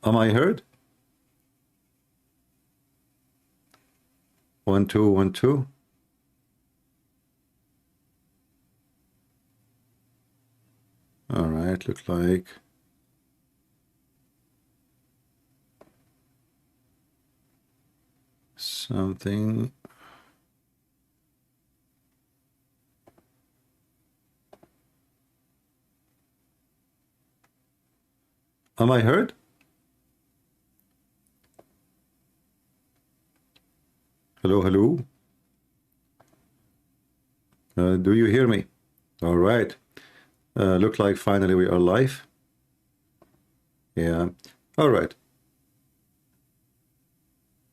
Am I heard? 1 2 1 2. All right, looks like something. Am I heard? Hello, hello. Do you hear me? All right. Look like finally we are live. Yeah. All right.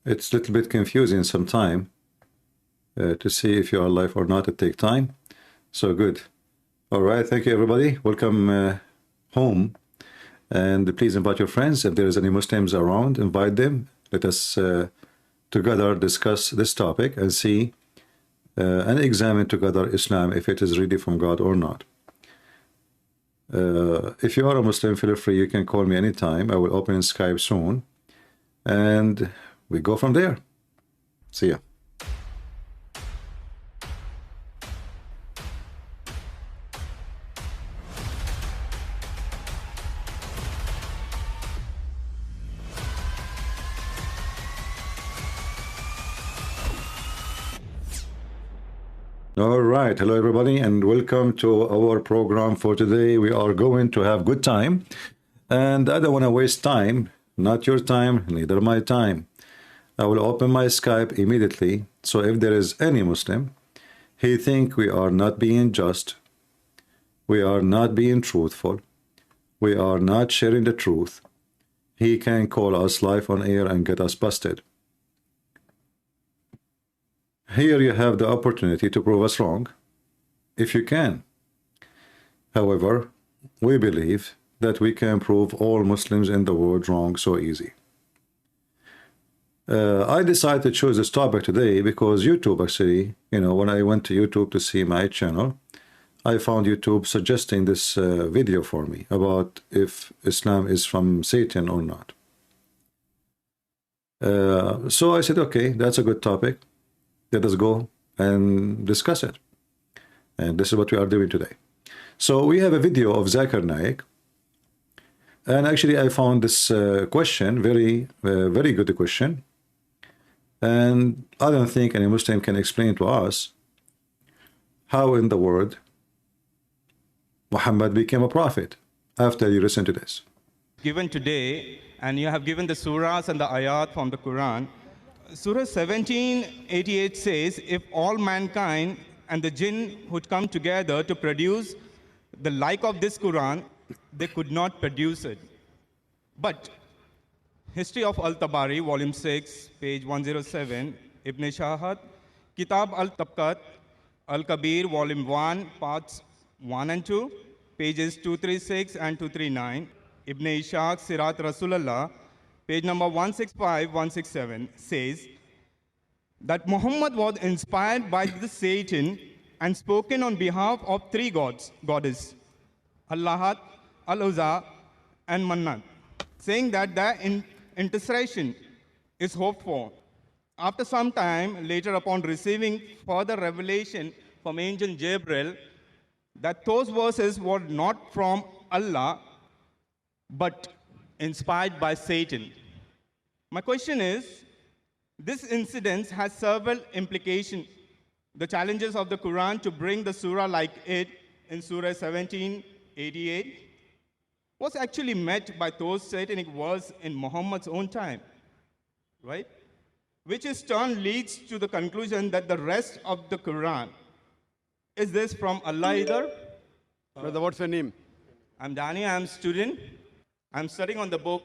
It's a little bit confusing sometime to see if you are live or not. It takes time. So good. All right. Thank you, everybody. Welcome home. And please invite your friends. If there is any Muslims around, invite them. Let us together discuss this topic and see and examine together Islam, if it is really from God or not. If you are a Muslim, feel free, you can call me anytime. I will open Skype soon and we go from there. See ya. All right, hello everybody and welcome to our program for today. We are going to have good time and I don't want to waste time, not your time, neither my time. I will open my Skype immediately, so if there is any Muslim, he think we are not being just, we are not being truthful, we are not sharing the truth, he can call us live on air and get us busted. Here you have the opportunity to prove us wrong, if you can. However, we believe that we can prove all Muslims in the world wrong so easy. I decided to choose this topic today because YouTube actually, when I went to YouTube to see my channel, I found YouTube suggesting this video for me about if Islam is from Satan or not. So I said, okay, that's a good topic. Let us go and discuss it. And this is what we are doing today. So we have a video of Zakir Naik. And actually I found this question very good question. And I don't think any Muslim can explain to us how in the world Muhammad became a prophet after you listen to this. Given today, and you have given the surahs and the ayat from the Quran. Surah 1788 says, if all mankind and the jinn would come together to produce the like of this Quran, they could not produce it. But History of Al-Tabari, Volume 6, page 107, Ibn Shahat, Kitab Al-Tabqat, Al-Kabir, Volume 1, parts 1 and 2, pages 236 and 239, Ibn Ishaq, Sirat Rasulullah, page number 165, 167, says that Muhammad was inspired by the Satan and spoken on behalf of three goddesses, Allahat, Al-Uzza, and Mannat, saying that their intercession is hoped for. After some time, later upon receiving further revelation from angel Gabriel, that those verses were not from Allah, but inspired by Satan. My question is, this incident has several implications. The challenges of the Quran to bring the surah like it in Surah 1788 was actually met by those satanic words in Muhammad's own time, right? Which in turn leads to the conclusion that the rest of the Quran, is this from Allah either? Brother, what's your name? I'm Danny, I'm a student. I'm studying on the book.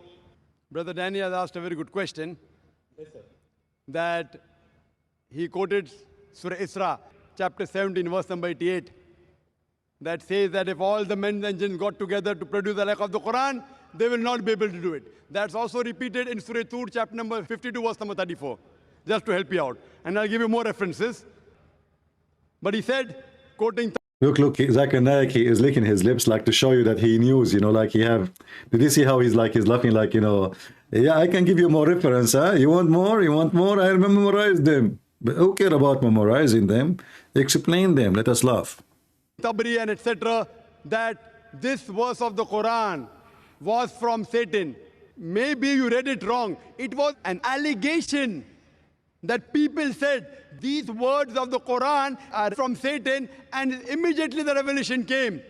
Brother Danny has asked a very good question. Yes, sir. That he quoted Surah Isra, chapter 17, verse number 88, that says that if all the men and jinn got together to produce the like of the Quran, they will not be able to do it. That's also repeated in Surah Tur, chapter number 52, verse number 34, just to help you out. And I'll give you more references. But he said, quoting Look, Zakir Naik, he is licking his lips like to show you that he knows, you know, like he have. Did you see how he's like, he's laughing like, you know, yeah, I can give you more reference, huh? You want more? You want more? I memorized them. But who care about memorizing them? Explain them. Let us laugh. Tabri and etc. that this verse of the Quran was from Satan. Maybe you read it wrong. It was an allegation that people said these words of the Quran are from Satan, and immediately the revelation came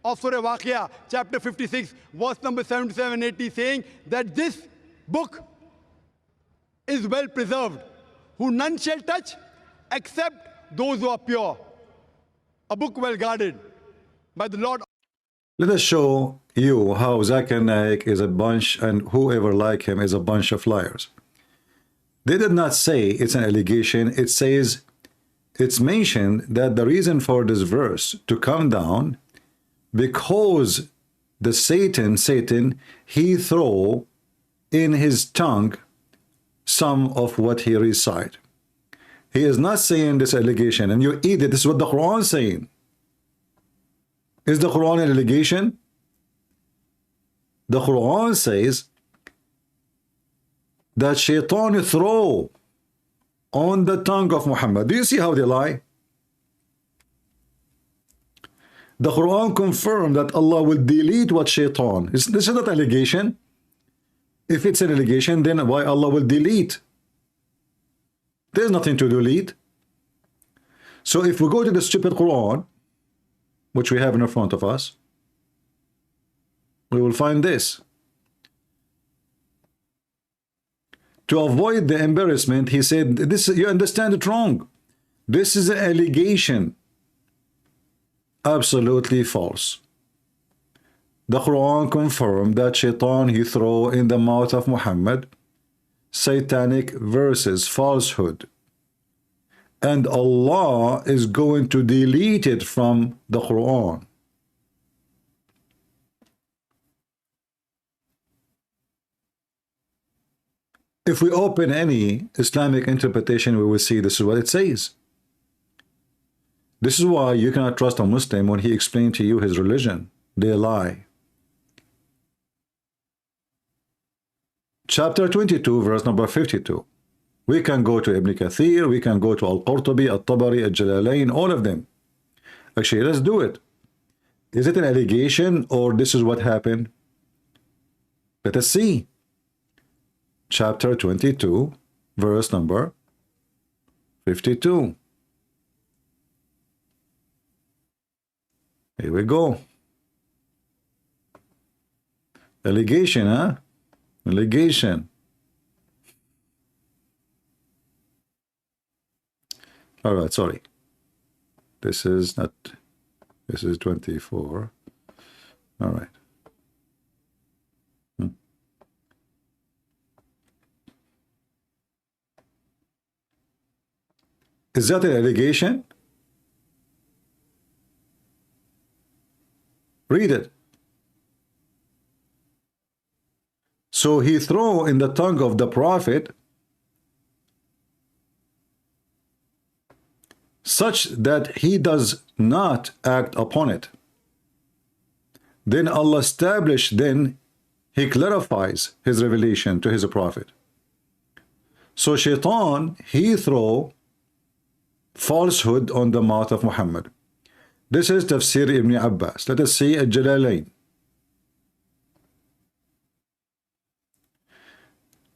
of Surah Waqia, chapter 56, verse number 77-80, saying that this book is well preserved, who none shall touch except those who are pure. A book well guarded by the Lord. Let us show you how Zakir Naik is a bunch, and whoever like him is a bunch of liars. They did not say it's an allegation. It says, it's mentioned that the reason for this verse to come down, because the Satan, he throw in his tongue some of what he recite. He is not saying this allegation, and you eat it. This is what the Quran is saying. Is the Quran an allegation? The Quran says that Shaitan throw on the tongue of Muhammad. Do you see how they lie? The Quran confirmed that Allah will delete what Shaitan. This is not allegation. If it's an allegation, then why Allah will delete? There's nothing to delete. So if we go to the stupid Quran, which we have in front of us, we will find this. To avoid the embarrassment, he said, "This you understand it wrong. This is an allegation." Absolutely false. The Quran confirmed that Shaitan, he throw in the mouth of Muhammad satanic verses, falsehood, and Allah is going to delete it from the Quran. If we open any Islamic interpretation, we will see this is what it says. This is why you cannot trust a Muslim when he explains to you his religion. They lie. Chapter 22, verse number 52. We can go to Ibn Kathir, we can go to Al-Qurtubi, Al-Tabari, Al-Jalalain, all of them. Actually, let's do it. Is it an allegation or this is what happened? Let us see. Chapter 22, verse number 52. Here we go. Allegation, huh? Allegation. All right, sorry. This is not, this is 24. All right. Is that an allegation? Read it. So he threw in the tongue of the prophet such that he does not act upon it. Then Allah established, then he clarifies his revelation to his prophet. So Shaitan, he threw falsehood on the mouth of Muhammad. This is Tafsir Ibn Abbas. Let us see Al-Jalalain.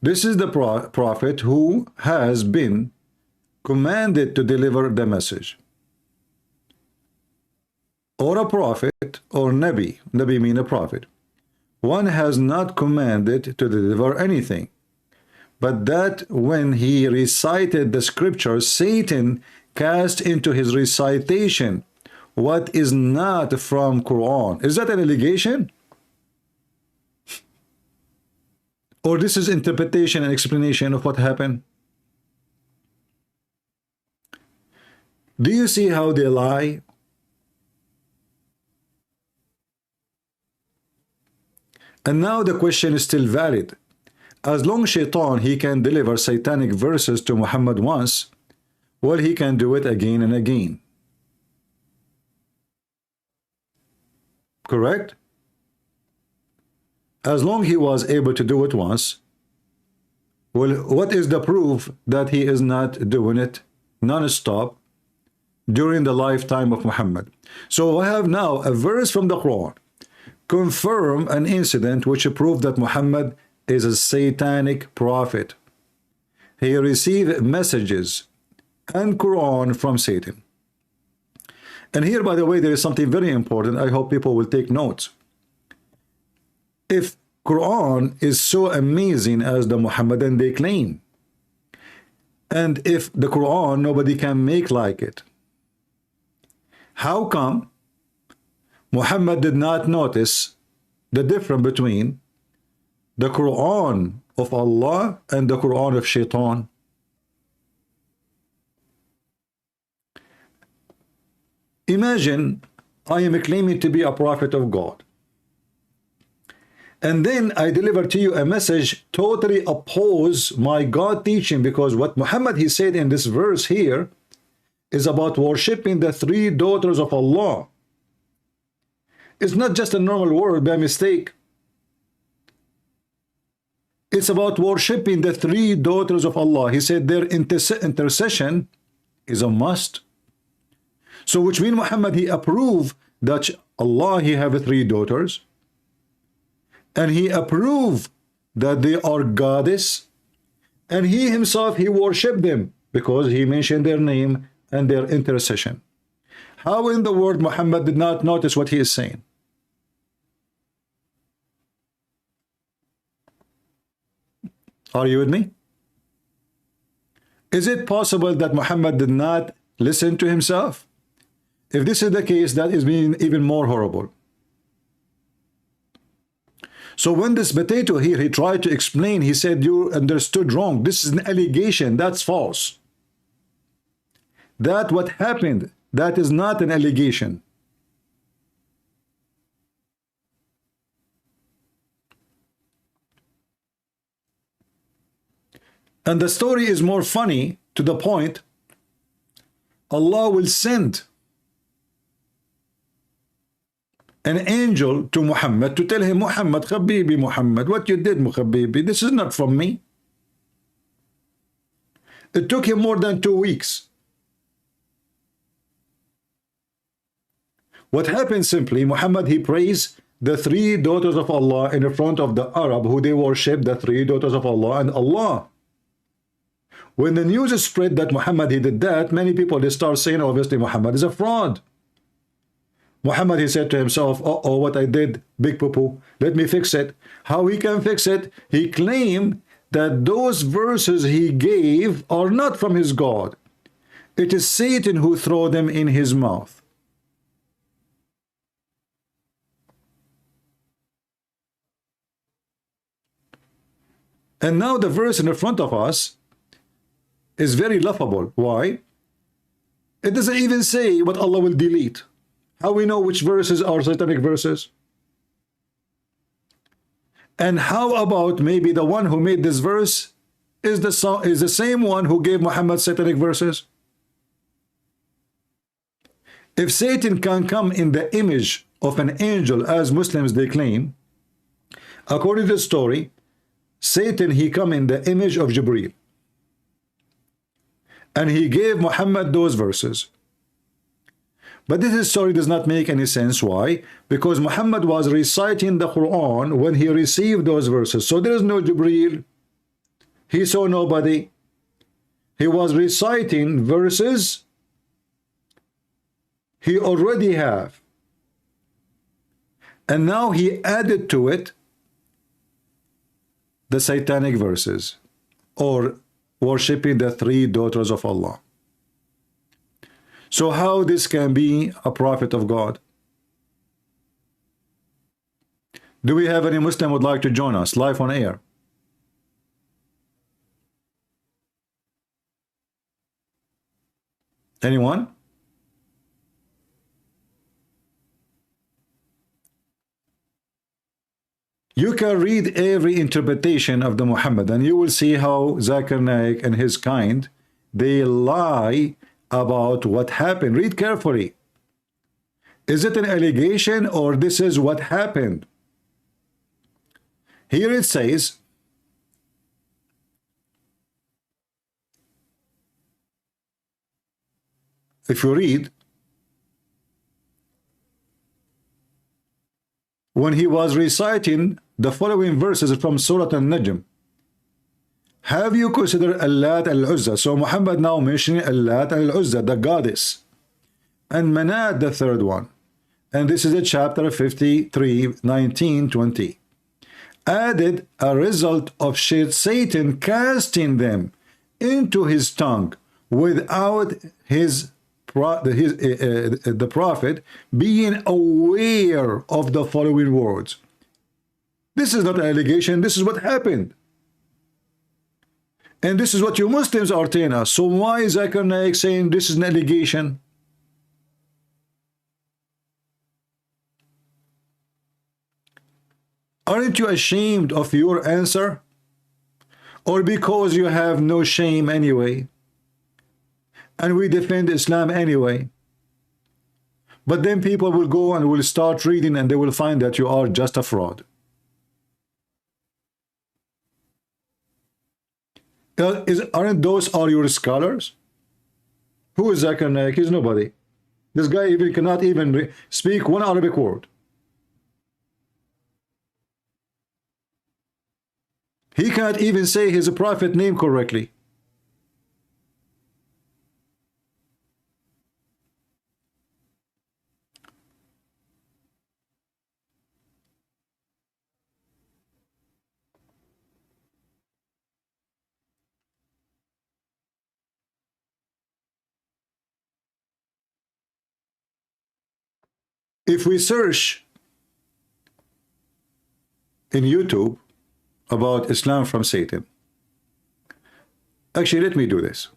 This is the prophet who has been commanded to deliver the message. Or a prophet or Nabi. Nabi means a prophet. One has not commanded to deliver anything, but that when he recited the scriptures, Satan cast into his recitation what is not from Quran. Is that an allegation? Or this is interpretation and explanation of what happened? Do you see how they lie? And now the question is still valid. As long as Shaitan, he can deliver satanic verses to Muhammad once, well, he can do it again and again. correct? As long he was able to do it once, well, what is the proof that he is not doing it non-stop during the lifetime of Muhammad? So I have now a verse from the Quran confirm an incident which proved that Muhammad is a satanic prophet. He received messages and Quran from Satan. And here, by the way, there is something very important. I hope people will take notes. If Quran is so amazing as the Muhammadan they claim, and if the Quran nobody can make like it, how come Muhammad did not notice the difference between the Quran of Allah and the Quran of Shaitan? Imagine I am claiming to be a prophet of God, and then I deliver to you a message totally oppose my God teaching, because what Muhammad he said in this verse here is about worshipping the three daughters of Allah. It's not just a normal word by mistake. It's about worshipping the three daughters of Allah. He said their intercession is a must. So which means Muhammad he approved that Allah he have three daughters, and he approved that they are goddess, and he himself he worshiped them because he mentioned their name and their intercession. How in the world Muhammad did not notice what he is saying? Are you with me? Is it possible that Muhammad did not listen to himself? If this is the case, that is being even more horrible. So when this potato here, he tried to explain, he said, you understood wrong. This is an allegation. That's false. That what happened, that is not an allegation. And the story is more funny to the point Allah will send an angel to Muhammad to tell him, Muhammad, Habibi Muhammad, what you did, Habibi, this is not from me. It took him more than 2 weeks. What happened simply, Muhammad, he praised the three daughters of Allah in front of the Arab who they worship, the three daughters of Allah and Allah. When the news is spread that Muhammad he did that, many people they start saying, obviously Muhammad is a fraud. Muhammad he said to himself, uh-oh, what I did, big poo-poo, let me fix it. How he can fix it? He claimed that those verses he gave are not from his God. It is Satan who threw them in his mouth. And now the verse in the front of us is very laughable. Why? It doesn't even say what Allah will delete. How we know which verses are satanic verses? And how about maybe the one who made this verse is the same one who gave Muhammad satanic verses? If Satan can come in the image of an angel, as Muslims they claim, according to the story, Satan he come in the image of Jibreel, and he gave Muhammad those verses. But this story does not make any sense. Why? Because Muhammad was reciting the Quran when he received those verses. So there is no Jibreel. He saw nobody. He was reciting verses he already have. And now he added to it the satanic verses, or worshipping the three daughters of Allah. So how this can be a prophet of God? Do we have any Muslim would like to join us live on air? Anyone? You can read every interpretation of the Muhammad, and you will see how Zakir Naik and his kind, they lie about what happened. Read carefully. Is it an allegation or this is what happened? Here it says, if you read, when he was reciting the following verses from Surah An-Najm, have you considered Allat al-Uzza? So Muhammad now mentioning Allat al-Uzza, the goddess, and Manat, the third one. And this is a chapter 53, 19, 20. Added a result of Satan casting them into his tongue without the prophet being aware of the following words. This is not an allegation, this is what happened. And this is what you Muslims are telling us. So why is Zakir Naik saying this is an allegation? Aren't you ashamed of your answer? Or because you have no shame anyway? And we defend Islam anyway. But then people will go and will start reading and they will find that you are just a fraud. Aren't those all your scholars? Who is Zakir Naik? He's nobody. This guy even cannot even speak one Arabic word. He can't even say his prophet name correctly. If we search in YouTube about Islam from Satan, actually let me do this.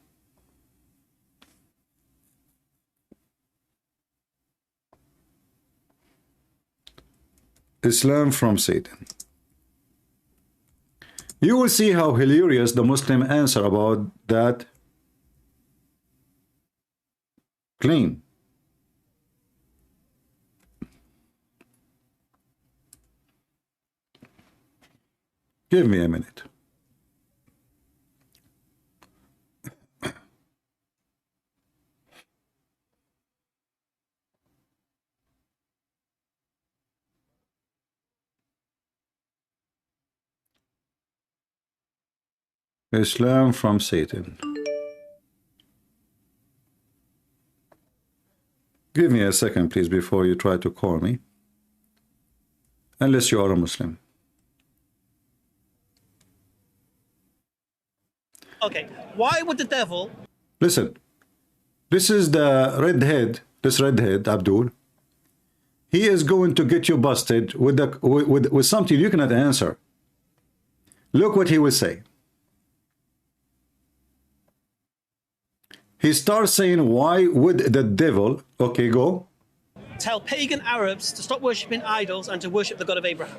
Islam from Satan. You will see how hilarious the Muslim answer about that claim. Give me a minute. Islam from Satan. Give me a second, please, before you try to call me. Unless you are a Muslim. Okay, why would the devil... Listen, this is the redhead, this redhead, Abdul. He is going to get you busted with something you cannot answer. Look what he will say. He starts saying, why would the devil... Okay, go. Tell pagan Arabs to stop worshipping idols and to worship the God of Abraham?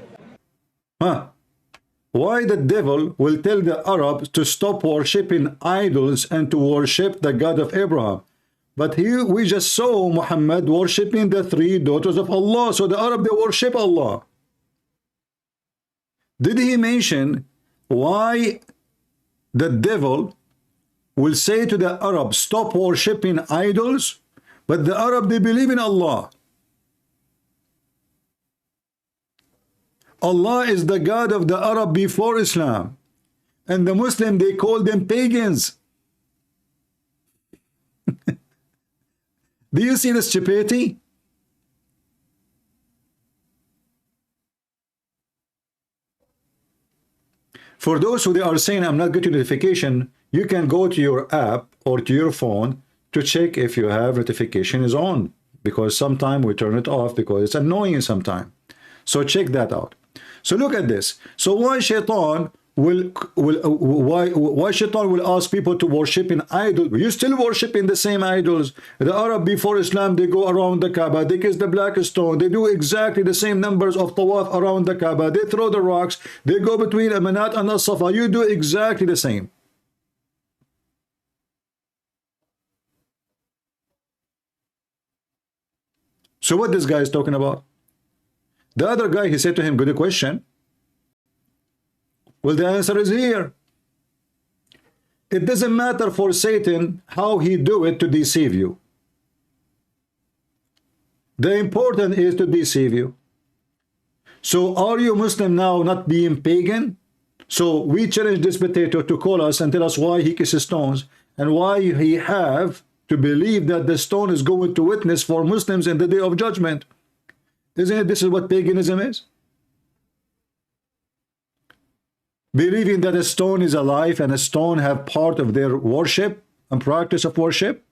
Huh? Why the devil will tell the Arabs to stop worshipping idols and to worship the God of Abraham? But here we just saw Muhammad worshipping the three daughters of Allah. So the Arab, they worship Allah. Did he mention why the devil will say to the Arab, stop worshipping idols? But the Arab, they believe in Allah. Allah is the God of the Arab before Islam. And the Muslim, they call them pagans. Do you see the stupidity? For those who they are saying, I'm not getting notification, you can go to your app or to your phone to check if you have notification is on. Because sometimes we turn it off because it's annoying sometimes. So check that out. So look at this. So why Shaitan why Shaitan will ask people to worship in idols? You still worshiping the same idols. The Arab before Islam, they go around the Kaaba, they kiss the black stone, they do exactly the same numbers of tawaf around the Kaaba, they throw the rocks, they go between Amanat and As-Safa. You do exactly the same. So what this guy is talking about? The other guy, he said to him, good question. Well, the answer is here. It doesn't matter for Satan how he do it to deceive you. The important is to deceive you. So are you Muslim now, not being pagan? So we challenge this potato to call us and tell us why he kisses stones and why he have to believe that the stone is going to witness for Muslims in the day of judgment. Isn't it? This is what paganism is. Believing that a stone is alive and a stone have part of their worship and practice of worship.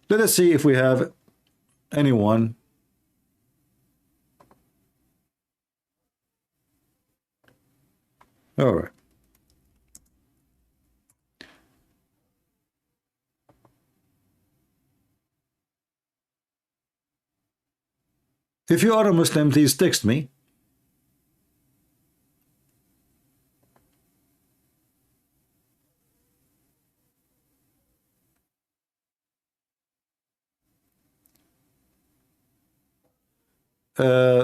Let us see if we have anyone. All right. If you are a Muslim, please text me.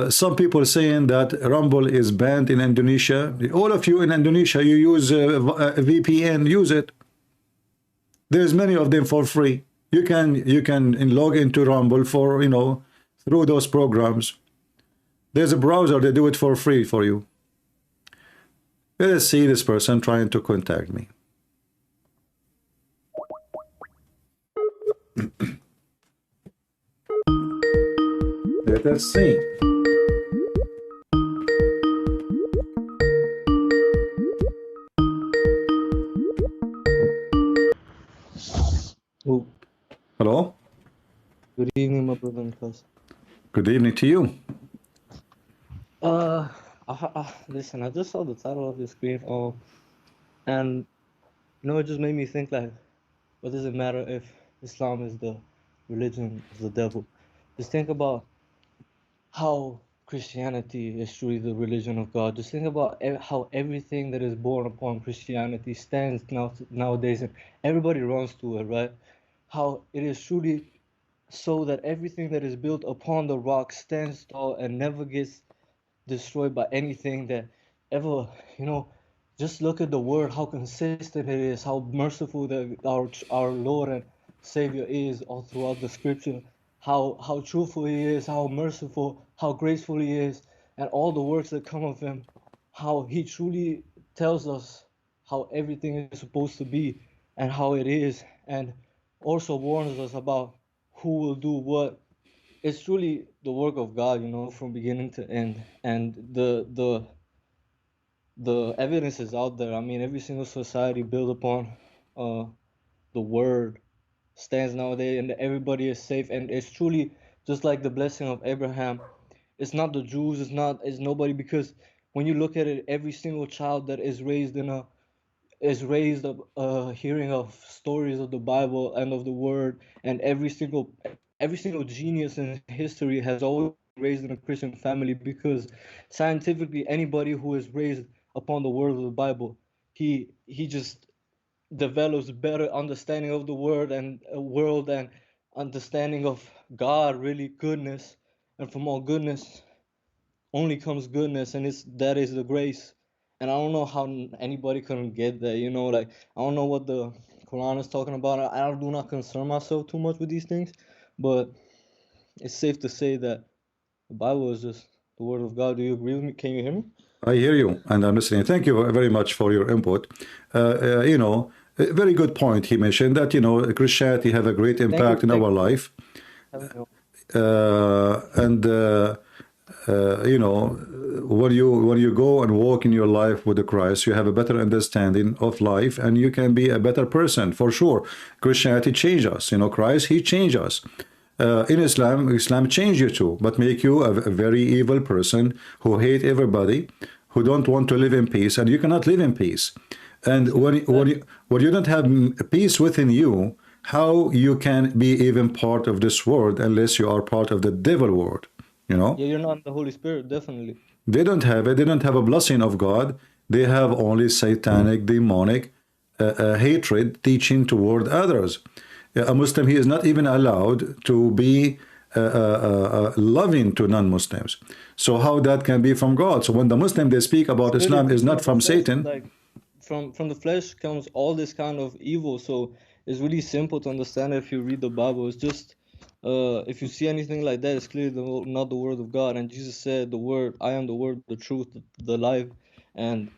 Some people saying that Rumble is banned in Indonesia. All of you in Indonesia, you use a VPN, use it. There's many of them for free. You can log into Rumble for, you know, through those programs. There's a browser, they do it for free for you. Let us see this person trying to contact me. Let us see. Oh, Hello? good evening, my brother and cousin. Good evening to you. Listen, I just saw the title of your screen, and you know, it just made me think like, what does it matter if Islam is the religion of the devil? Just think about how Christianity is truly the religion of God. Just think about how everything that is born upon Christianity stands nowadays, and everybody runs to it, right? How it is truly so that everything that is built upon the rock stands tall and never gets destroyed by anything that ever, you know, just look at the word, how consistent it is, how merciful that our Lord and Savior is all throughout the scripture, how truthful he is, how merciful, how graceful he is, and all the works that come of him, how he truly tells us how everything is supposed to be and how it is, and also warns us about who will do what. It's truly the work of God, you know, from beginning to end, and the evidence is out there. I mean, every single society built upon the word stands nowadays, and everybody is safe, and it's truly just like the blessing of Abraham. It's not the Jews, it's nobody, because when you look at it, every single child that is raised hearing of stories of the Bible and of the Word, and every single genius in history has always been raised in a Christian family, because scientifically anybody who is raised upon the Word of the Bible, he just develops better understanding of the world and understanding of God, really goodness, and from all goodness only comes goodness, and that is the grace. And I don't know how anybody couldn't get that, you know, like, I don't know what the Quran is talking about. I do not concern myself too much with these things, but it's safe to say that the Bible is just the word of God. Do you agree with me? Can you hear me? I hear you and I'm listening. Thank you very much for your input. You know, a very good point he mentioned that, you know, Christianity have a great impact in our life. You know, when you go and walk in your life with the Christ, you have a better understanding of life and you can be a better person for sure. Christianity changed us, you know, Christ, he changed us. In Islam changed you too, but make you a very evil person who hate everybody, who don't want to live in peace, and you cannot live in peace. And when you don't have peace within you, how you can be even part of this world unless you are part of the devil world, you know? Yeah, you're not the Holy Spirit, definitely. They don't have it. They don't have a blessing of God. They have only satanic, demonic hatred teaching toward others. a Muslim, he is not even allowed to be loving to non-Muslims. So how that can be from God? So when the Muslim, they speak about Really, Islam is not the from flesh, Satan. like from the flesh comes all this kind of evil. So it's really simple to understand if you read the Bible. It's just if you see anything like that, it's clearly not the word of God. And Jesus said, "The word, I am the word, the truth, the life," and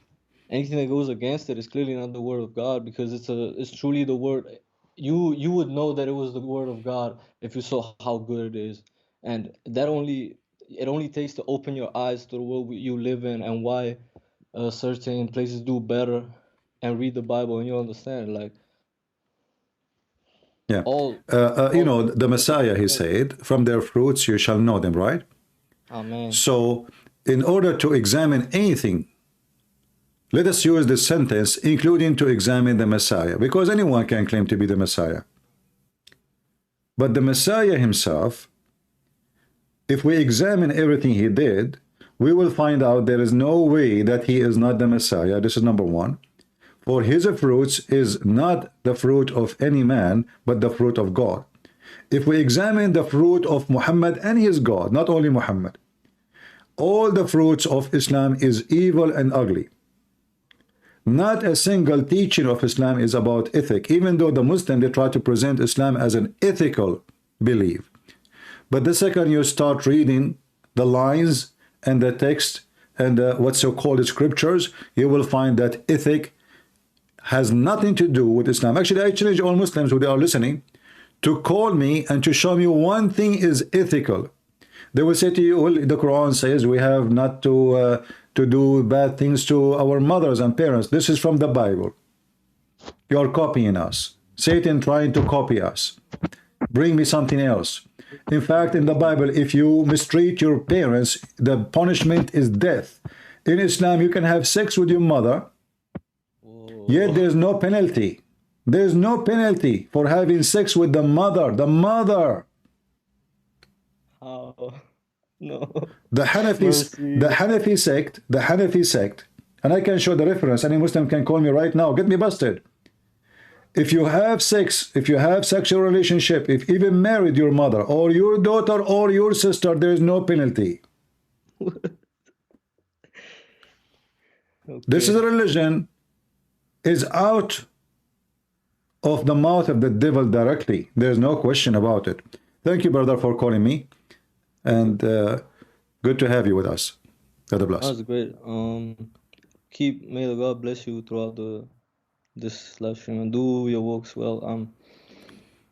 anything that goes against it is clearly not the word of God, because it's truly the word. You would know that it was the word of God if you saw how good it is, and it only takes to open your eyes to the world you live in and why certain places do better, and read the Bible and you understand, like Yeah. all You all know, the Messiah, he said, from their fruits you shall know them, right? Amen. So in order to examine anything, let us use this sentence, including to examine the Messiah, because anyone can claim to be the Messiah. But the Messiah himself, if we examine everything he did, we will find out there is no way that he is not the Messiah. This is number one. For his fruits is not the fruit of any man, but the fruit of God. If we examine the fruit of Muhammad, and he is God, not only Muhammad, all the fruits of Islam is evil and ugly. Not a single teaching of Islam is about ethic, even though the Muslim, they try to present Islam as an ethical belief. But the second you start reading the lines and the text and what's so-called scriptures, you will find that ethic has nothing to do with Islam. Actually, I challenge all Muslims who they are listening to call me and to show me one thing is ethical. They will say to you, well, the Quran says we have not to do bad things to our mothers and parents. This is from the Bible. You are copying us. Satan trying to copy us. Bring me something else. In fact, in the Bible, if you mistreat your parents, the punishment is death. In Islam, you can have sex with your mother, yet there's no penalty. There's no penalty for having sex with the mother. The mother. How? No. The Hanafi sect, and I can show the reference. Any Muslim can call me right now, get me busted. If you have sex, if you have sexual relationship, if even married your mother or your daughter or your sister, there is no penalty. This is a religion is out of the mouth of the devil directly. There's no question about it. Thank you, brother, for calling me, and good to have you with us. God bless. That's great. May the God bless you throughout this live stream, and do your works well.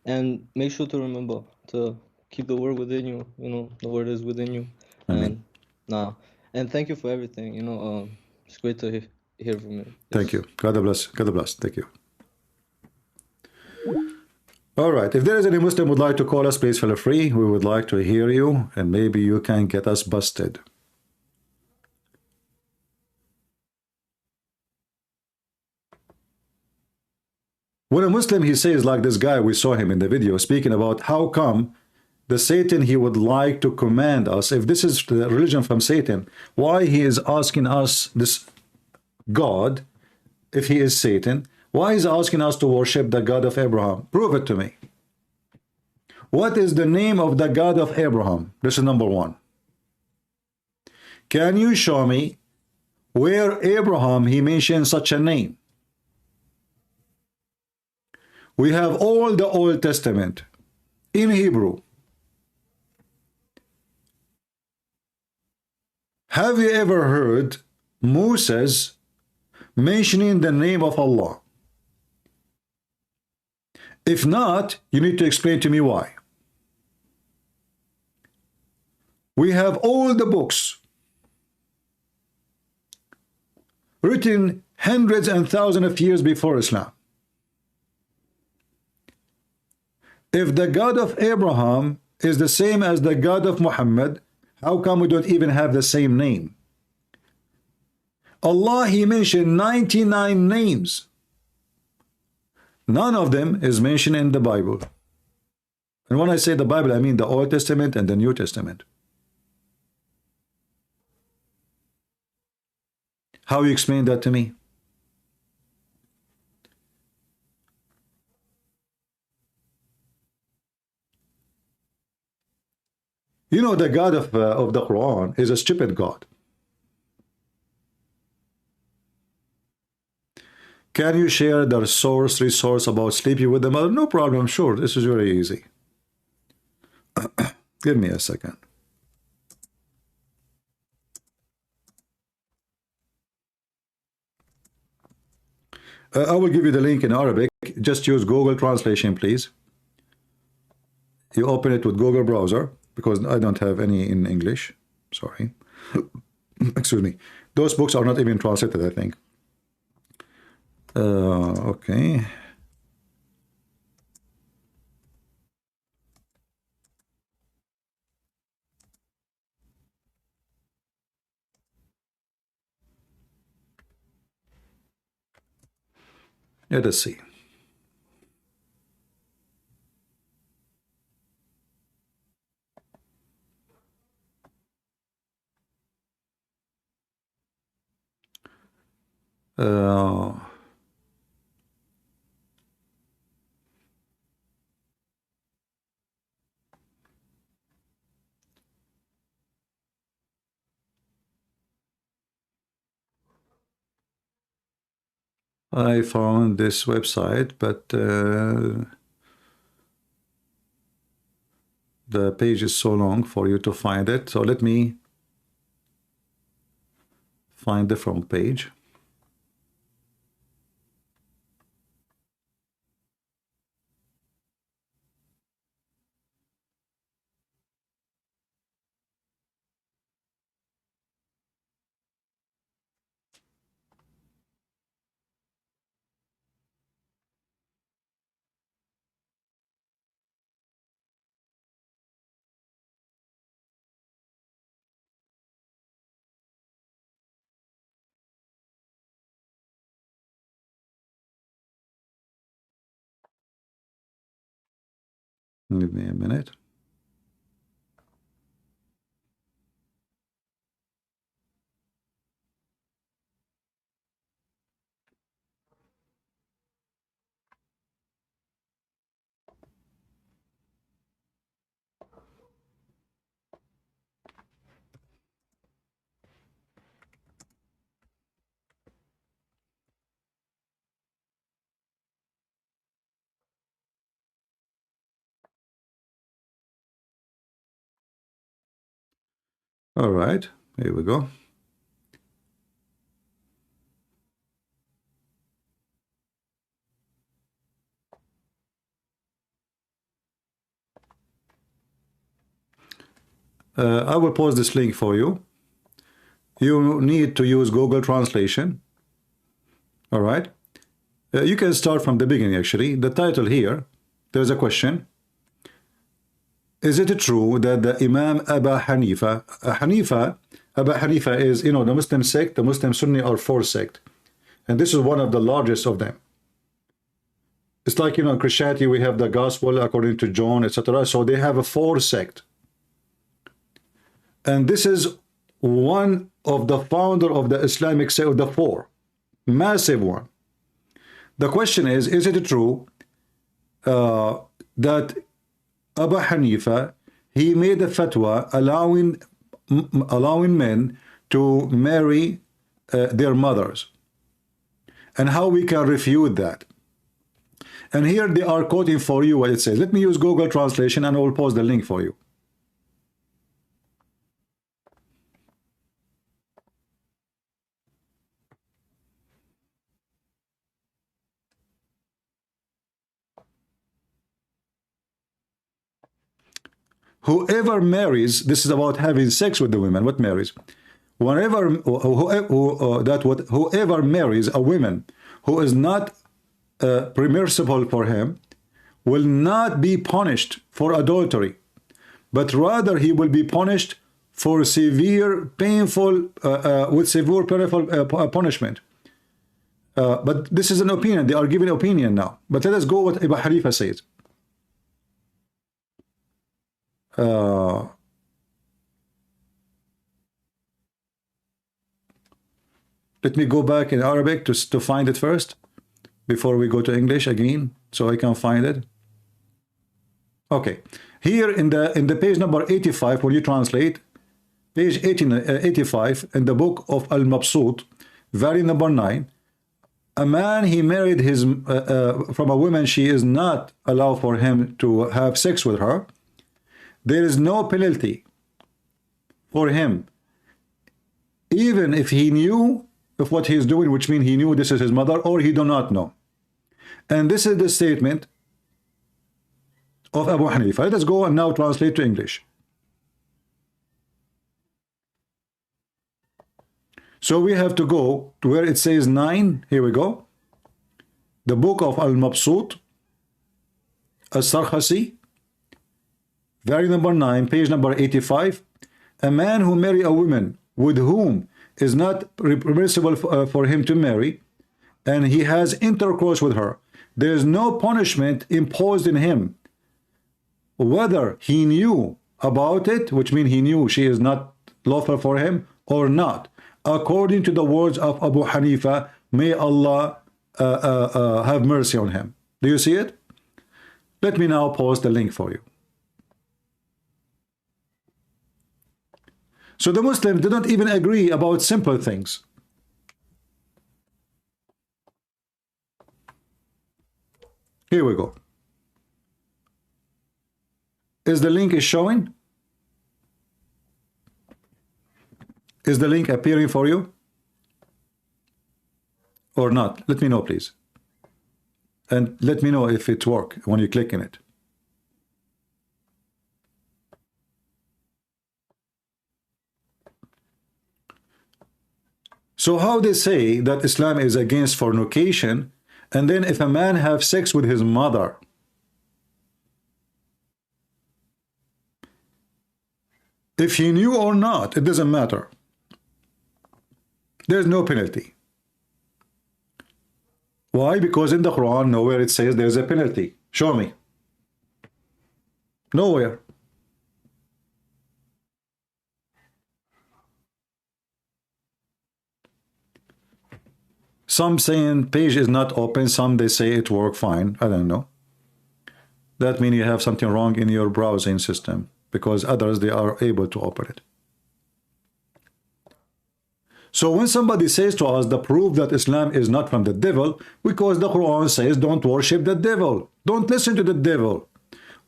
And make sure to remember to keep the word within you. You know, the word is within you. Amen. And thank you for everything. You know, it's great to hear from you. Thank you. God bless. God bless. Thank you. All right. If there is any Muslim would like to call us, please feel free. We would like to hear you, and maybe you can get us busted. When a Muslim, he says, like this guy, we saw him in the video, speaking about how come the Satan, he would like to command us, if this is the religion from Satan, why he is asking us, this God, if he is Satan, why is he asking us to worship the God of Abraham? Prove it to me. What is the name of the God of Abraham? This is number one. Can you show me where Abraham, he mentioned such a name? We have all the Old Testament in Hebrew. Have you ever heard Moses mentioning the name of Allah? If not, you need to explain to me why. We have all the books written hundreds and thousands of years before Islam. If the God of Abraham is the same as the God of Muhammad, how come we don't even have the same name? Allah, he mentioned 99 names. None of them is mentioned in the Bible. And when I say the Bible, I mean the Old Testament and the New Testament. How you explain that to me? You know, the God of the Quran is a stupid God. Can you share the resource about sleeping with the mother? No problem, sure. This is very easy. Give me a second. I will give you the link in Arabic. Just use Google Translation, please. You open it with Google browser, because I don't have any in English. Sorry. Excuse me. Those books are not even translated, I think. Okay. Let us see. I found this website, but the page is so long for you to find it. So let me find the front page. Give me a minute. All right, here we go. I will post this link for you. You need to use Google Translation. All right. You can start from the beginning, actually. The title here, there's a question. Is it true that the Imam Abu Hanifa, Abu Hanifa is, you know, the Muslim sect, the Muslim Sunni are four sect. And this is one of the largest of them. It's like, you know, in Christianity, we have the gospel according to John, etc. So they have a four sect. And this is one of the founder of the Islamic sect of the four. Massive one. The question is it true that Abu Hanifa, he made a fatwa allowing men to marry their mothers? And how we can refute that? And here they are quoting for you what it says. Let me use Google Translation and I will post the link for you. Whoever marries, this is about having sex with the women. What marries? Whoever marries a woman who is not permissible for him will not be punished for adultery, but rather he will be punished for severe, painful, punishment. But this is an opinion. They are giving opinion now. But let us go what Abu Hanifa says. Let me go back in Arabic to find it first before we go to English again, so I can find it. Okay, here in the page number 85, when you translate page 85 in the book of Al-Mabsut, volume number 9, a man, he married his from a woman, she is not allowed for him to have sex with her. There is no penalty for him, even if he knew of what he is doing, which means he knew this is his mother, or he do not know. And this is the statement of Abu Hanifa. Let us go and now translate to English. So we have to go to where it says 9. Here we go. The book of Al-Mabsut, As-Sarkhasi, volume number 9, page number 85. A man who marry a woman with whom is not permissible for him to marry, and he has intercourse with her, there is no punishment imposed in him, whether he knew about it, which means he knew she is not lawful for him, or not, according to the words of Abu Hanifa. May Allah have mercy on him. Do you see it? Let me now post the link for you. So the Muslims, they don't even agree about simple things. Here we go. Is the link showing? Is the link appearing for you? Or not? Let me know, please. And let me know if it works when you click in it. So how they say that Islam is against fornication, and then if a man have sex with his mother, if he knew or not, it doesn't matter. There's no penalty. Why? Because in the Quran, nowhere it says there's a penalty. Show me. Nowhere. Some saying page is not open, some they say it worked fine. I don't know. That means you have something wrong in your browsing system, because others, they are able to open it. So when somebody says to us the proof that Islam is not from the devil, because the Quran says don't worship the devil, don't listen to the devil.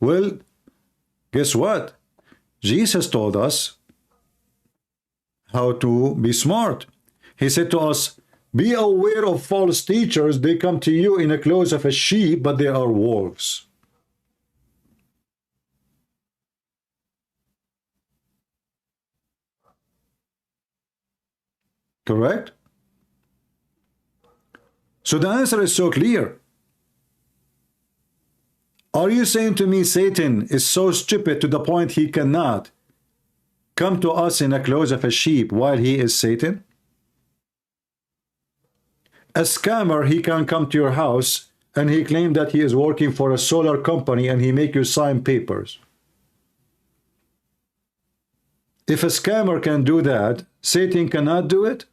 Well, guess what? Jesus told us how to be smart. He said to us, be aware of false teachers. They come to you in the clothes of a sheep, but they are wolves. Correct? So the answer is so clear. Are you saying to me Satan is so stupid to the point he cannot come to us in the clothes of a sheep while he is Satan? A scammer, he can come to your house and he claimed that he is working for a solar company and he make you sign papers. If a scammer can do that, Satan cannot do it?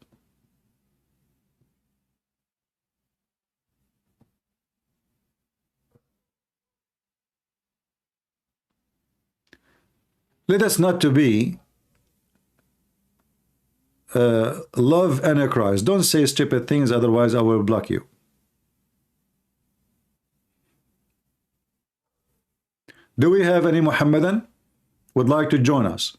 Let us not to be love Antichrist. Don't say stupid things, otherwise I will block you. Do we have any Muhammadan would like to join us?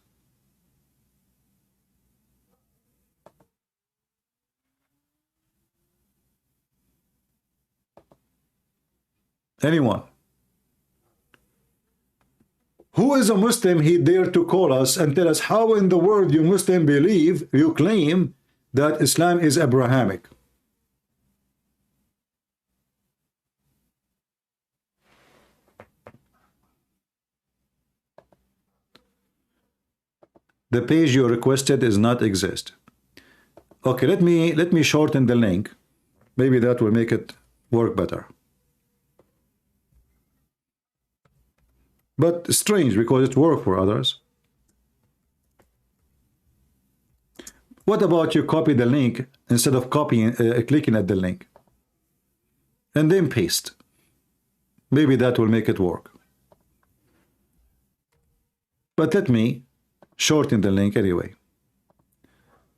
Anyone? Who is a Muslim? He dare to call us and tell us how in the world you Muslim believe, you claim that Islam is Abrahamic. The page you requested does not exist. Okay, let me shorten the link. Maybe that will make it work better. But strange, because it worked for others. What about you copy the link instead of copying, clicking at the link, and then paste? Maybe that will make it work. But let me shorten the link anyway.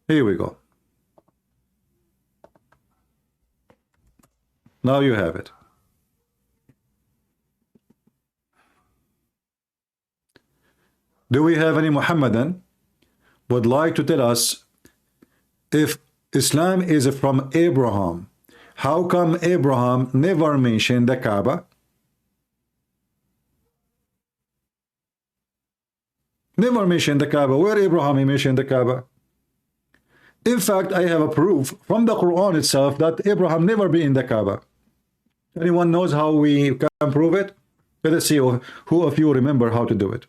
Here we go. Now you have it. Do we have any Muhammadan would like to tell us if Islam is from Abraham, how come Abraham never mentioned the Kaaba? Never mentioned the Kaaba. Where Abraham he mentioned the Kaaba? In fact, I have a proof from the Quran itself that Abraham never been in the Kaaba. Anyone knows how we can prove it? Let us see who of you remember how to do it.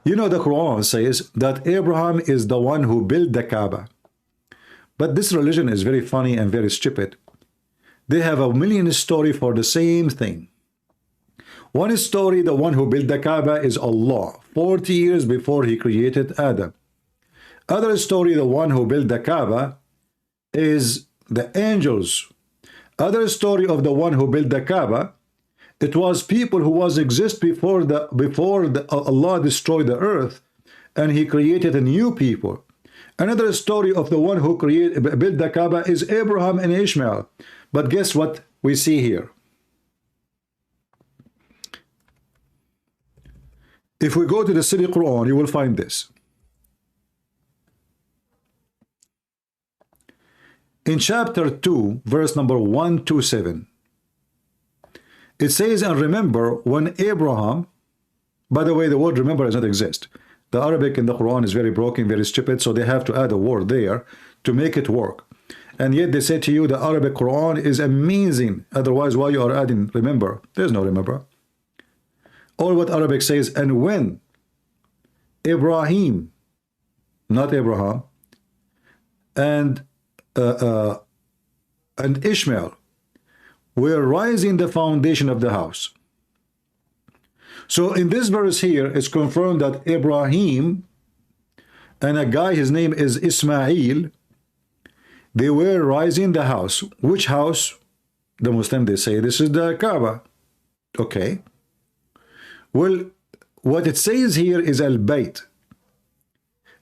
You know, the Quran says that Abraham is the one who built the Kaaba. But this religion is very funny and very stupid. They have a million stories for the same thing. One story, the one who built the Kaaba is Allah, 40 years before he created Adam. Other story, the one who built the Kaaba is the angels. Other story of the one who built the Kaaba, it was people who was exist before Allah destroyed the earth, and he created a new people. Another story of the one who built the Kaaba is Abraham and Ishmael. But guess what we see here? If we go to the City Quran, you will find this. In chapter 2, verse number 127, it says, and remember when Abraham, by the way, the word remember does not exist. The Arabic in the Quran is very broken, very stupid, so they have to add a word there to make it work. And yet they say to you the Arabic Quran is amazing. Otherwise, why you are adding remember? There's no remember. All what Arabic says, and when Ibrahim, not Abraham, and Ishmael were rising the foundation of the house. So in this verse here, it's confirmed that Ibrahim and a guy, his name is Ismail, they were rising the house. Which house? The Muslim, they say this is the Kaaba. Okay. Well, what it says here is al-Bayt.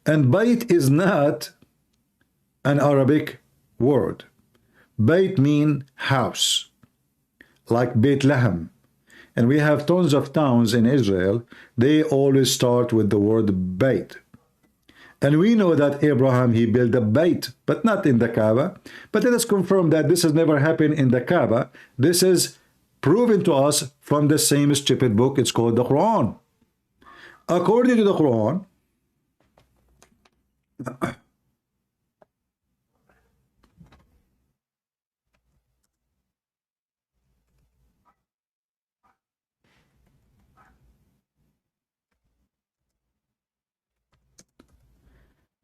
And Bayt is not an Arabic word. Bayt mean house, like Bethlehem. And we have tons of towns in Israel. They always start with the word Bayt. And we know that Abraham, he built a Bayt, but not in the Kaaba. But let us confirm that this has never happened in the Kaaba. This is proven to us from the same stupid book. It's called the Quran. According to the Quran,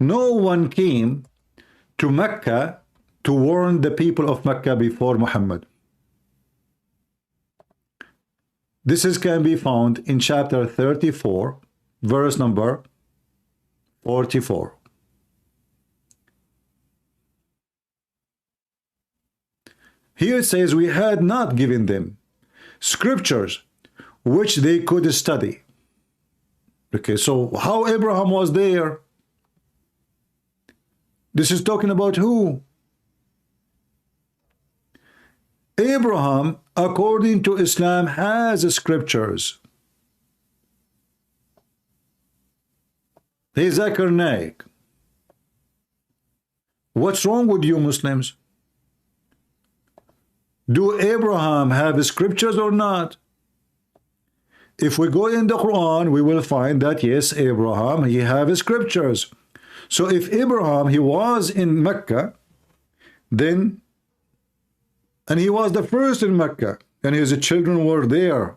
no one came to Mecca to warn the people of Mecca before Muhammad. This can be found in chapter 34, verse number 44. Here it says, we had not given them scriptures which they could study. Okay, so how Abraham was there? This is talking about who? Abraham, according to Islam, has scriptures. He's Zakir Naik. What's wrong with you Muslims? Do Abraham have scriptures or not? If we go in the Quran, we will find that yes, Abraham, he have scriptures. So if Abraham, he was in Mecca, then, and he was the first in Mecca, and his children were there.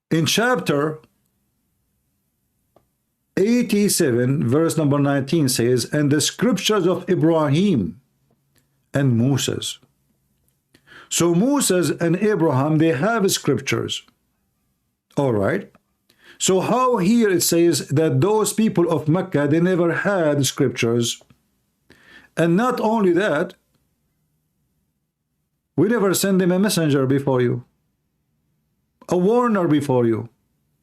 In chapter 87, verse number 19 says, and the scriptures of Ibrahim and Moses. So Moses and Abraham, they have scriptures. All right. So how here it says that those people of Mecca, they never had scriptures, And not only that, we never send him a messenger before you, a warner before you.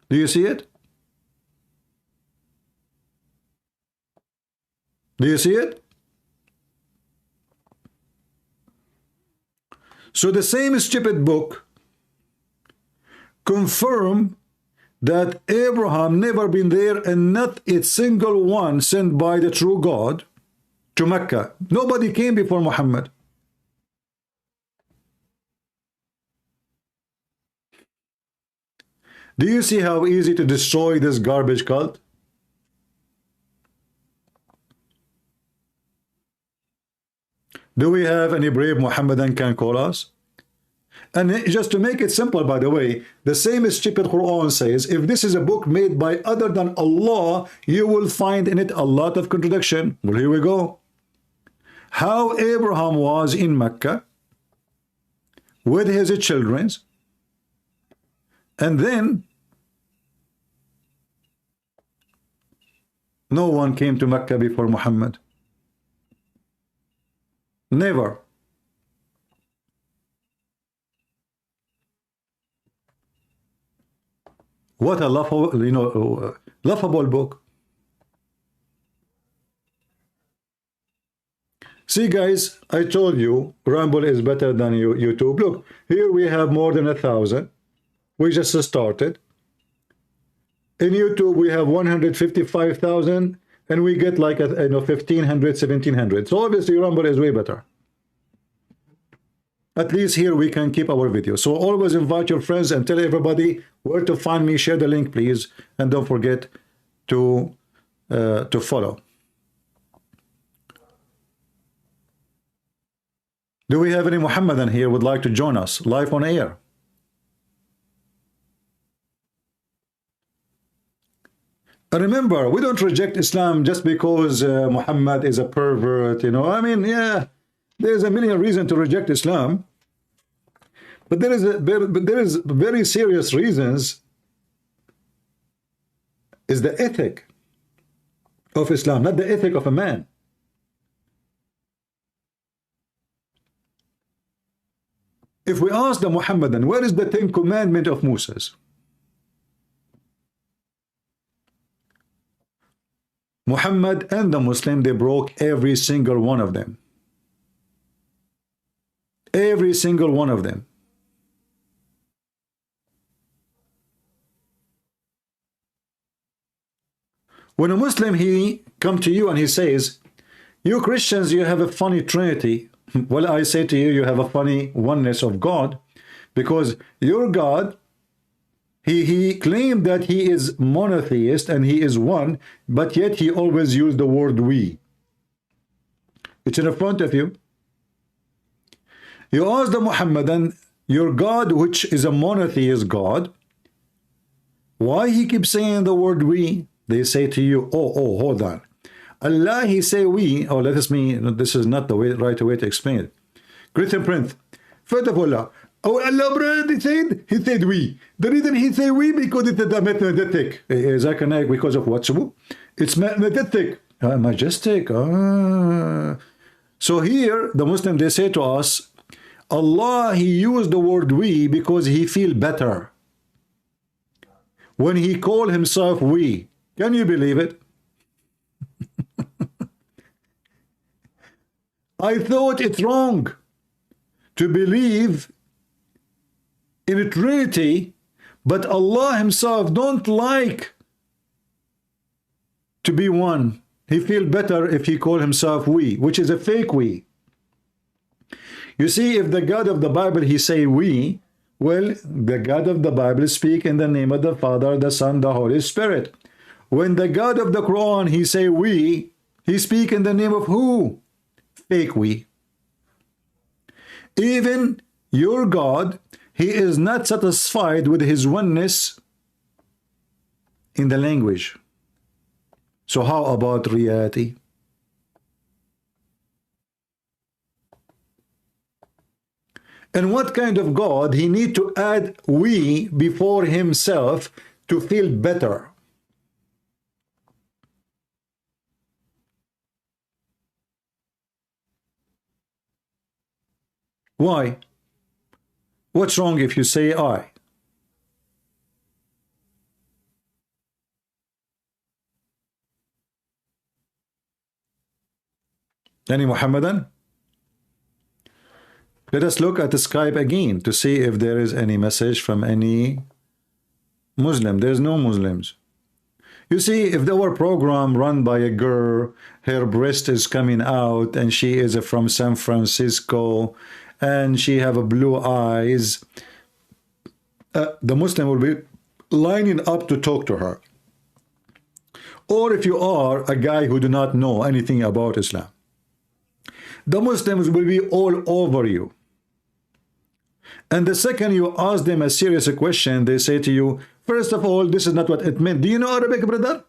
Do you see it? Do you see it? So the same stupid book confirm that Abraham never been there and not a single one sent by the true God to Mecca. Nobody came before Muhammad. Do you see how easy to destroy this garbage cult? Do we have any brave Muhammadan can call us? And just to make it simple, by the way, the same stupid Quran says, if this is a book made by other than Allah, you will find in it a lot of contradiction. Well, here we go. How Abraham was in Mecca with his children, and then no one came to Mecca before Muhammad. Never. What a laughable, laughable book. See, guys, I told you, Rumble is better than YouTube. Look, here we have more than 1,000. We just started. In YouTube, we have 155,000, and we get like 1,500, 1,700. So obviously, Rumble is way better. At least here we can keep our videos. So always invite your friends and tell everybody where to find me. Share the link, please, and don't forget to follow. Do we have any Muhammadan here would like to join us live on air? And remember, we don't reject Islam just because Muhammad is a pervert. I mean, yeah. There's a million reasons to reject Islam, but there is very serious reasons. Is the ethic of Islam, not the ethic of a man. If we ask the Muhammadan, where is the 10 commandment of Moses? Muhammad and the Muslim, they broke every single one of them. Every single one of them. When a Muslim, he come to you and he says, you Christians, you have a funny Trinity. Well, I say to you, you have a funny oneness of God, because your God, he claimed that he is monotheist and he is one, but yet he always used the word we. It's in front of you. You ask the Muhammadan, your God, which is a monotheist God, why he keeps saying the word we? They say to you, oh, hold on. Allah, he say we. Oh, let us mean, this is not the right way to explain it. Christian Prince, first of all, Allah, brother, he said we. The reason he say we, because it's a mathematic. Zakanak, because of what? It's mathematic. Majestic. So here, the Muslim, they say to us, Allah, he used the word we because he feel better when he called himself we. Can you believe it? I thought it's wrong to believe in a Trinity, but Allah himself don't like to be one. He feel better if he call himself we, which is a fake we. You see, if the God of the Bible, he say we, well, the God of the Bible speak in the name of the Father, the Son, the Holy Spirit. When the God of the Quran, he say we, he speak in the name of who? Fake we. Even your God, he is not satisfied with his oneness in the language. So how about reality? And what kind of God he need to add we before himself to feel better? Why? What's wrong if you say I? Any Muhammadan? Let us look at the Skype again to see if there is any message from any Muslim. There's no Muslims. You see, if our program run by a girl, her breast is coming out and she is from San Francisco and she have a blue eyes, the Muslim will be lining up to talk to her. Or if you are a guy who do not know anything about Islam, the Muslims will be all over you. And the second you ask them a serious question, they say to you, first of all, this is not what it meant. Do you know Arabic, brother?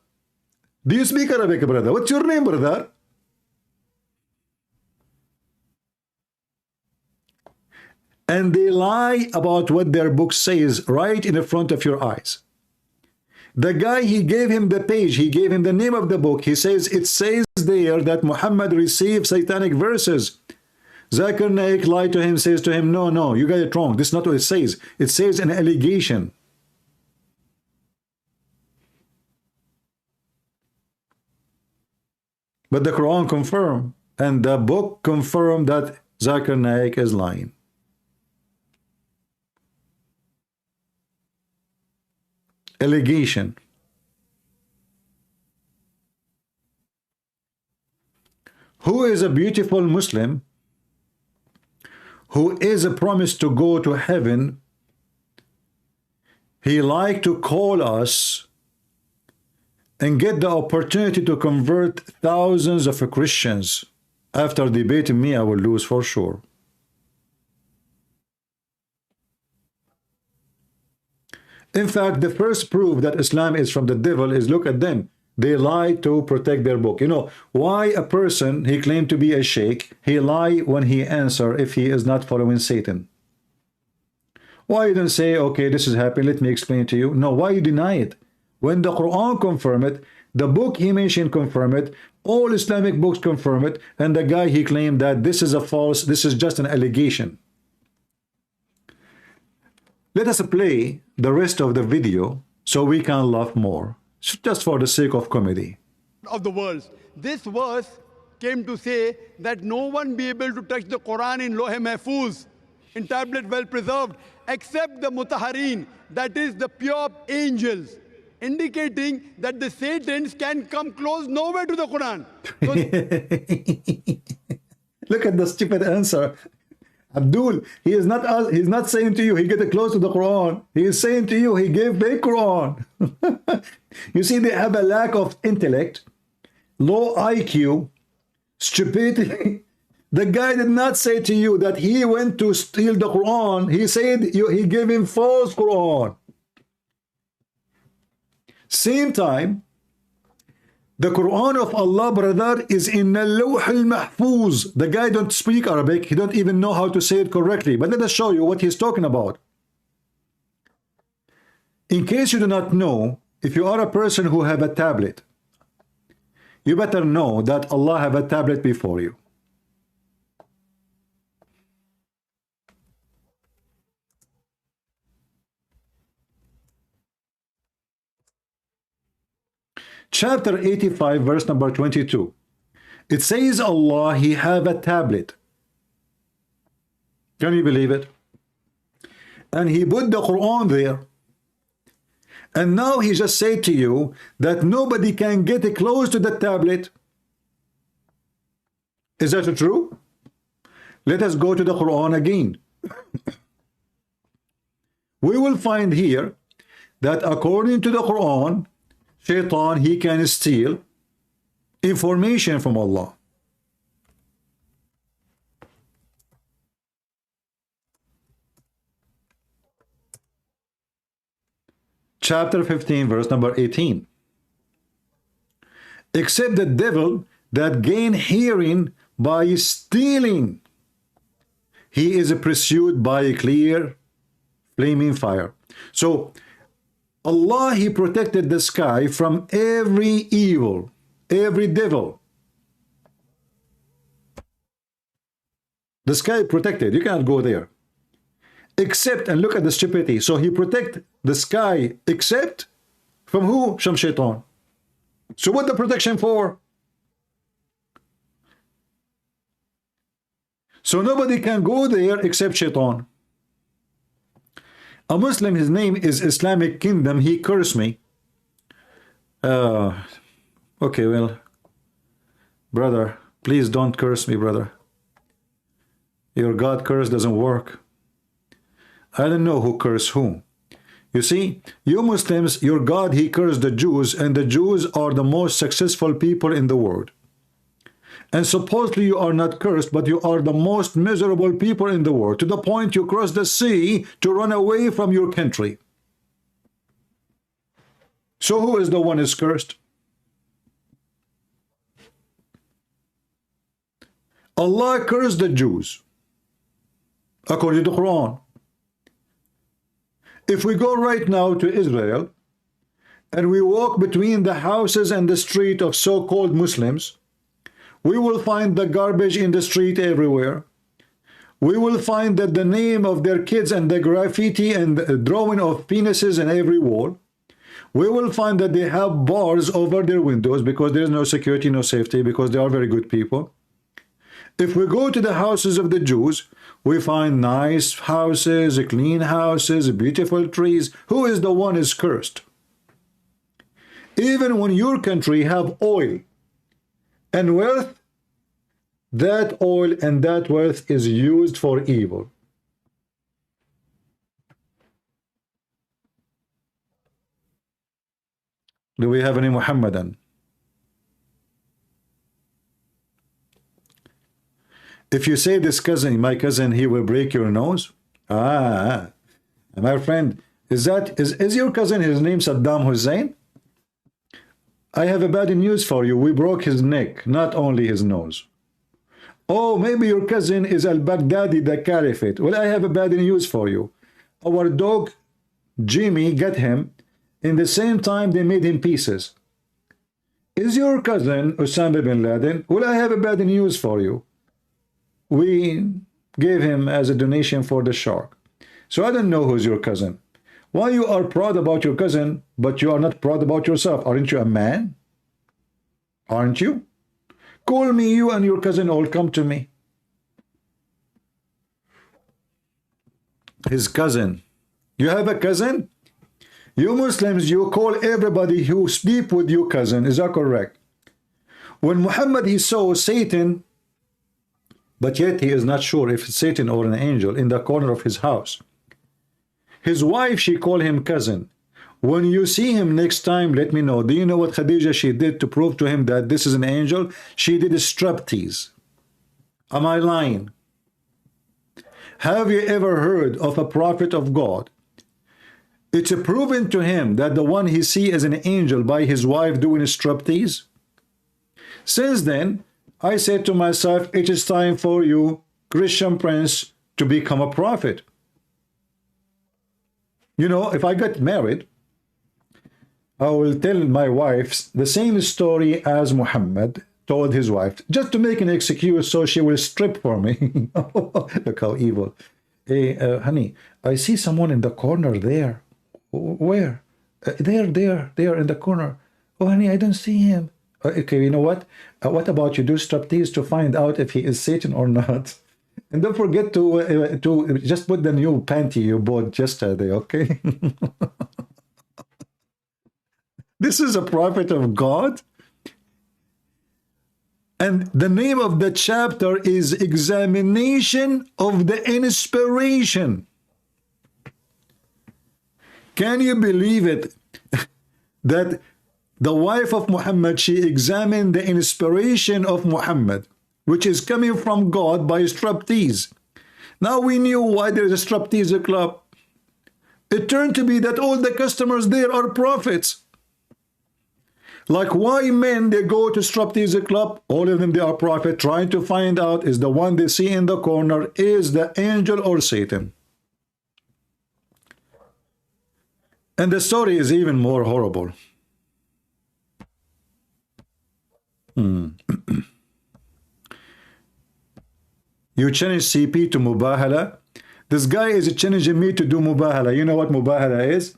Do you speak Arabic, brother? What's your name, brother? And they lie about what their book says right in the front of your eyes. The guy, he gave him the page, he gave him the name of the book. He says, it says there that Muhammad received satanic verses. Zakir Naik lied to him, says to him, no, you got it wrong. This is not what it says. It says an allegation. But the Quran confirmed, and the book confirmed that Zakir Naik is lying. Allegation. Who is a beautiful Muslim who is promised to go to heaven? He like to call us and get the opportunity to convert thousands of Christians. After debating me, I will lose for sure. In fact, the first proof that Islam is from the devil is, look at them. They lie to protect their book. You know, why a person, he claimed to be a sheikh, he lie when he answer if he is not following Satan? Why you don't say, okay, this is happening, let me explain to you? No, why you deny it? When the Quran confirm it, the book he mentioned confirm it, all Islamic books confirm it, and the guy, he claimed that this is a false, this is just an allegation. Let us play the rest of the video so we can laugh more, just for the sake of comedy. Of the world. This verse came to say that no one be able to touch the Quran in Lohe Mahfuz, in tablet well preserved, except the Mutaharin, that is the pure angels, indicating that the Satans can come close nowhere to the Quran. Look at the stupid answer. Abdul, he's not saying to you he get close to the Quran. He is saying to you he gave the Quran. You see, they have a lack of intellect, low IQ, stupidity. The guy did not say to you that he went to steal the Quran. He said he gave him false Quran. Same time, the Quran of Allah, brother, is in al-Lawh al-Mahfuz. The guy don't speak Arabic. He don't even know how to say it correctly. But let us show you what he's talking about. In case you do not know, if you are a person who have a tablet, you better know that Allah have a tablet before you. Chapter 85, verse number 22. It says Allah, he have a tablet. Can you believe it? And he put the Quran there. And now he just said to you that nobody can get close to the tablet. Is that true? Let us go to the Quran again. We will find here that according to the Quran, Shaitan, he can steal information from Allah. Chapter 15, verse number 18. Except the devil that gain hearing by stealing, he is pursued by a clear flaming fire. So Allah, he protected the sky from every evil, every devil. The sky protected. You cannot go there. Except, and look at the stupidity. So he protect the sky except from who? From shaitan. So what the protection for? So nobody can go there except shaitan. A Muslim, his name is Islamic Kingdom. He cursed me. Okay, well, brother, please don't curse me, brother. Your God curse doesn't work. I don't know who cursed whom. You see, you Muslims, your God, he cursed the Jews, and the Jews are the most successful people in the world. And supposedly you are not cursed, but you are the most miserable people in the world, to the point you cross the sea to run away from your country. So who is the one who is cursed? Allah cursed the Jews, according to the Quran. If we go right now to Israel, and we walk between the houses and the street of so-called Muslims, we will find the garbage in the street everywhere. We will find that the name of their kids and the graffiti and the drawing of penises in every wall. We will find that they have bars over their windows because there is no security, no safety, because they are very good people. If we go to the houses of the Jews, we find nice houses, clean houses, beautiful trees. Who is the one is cursed? Even when your country have oil and wealth, that oil and that wealth is used for evil. Do we have any Muhammadan? If you say this cousin, my cousin, he will break your nose. My friend, is your cousin, his name Saddam Hussein? I have a bad news for you. We broke his neck, not only his nose. Oh, maybe your cousin is al-Baghdadi, the Caliphate. Well, I have a bad news for you. Our dog, Jimmy, got him. In the same time, they made him pieces. Is your cousin Osama bin Laden? Well, I have a bad news for you. We gave him as a donation for the shark. So I don't know who's your cousin. Why you are proud about your cousin, but you are not proud about yourself? Aren't you a man? Aren't you? Call me, you and your cousin all come to me. His cousin. You have a cousin? You Muslims, you call everybody who sleep with your cousin. Is that correct? When Muhammad, he saw Satan, but yet he is not sure if it's Satan or an angel, in the corner of his house. His wife, she called him cousin. When you see him next time, let me know. Do you know what Khadija, she did to prove to him that this is an angel? She did a striptease. Am I lying? Have you ever heard of a prophet of God? It's proven to him that the one he see as an angel by his wife doing a striptease. Since then, I said to myself, it is time for you, Christian Prince, to become a prophet. You know, if I get married, I will tell my wife the same story as Muhammad told his wife, just to make an excuse so she will strip for me. Look how evil. Hey, honey, I see someone in the corner there. Where? There in the corner. Oh, honey, I don't see him. Okay, you know what? What about you do striptease to find out if he is Satan or not? And don't forget to just put the new panty you bought yesterday, okay? This is a prophet of God. And the name of the chapter is Examination of the Inspiration. Can you believe it? That the wife of Muhammad, she examined the inspiration of Muhammad, which is coming from God by striptease. Now we knew why there is a striptease club. It turned to be that all the customers there are prophets. Like why men, they go to striptease club, all of them, they are prophet, trying to find out is the one they see in the corner, is the angel or Satan. And the story is even more horrible. You challenge CP to mubahala. This guy is challenging me to do mubahala. You know what mubahala is?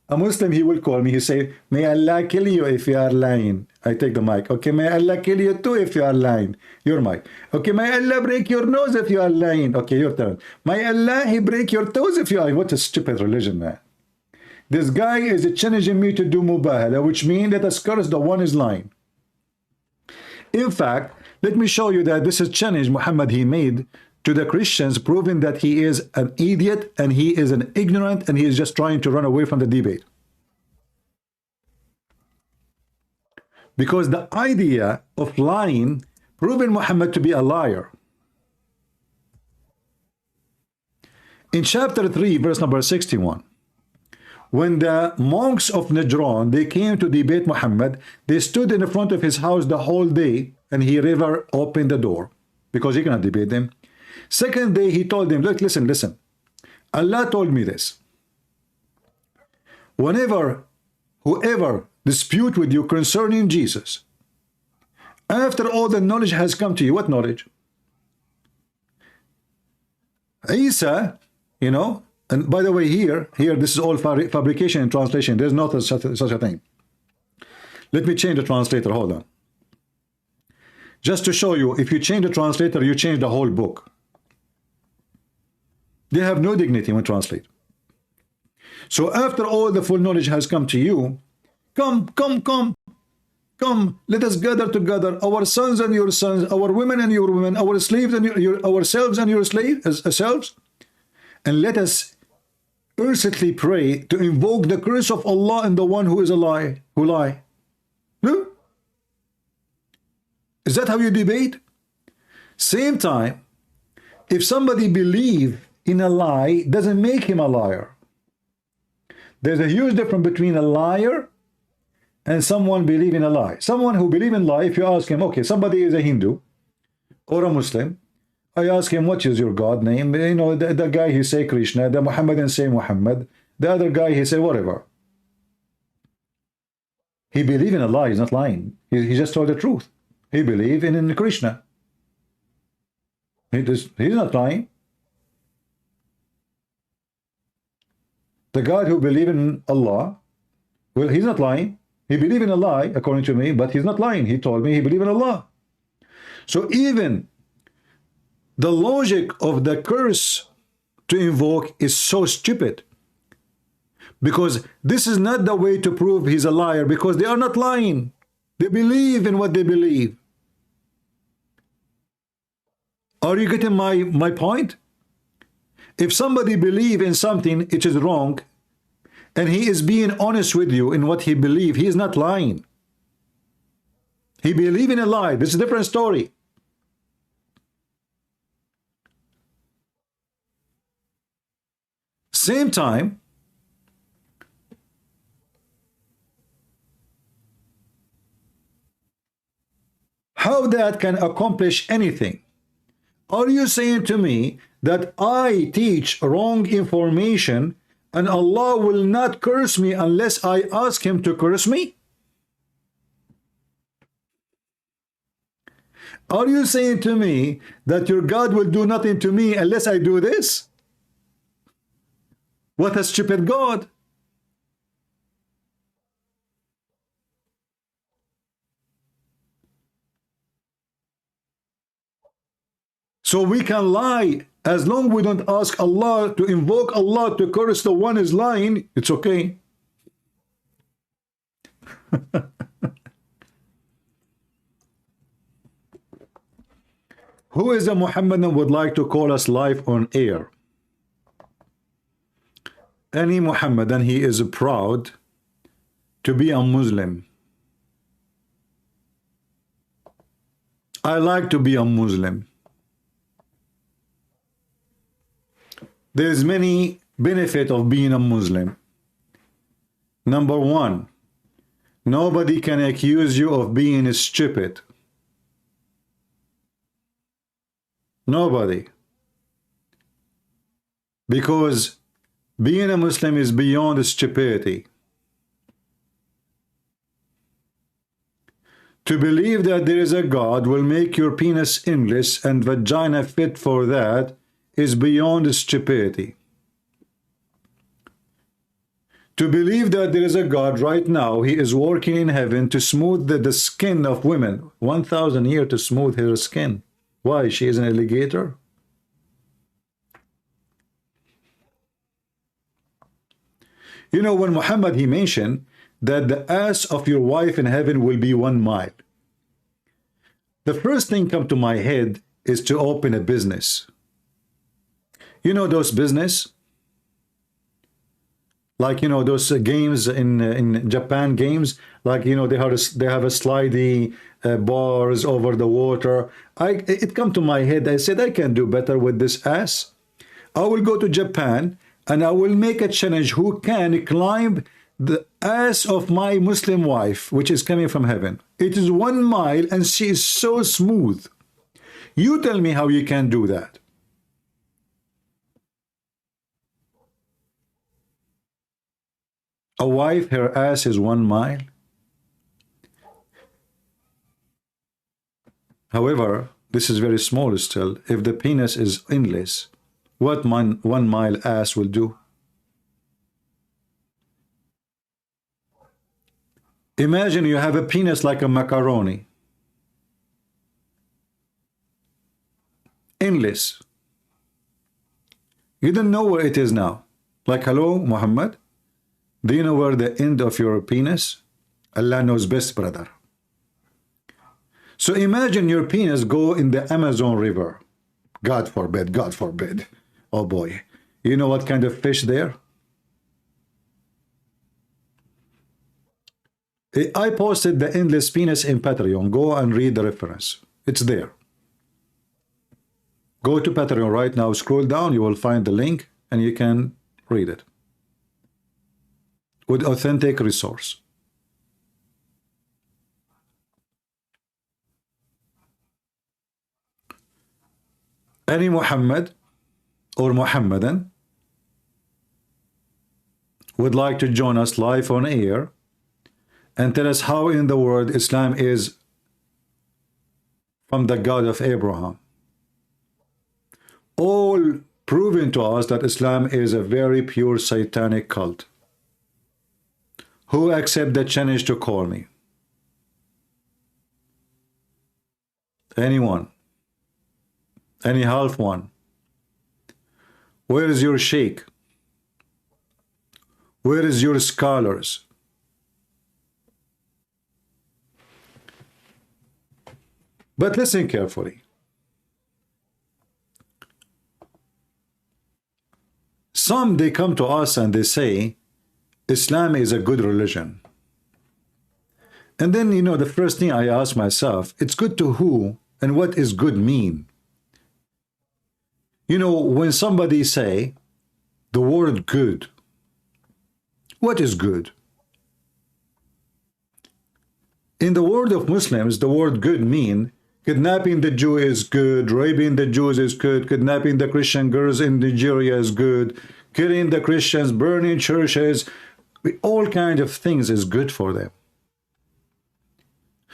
A Muslim, he will call me. He say, may Allah kill you if you are lying. I take the mic. Okay, may Allah kill you too if you are lying. Your mic. Okay, may Allah break your nose if you are lying. Okay, your turn. May Allah, he break your toes if you are. What a stupid religion, man. This guy is challenging me to do mubahala, which means let us curse the one is lying. In fact, let me show you that this is challenge Muhammad he made to the Christians, proving that he is an idiot and he is an ignorant and he is just trying to run away from the debate. Because the idea of lying, proving Muhammad to be a liar. In chapter 3, verse number 61, when the monks of Najran, they came to debate Muhammad, they stood in the front of his house the whole day and he never opened the door because he cannot debate them. Second day, he told them, look, listen, listen. Allah told me this. Whoever dispute with you concerning Jesus, after all the knowledge has come to you, what knowledge? Isa, you know, and by the way, here, this is all fabrication and translation. There's not such a thing. Let me change the translator. Hold on. Just to show you, if you change the translator, you change the whole book. They have no dignity when translate. So after all the full knowledge has come to you, come, let us gather together, our sons and your sons, our women and your women, our slaves and ourselves and your selves, and let us earnestly pray to invoke the curse of Allah and the one who is a lie, who lie. No? Is that how you debate? Same time, if somebody believes in a lie, doesn't make him a liar. There's a huge difference between a liar and someone believing a lie. Someone who believes in lie, if you ask him, okay, somebody is a Hindu or a Muslim, I ask him, what is your God name? You know, the guy, he say Krishna, the Muhammadan say Muhammad, the other guy, he say whatever. He believe in a lie, he's not lying. He just told the truth. He believe in Krishna. He's not lying. The God who believe in Allah, well, he's not lying. He believe in a lie, according to me, but he's not lying. He told me he believe in Allah. So even the logic of the curse to invoke is so stupid, because this is not the way to prove he's a liar, because they are not lying. They believe in what they believe. Are you getting my point? If somebody believe in something it is wrong, and he is being honest with you in what he believe, he is not lying. He believe in a lie. This is a different story. Same time, how that can accomplish anything? Are you saying to me that I teach wrong information and Allah will not curse me unless I ask him to curse me? Are you saying to me that your God will do nothing to me unless I do this? What a stupid God. So we can lie as long we don't ask Allah to invoke Allah to curse the one is lying. It's okay. Who is a Muhammadan would like to call us live on air? Any Muhammadan, he is proud to be a Muslim. I like to be a Muslim. There is many benefit of being a Muslim. Number one, nobody can accuse you of being stupid. Nobody. Because being a Muslim is beyond stupidity. To believe that there is a God will make your penis endless and vagina fit for that is beyond stupidity. To believe that there is a God right now, he is working in heaven to smooth the skin of women. 1,000 years to smooth her skin. Why? She is an alligator? You know, when Muhammad, he mentioned that the ass of your wife in heaven will be 1 mile. The first thing come to my head is to open a business. You know those business? Like, you know, those games in Japan, games like, you know, they have a slidey bars over the water. It come to my head. I said I can do better with this ass. I will go to Japan and I will make a challenge who can climb the ass of my Muslim wife, which is coming from heaven. It is 1 mile and she is so smooth. You tell me how you can do that. A wife, her ass is 1 mile. However, this is very small still. If the penis is endless, what 1 mile ass will do? Imagine you have a penis like a macaroni. Endless. You don't know where it is now. Like, hello, Muhammad? Do you know where the end of your penis? Allah knows best, brother. So imagine your penis go in the Amazon River. God forbid, God forbid. Oh boy. You know what kind of fish there? I posted the endless penis in Patreon. Go and read the reference. It's there. Go to Patreon right now, scroll down, you will find the link and you can read it. With authentic resource. Any Muhammad or Muhammadan would like to join us live on air and tell us how in the world Islam is from the God of Abraham. All proving to us that Islam is a very pure satanic cult. Who accept the challenge to call me? Anyone? Any half one? Where is your sheikh? Where is your scholars? But listen carefully. Some, they come to us and they say, Islam is a good religion. And then, you know, the first thing I ask myself, it's good to who and what is good mean? You know, when somebody say the word good, what is good? In the world of Muslims, the word good mean kidnapping the Jew is good, raping the Jews is good, kidnapping the Christian girls in Nigeria is good, killing the Christians, burning churches, all kinds of things is good for them.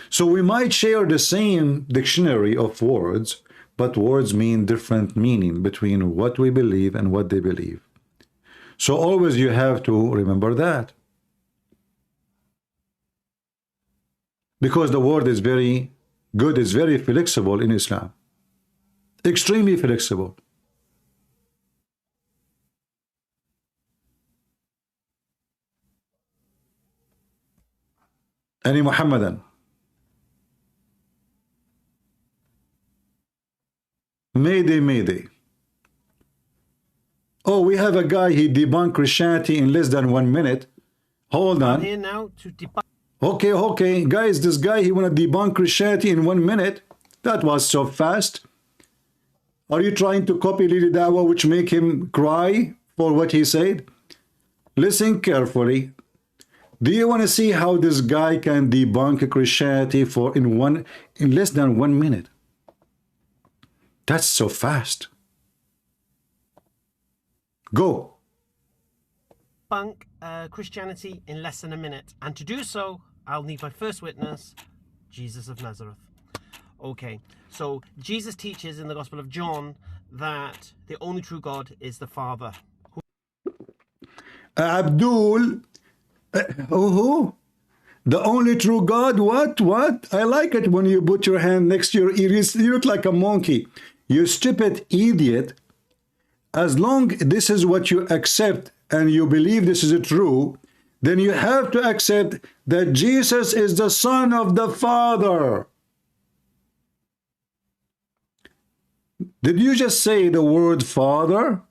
So we might share the same dictionary of words, but words mean different meaning between what we believe and what they believe. So always you have to remember that. Because the word is very good, is very flexible in Islam. Extremely flexible. Any Muhammadan? Mayday, mayday. Oh, we have a guy, he debunked Christianity in less than 1 minute. Hold on. Here now to debunk. Okay, guys, this guy, he want to debunk Christianity in 1 minute. That was so fast. Are you trying to copy Lili Dawa, which make him cry for what he said? Listen carefully. Do you want to see how this guy can debunk Christianity in less than 1 minute? That's so fast. Go. Debunk Christianity in less than a minute. And to do so, I'll need my first witness, Jesus of Nazareth. Okay, so Jesus teaches in the Gospel of John that the only true God is the Father. Abdul, who? The only true God? What? I like it when you put your hand next to your ears. You look like a monkey. You stupid idiot. As long this is what you accept and you believe this is true, then you have to accept that Jesus is the Son of the Father. Did you just say the word Father?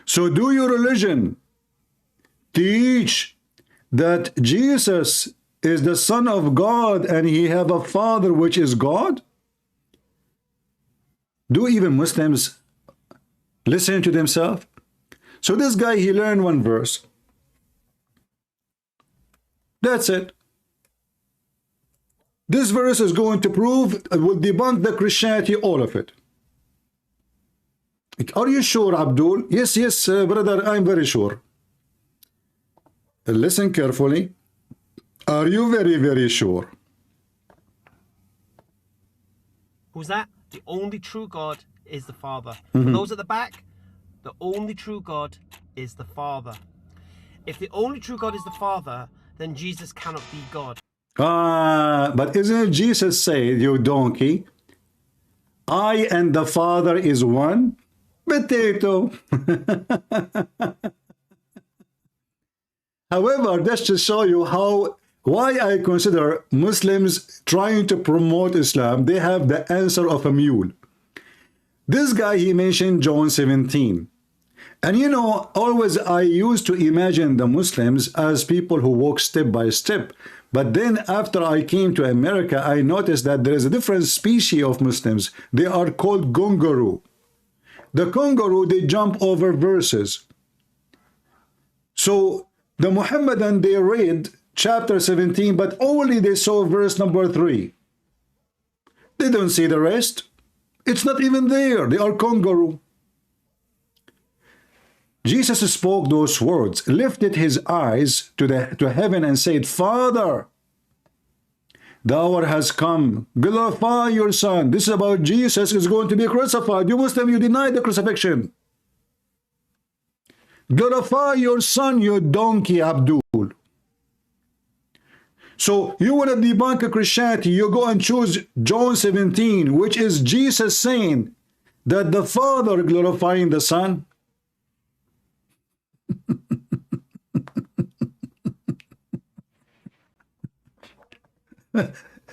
So do your religion teach that Jesus is the Son of God and he have a Father which is God? Do even Muslims listen to themselves? So this guy, he learned one verse. That's it. This verse is going to prove, will debunk the Christianity, all of it. Are you sure, Abdul? Yes, brother, I'm very sure. Listen carefully. Are you very, very sure? Who's that? The only true God is the Father. For those at the back, the only true God is the Father. If the only true God is the Father, then Jesus cannot be God. But isn't Jesus said, you donkey, I and the Father is one? Potato. However, that's to show you why I consider Muslims trying to promote Islam, they have the answer of a mule. This guy, he mentioned John 17. And you know, always I used to imagine the Muslims as people who walk step by step. But then after I came to America, I noticed that there is a different species of Muslims. They are called kangaroo. The kangaroo, they jump over verses. So the Muhammadan, they read chapter 17, but only they saw verse number 3. They don't see the rest. It's not even there. They are kangaroo. Jesus spoke those words, lifted his eyes to heaven and said, Father, the hour has come. Glorify your Son. This is about Jesus is going to be crucified. You Muslim, you deny the crucifixion. Glorify your Son, you donkey, Abdul. So you want to debunk Christianity, you go and choose John 17, which is Jesus saying that the Father glorifying the Son.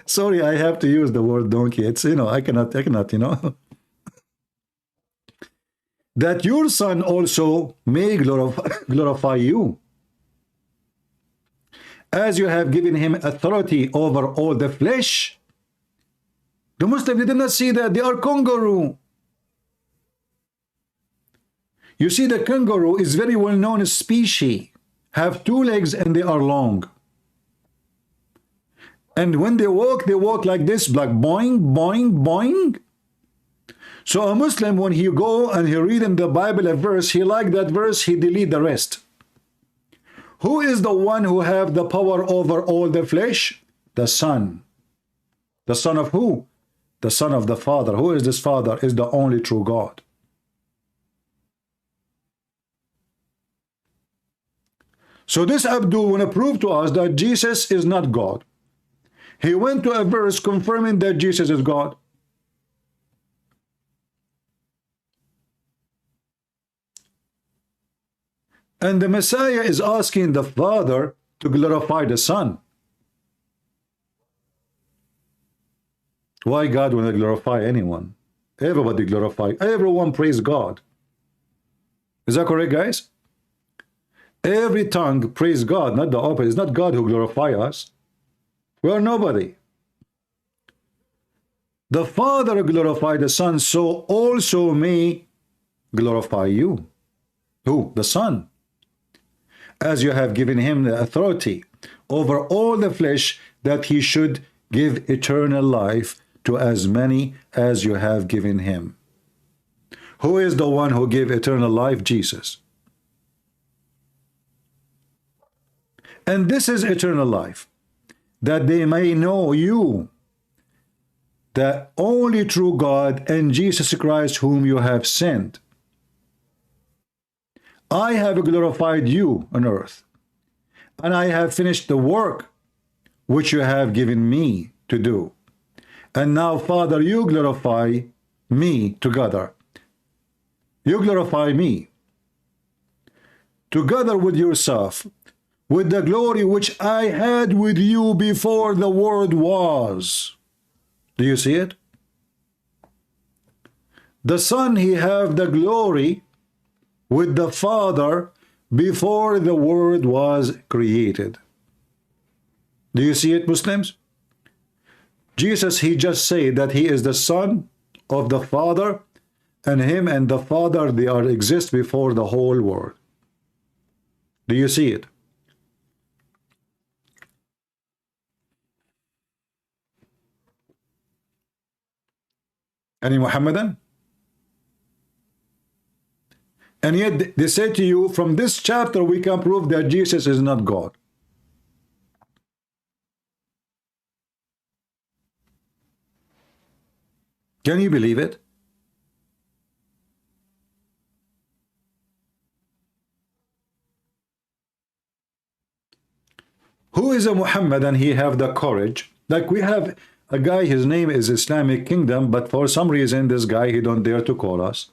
Sorry, I have to use the word donkey. It's, you know, I cannot, you know. That your Son also may glorify you, as you have given him authority over all the flesh. The Muslims, they did not see that. They are kangaroo. You see, the kangaroo is very well known species, have 2 legs and they are long. And when they walk like this, like boing, boing, boing. So a Muslim, when he go and he read in the Bible a verse, he like that verse, he delete the rest. Who is the one who have the power over all the flesh? The Son. The Son of who? The Son of the Father. Who is this Father? Is the only true God. So this Abdul want to prove to us that Jesus is not God. He went to a verse confirming that Jesus is God. And the Messiah is asking the Father to glorify the Son. Why God will not glorify anyone? Everybody glorify. Everyone praise God. Is that correct, guys? Every tongue praise God, not the opposite. It's not God who glorify us. We are nobody. The Father glorified the Son, so also may glorify you. Who? The Son. As you have given him the authority over all the flesh, that he should give eternal life to as many as you have given him. Who is the one who gave eternal life? Jesus. And this is eternal life, that they may know you, the only true God, and Jesus Christ whom you have sent. I have glorified you on earth, and I have finished the work which you have given me to do. And now, Father, you glorify me together. You glorify me together with yourself, with the glory which I had with you before the world was. Do you see it? The Son, he have the glory with the Father before the world was created. Do you see it, Muslims? Jesus, he just said that he is the Son of the Father, and him and the Father, they are exist before the whole world. Do you see it? Any Muhammadan? And yet they say to you, from this chapter we can prove that Jesus is not God. Can you believe it? Who is a Muhammadan? He have the courage. Like we have a guy, his name is Islamic Kingdom, but for some reason this guy, he don't dare to call us.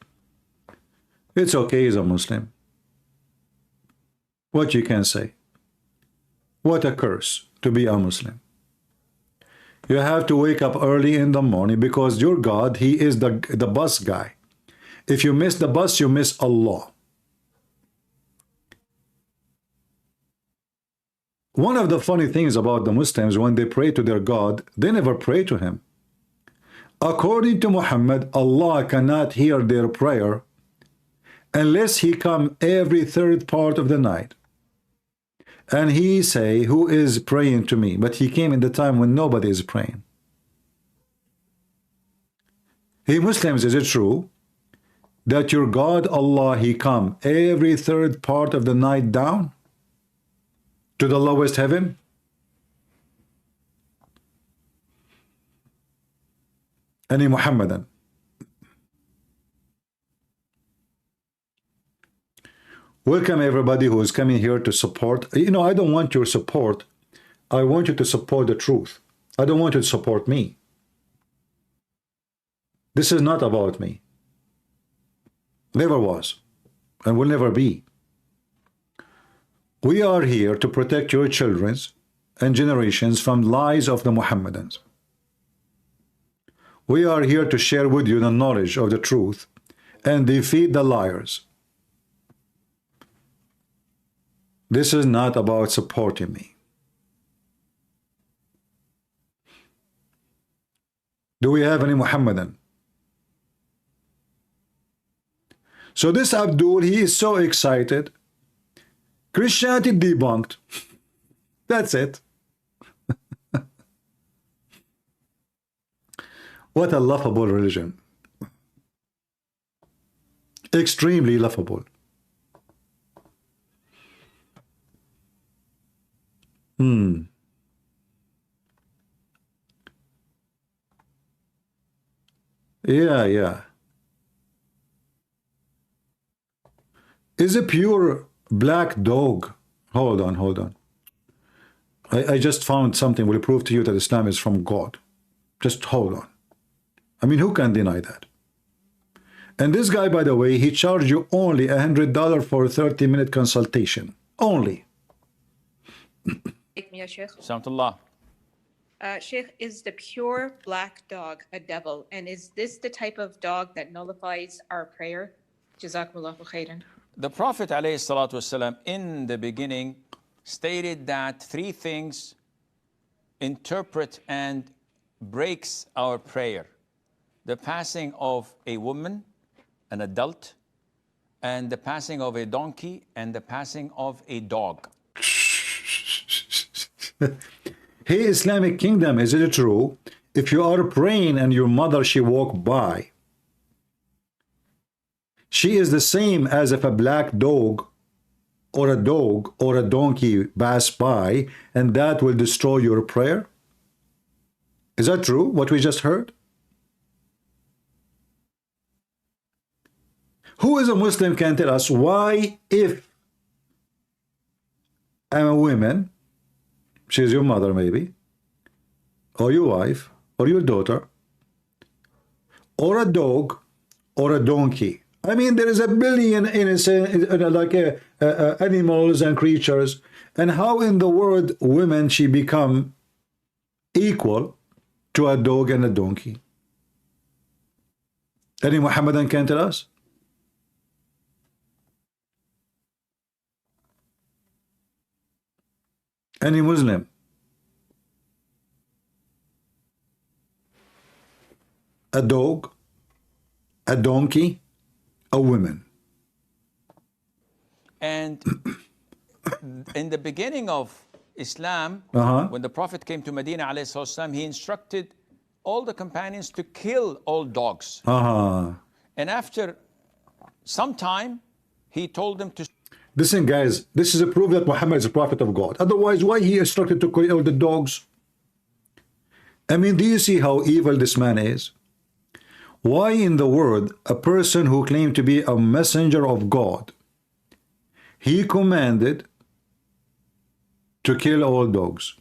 It's okay, he's a Muslim. What you can say? What a curse to be a Muslim. You have to wake up early in the morning because your God, he is the bus guy. If you miss the bus, you miss Allah. One of the funny things about the Muslims, when they pray to their God, they never pray to him. According to Muhammad, Allah cannot hear their prayer unless he come every third part of the night. And he say, who is praying to me? But he came in the time when nobody is praying. Hey Muslims, is it true that your God Allah, he come every third part of the night down to the lowest heaven? Any Muhammadan? Welcome everybody who is coming here to support. You know, I don't want your support. I want you to support the truth. I don't want you to support me. This is not about me. Never was and will never be. We are here to protect your children and generations from lies of the Muhammadans. We are here to share with you the knowledge of the truth and defeat the liars. This is not about supporting me. Do we have any Muhammadan? So this Abdul, he is so excited. Christianity debunked. That's it. What a laughable religion. Extremely laughable. Yeah. Is a pure black dog. Hold on. I just found something will prove to you that Islam is from God. Just hold on. I mean, who can deny that? And this guy, by the way, he charged you only $100 for a 30-minute consultation. Only. Sheikh, Sheikh, is the pure black dog a devil? And is this the type of dog that nullifies our prayer? Jazakumullahu khairan. The Prophet ﷺ in the beginning stated that three things interpret and breaks our prayer: the passing of a woman, an adult, and the passing of a donkey, and the passing of a dog. Hey, Islamic Kingdom, is it true? If you are praying and your mother, she walk by, she is the same as if a black dog or a dog or a donkey pass by and that will destroy your prayer? Is that true, what we just heard? Who is a Muslim can tell us why, if I'm a woman, she's your mother maybe, or your wife, or your daughter, or a dog, or a donkey. I mean, there is a billion innocent, animals and creatures. And how in the world women she become equal to a dog and a donkey? Any Muhammadan can tell us? Any Muslim? A dog, a donkey, a woman. And in the beginning of Islam, when the Prophet came to Medina, ﷺ, he instructed all the companions to kill all dogs. And after some time, he told them to... Listen, guys, this is a proof that Muhammad is a prophet of God. Otherwise, why he instructed to kill all the dogs? I mean, do you see how evil this man is? Why in the world a person who claimed to be a messenger of God, he commanded to kill all dogs?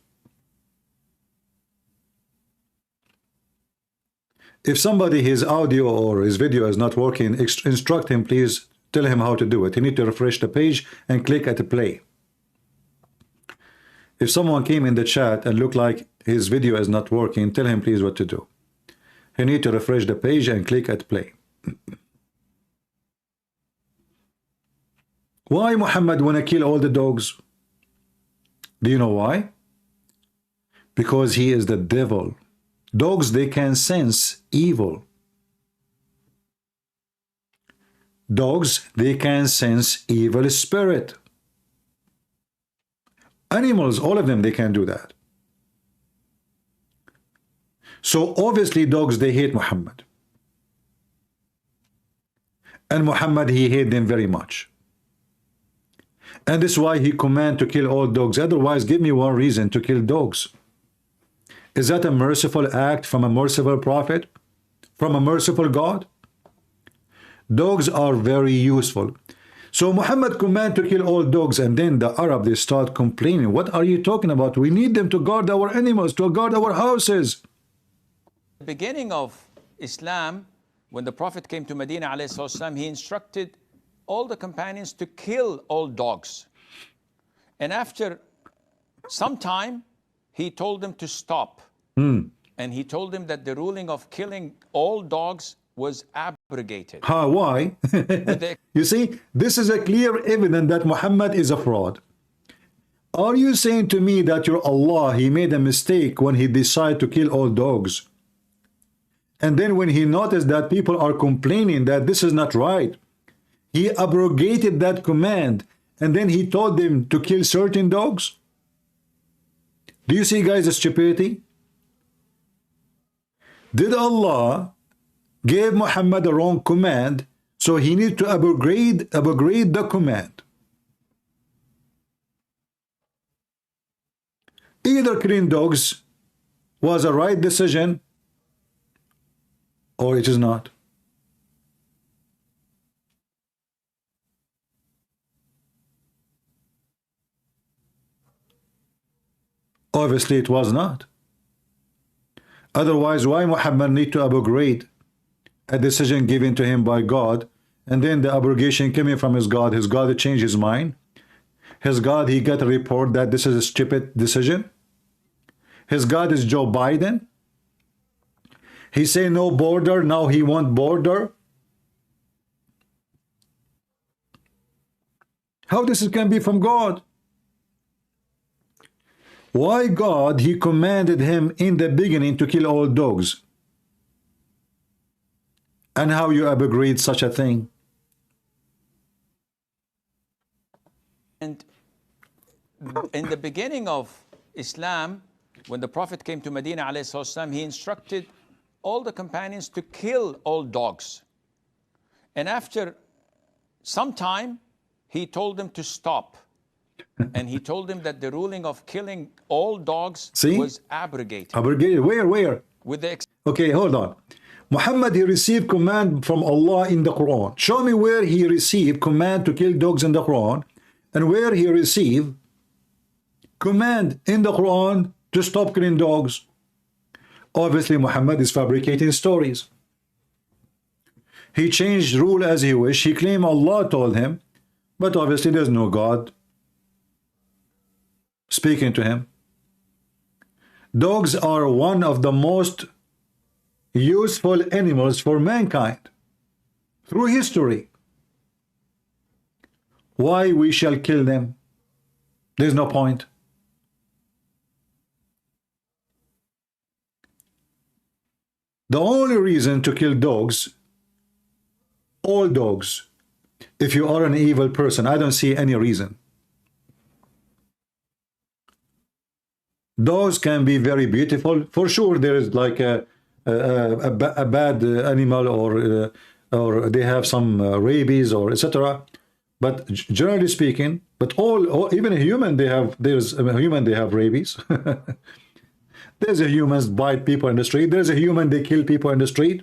If somebody, his audio or his video is not working, instruct him, please tell him how to do it. He need to refresh the page and click at play. If someone came in the chat and looked like his video is not working, tell him please what to do. You need to refresh the page and click at play. Why Muhammad want to kill all the dogs? Do you know why? Because he is the devil. Dogs, they can sense evil. Dogs, they can sense evil spirit. Animals, all of them, they can do that. So obviously dogs, they hate Muhammad. And Muhammad, he hate them very much. And this is why he command to kill all dogs. Otherwise, give me one reason to kill dogs. Is that a merciful act from a merciful prophet? From a merciful God? Dogs are very useful. So Muhammad command to kill all dogs, and then the Arab, they start complaining. What are you talking about? We need them to guard our animals, to guard our houses. The beginning of Islam, when the Prophet came to Medina, ﷺ, he instructed all the companions to kill all dogs. And after some time, he told them to stop. And he told them that the ruling of killing all dogs was abrogated. Why? You see, this is a clear evidence that Muhammad is a fraud. Are you saying to me that your Allah, he made a mistake when he decided to kill all dogs? And then when he noticed that people are complaining that this is not right, he abrogated that command, and then he told them to kill certain dogs? Do you see, guys, the stupidity? Did Allah give Muhammad a wrong command, so he needed to upgrade the command? Either killing dogs was a right decision, or it is not. Obviously, it was not. Otherwise, why Muhammad need to abrogate a decision given to him by God, and then the abrogation coming from his God changed his mind? His God, he got a report that this is a stupid decision? His God is Joe Biden? He say no border, now he want border? How this can be from God? Why God, he commanded him in the beginning to kill all dogs? And how you abrogate such a thing? And in the beginning of Islam, when the Prophet came to Medina, ﷺ, he instructed all the companions to kill all dogs. And after some time, he told them to stop. And he told them that the ruling of killing all dogs was abrogated. Abrogated? Where? With the okay, hold on. Muhammad, he received command from Allah in the Quran. Show me where he received command to kill dogs in the Quran, and where he received command in the Quran to stop killing dogs. Obviously, Muhammad is fabricating stories. He changed rule as he wished. He claimed Allah told him, but obviously there's no God speaking to him. Dogs are one of the most useful animals for mankind through history. Why we shall kill them? There's no point. The only reason to kill dogs, all dogs, if you are an evil person, I don't see any reason. Dogs can be very beautiful. For sure, there is like a bad animal, or they have some rabies or etc. But generally speaking, but all even a human, there's a human they have rabies. There's a humans bite people in the street. There's a human they kill people in the street.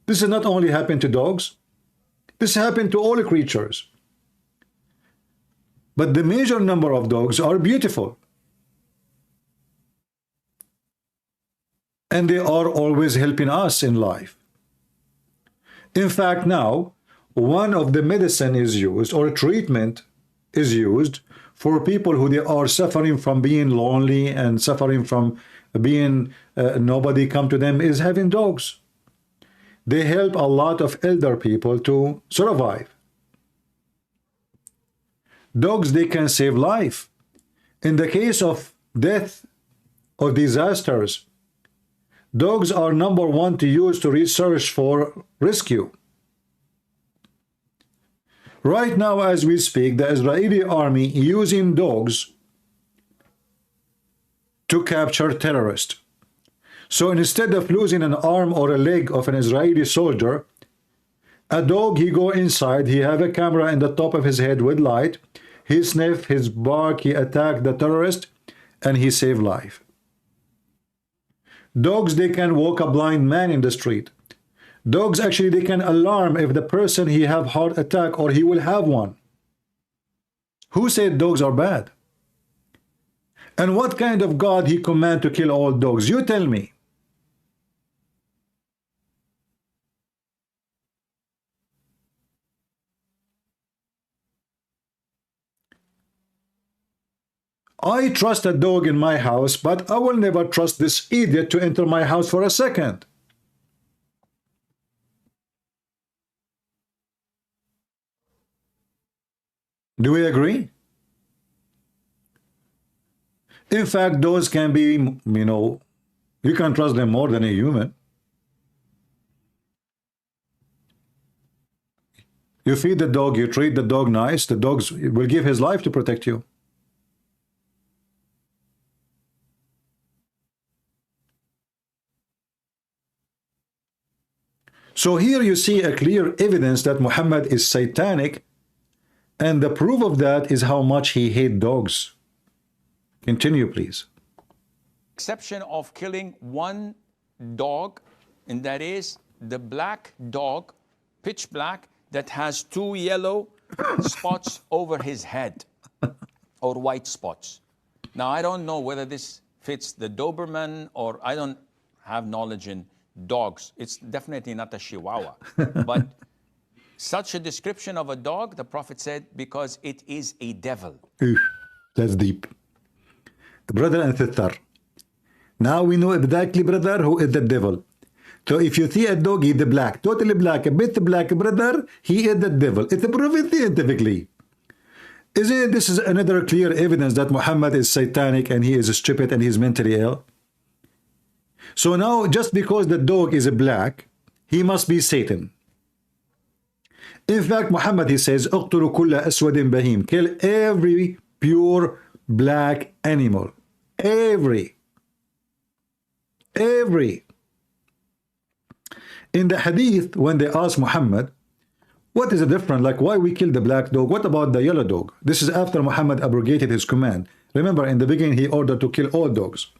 This is not only happened to dogs. This happened to all creatures. But the major number of dogs are beautiful. And they are always helping us in life. In fact, now, one of the medicine is used, or treatment is used, for people who they are suffering from being lonely and suffering from being nobody come to them, is having dogs. They help a lot of elder people to survive. Dogs, they can save life. In the case of death or disasters, dogs are number one to use to research for rescue. Right now, as we speak, the Israeli army using dogs to capture terrorists. So instead of losing an arm or a leg of an Israeli soldier, a dog, he go inside, he have a camera in the top of his head with light, he sniff, his bark, he attack the terrorist, and he save life. Dogs, they can walk a blind man in the street. Dogs, actually, they can alarm if the person he have heart attack or he will have one. Who said dogs are bad? And what kind of God he command to kill all dogs? You tell me. I trust a dog in my house, but I will never trust this idiot to enter my house for a second. Do we agree? In fact, those can be, you can trust them more than a human. You feed the dog, you treat the dog nice, the dog will give his life to protect you. So here you see a clear evidence that Muhammad is satanic, and the proof of that is how much he hates dogs. Continue, please. Exception of killing one dog, and that is the black dog, pitch black, that has 2 yellow spots over his head, or white spots. Now, I don't know whether this fits the Doberman, or I don't have knowledge in dogs. It's definitely not a Chihuahua. But such a description of a dog, the Prophet said, because it is a devil. That's deep. Brother and sister, now we know exactly, brother, who is the devil. So if you see a dog, he's the black, totally black, a bit black, brother, he is the devil. It's proven scientifically. Isn't it, this is another clear evidence that Muhammad is satanic and he is stupid and he's mentally ill? So now, just because the dog is black, he must be Satan. In fact, Muhammad, he says, اقتلوا كل أسود بهيم. Kill every pure black animal. Every. In the hadith, when they asked Muhammad, What is the difference? Like, why we kill the black dog? What about the yellow dog? This is after Muhammad abrogated his command. Remember, in the beginning, he ordered to kill all dogs.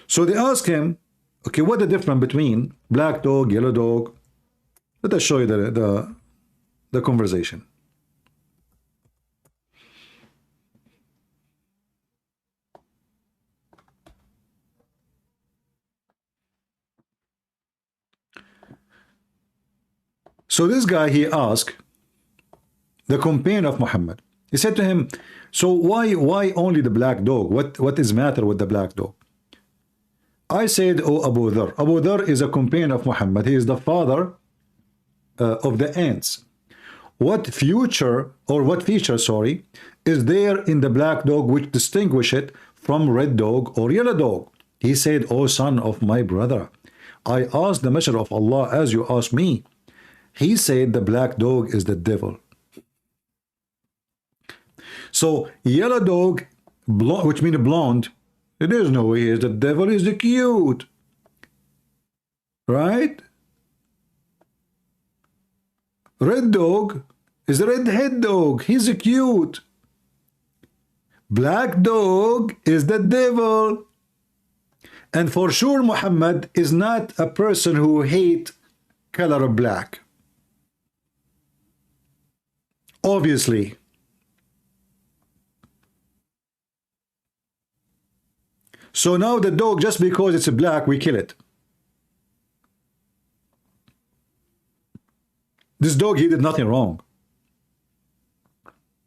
So they ask him, okay, what the difference between black dog, yellow dog? Let us show you the conversation. So this guy, he asked the companion of Muhammad. He said to him, so why only the black dog? What is matter with the black dog? I said, oh, Abu Dhar. Abu Dhar is a companion of Muhammad. He is the father of the ants. What feature, sorry, is there in the black dog which distinguish it from red dog or yellow dog? He said, oh son of my brother, I asked the Messenger of Allah as you asked me. He said the black dog is the devil. So yellow dog, which means blonde, there is no way he is the devil, is the cute. Right? Red dog is the redhead dog. He's cute. Black dog is the devil. And for sure Muhammad is not a person who hate color black. Obviously. So now the dog, just because it's black, we kill it. This dog, he did nothing wrong.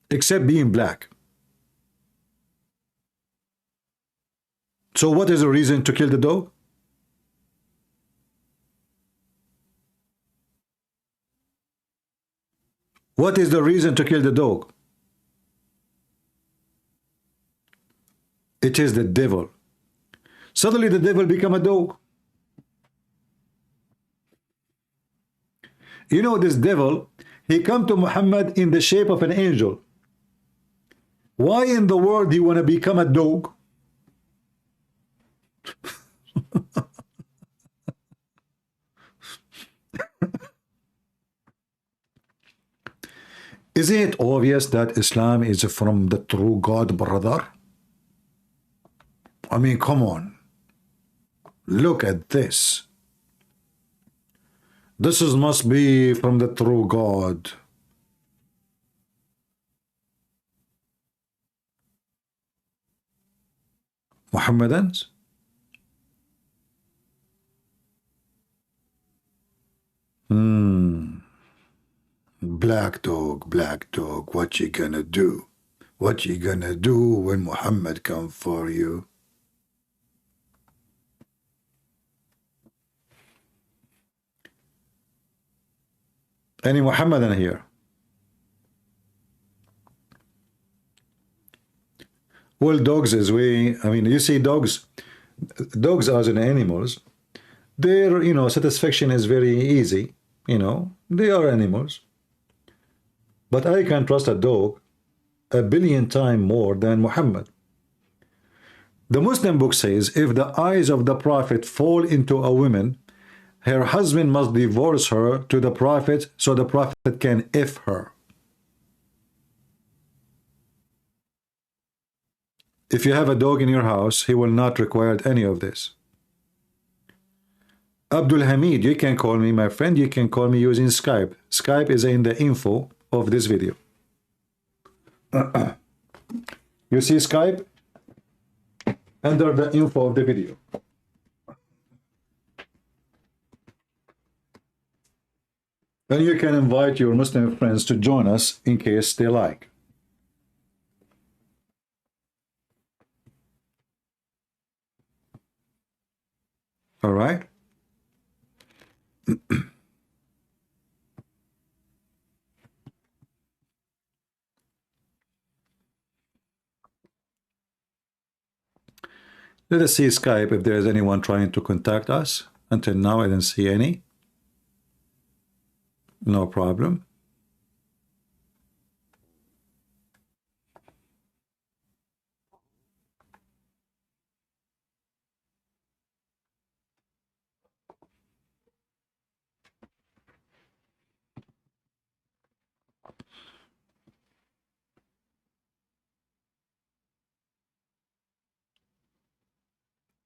Except being black. So what is the reason to kill the dog? What is the reason to kill the dog? It is the devil. Suddenly the devil become a dog. You know, this devil, he come to Muhammad in the shape of an angel. Why in the world do you want to become a dog? Isn't it obvious that Islam is from the true God, brother? I mean, come on. Look at this. This must be from the true God. Muhammadans? Black dog, what you gonna do? What you gonna do when Muhammad come for you? Any Muhammadan here? Well, dogs is you see dogs as in animals, their, satisfaction is very easy, they are animals. But I can trust a dog 1,000,000,000 times more than Muhammad. The Muslim book says, if the eyes of the Prophet fall into a woman, her husband must divorce her to the Prophet so the Prophet can F her. If you have a dog in your house, he will not require any of this. Abdul Hamid, you can call me, my friend. You can call me using Skype. Skype is in the info of this video. You see Skype? Under the info of the video. And you can invite your Muslim friends to join us in case they like. All right? Let us see Skype if there is anyone trying to contact us. Until now, I didn't see any. No problem.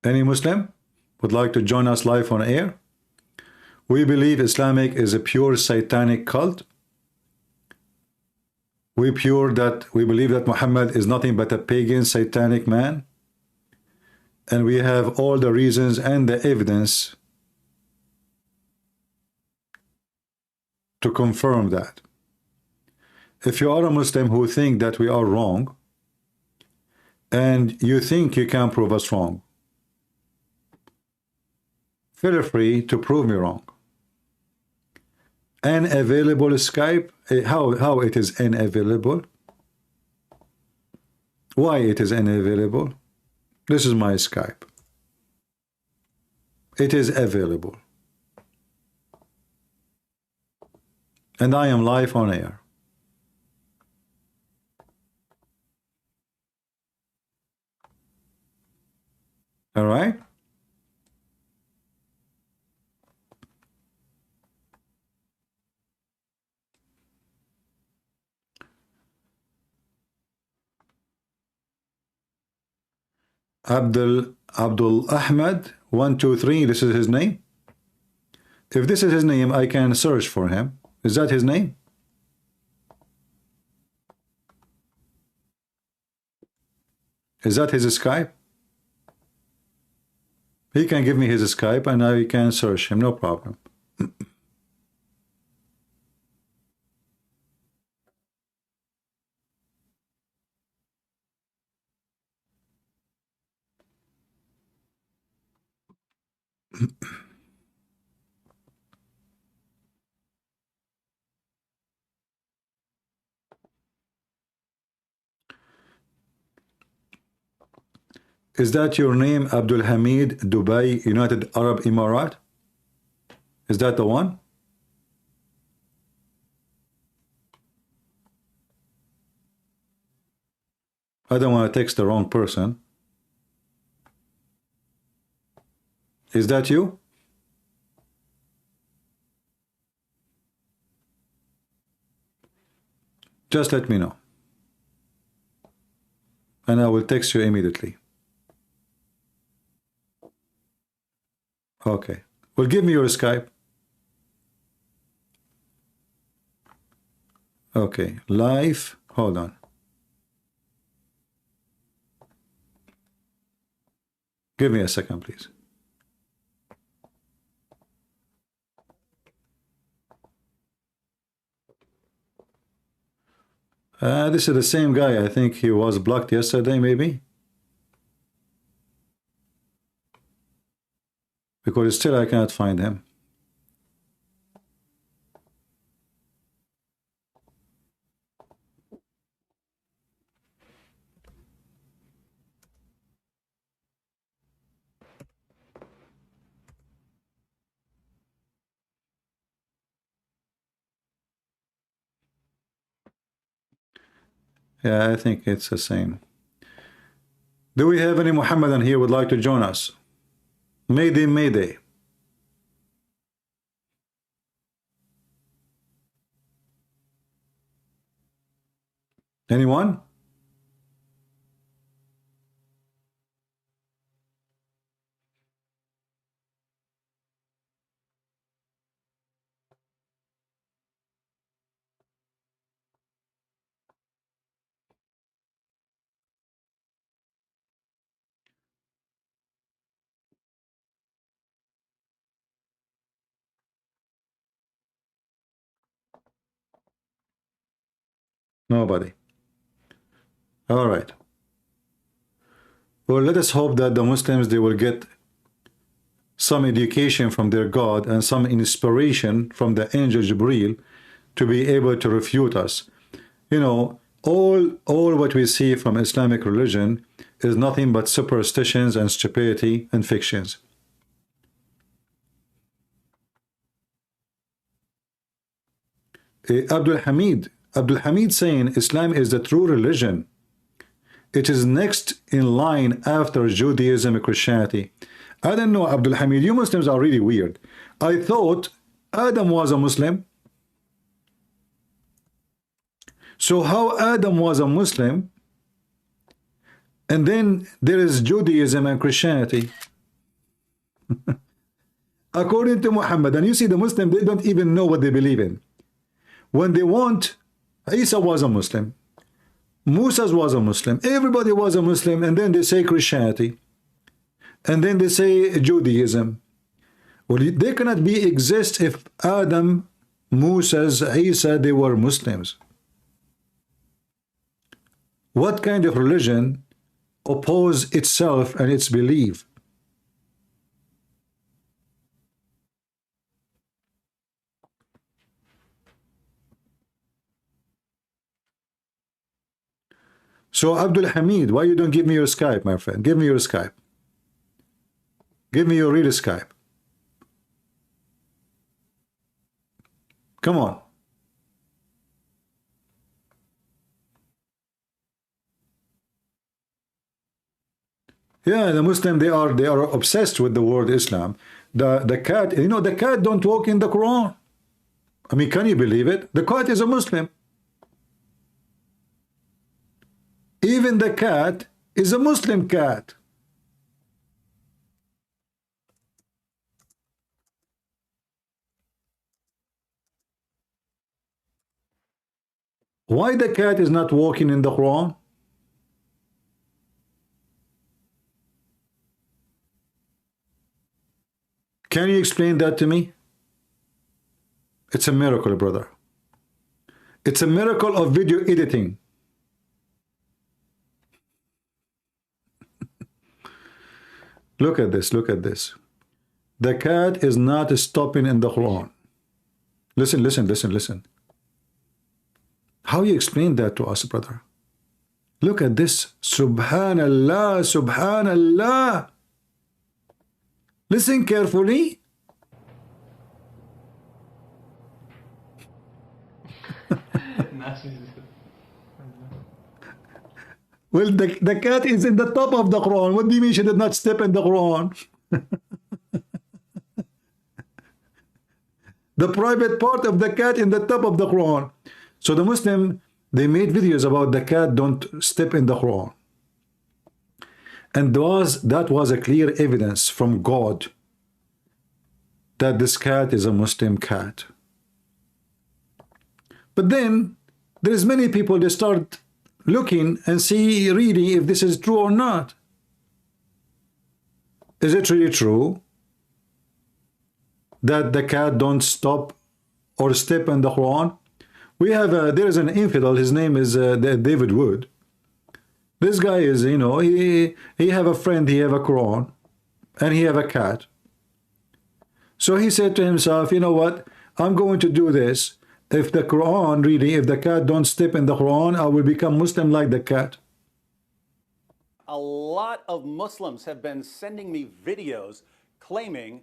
Any Muslim would like to join us live on air? We believe Islamic is a pure satanic cult. We believe that Muhammad is nothing but a pagan satanic man. And we have all the reasons and the evidence to confirm that. If you are a Muslim who think that we are wrong, and you think you can prove us wrong, feel free to prove me wrong. Unavailable Skype, how it is unavailable? Why it is unavailable? This is my Skype. It is available. And I am live on air. All right? Abdul Ahmed 123, this is his name. If this is his name, I can search for him. Is that his name? Is that his Skype? He can give me his Skype and I can search him, no problem. Is that your name, Abdul Hamid, Dubai, United Arab Emirates? Is that the one? I don't want to text the wrong person. Is that you? Just let me know. And I will text you immediately. Okay. Well, give me your Skype. Okay. Live. Hold on. Give me a second, please. This is the same guy. I think he was blocked yesterday, maybe. Because still I cannot find him. Yeah, I think it's the same. Do we have any Muhammadan here who would like to join us? Mayday, Mayday. Anyone? Nobody. All right. Well, let us hope that the Muslims, they will get some education from their God and some inspiration from the angel Jibreel to be able to refute us. You know, all what we see from Islamic religion is nothing but superstitions and stupidity and fictions. Abdul Hamid saying Islam is the true religion. It is next in line after Judaism and Christianity. I don't know, Abdul Hamid, you Muslims are really weird. I thought Adam was a Muslim. So how Adam was a Muslim, and then there is Judaism and Christianity? According to Muhammad. And you see the Muslim, they don't even know what they believe in. When they want, Isa was a Muslim, Musa was a Muslim, everybody was a Muslim, and then they say Christianity, and then they say Judaism. Well, they cannot be exist if Adam, Moses, Isa, they were Muslims. What kind of religion oppose itself and its belief? So Abdul Hamid, why you don't give me your Skype, my friend? Give me your Skype. Give me your real Skype. Come on. Yeah, the Muslim, they are obsessed with the word Islam. The cat, you know, the cat don't walk in the Quran. I mean, can you believe it? The cat is a Muslim. Even the cat is a Muslim cat. Why the cat is not walking in the Quran? Can you explain that to me? It's a miracle, brother. It's a miracle of video editing. Look at this, look at this. The cat is not stopping in the Quran. Listen, listen, listen, listen. How you explain that to us, brother? Look at this. Subhanallah, Subhanallah. Listen carefully. Well, the cat is in the top of the Quran. What do you mean she did not step in the Quran? The private part of the cat in the top of the Quran. So the Muslim, they made videos about the cat don't step in the Quran. And that was a clear evidence from God that this cat is a Muslim cat. But then there is many people, they start looking and reading if this is true or not. Is it really true that the cat don't stop or step in the Quran? We have there is an infidel, his name is David Wood. This guy is, you know, he have a friend, he have a Quran, and he have a cat. So he said to himself, you know what, I'm going to do this. If the Quran reading, if the cat don't step in the Quran, I will become Muslim like the cat. A lot of Muslims have been sending me videos claiming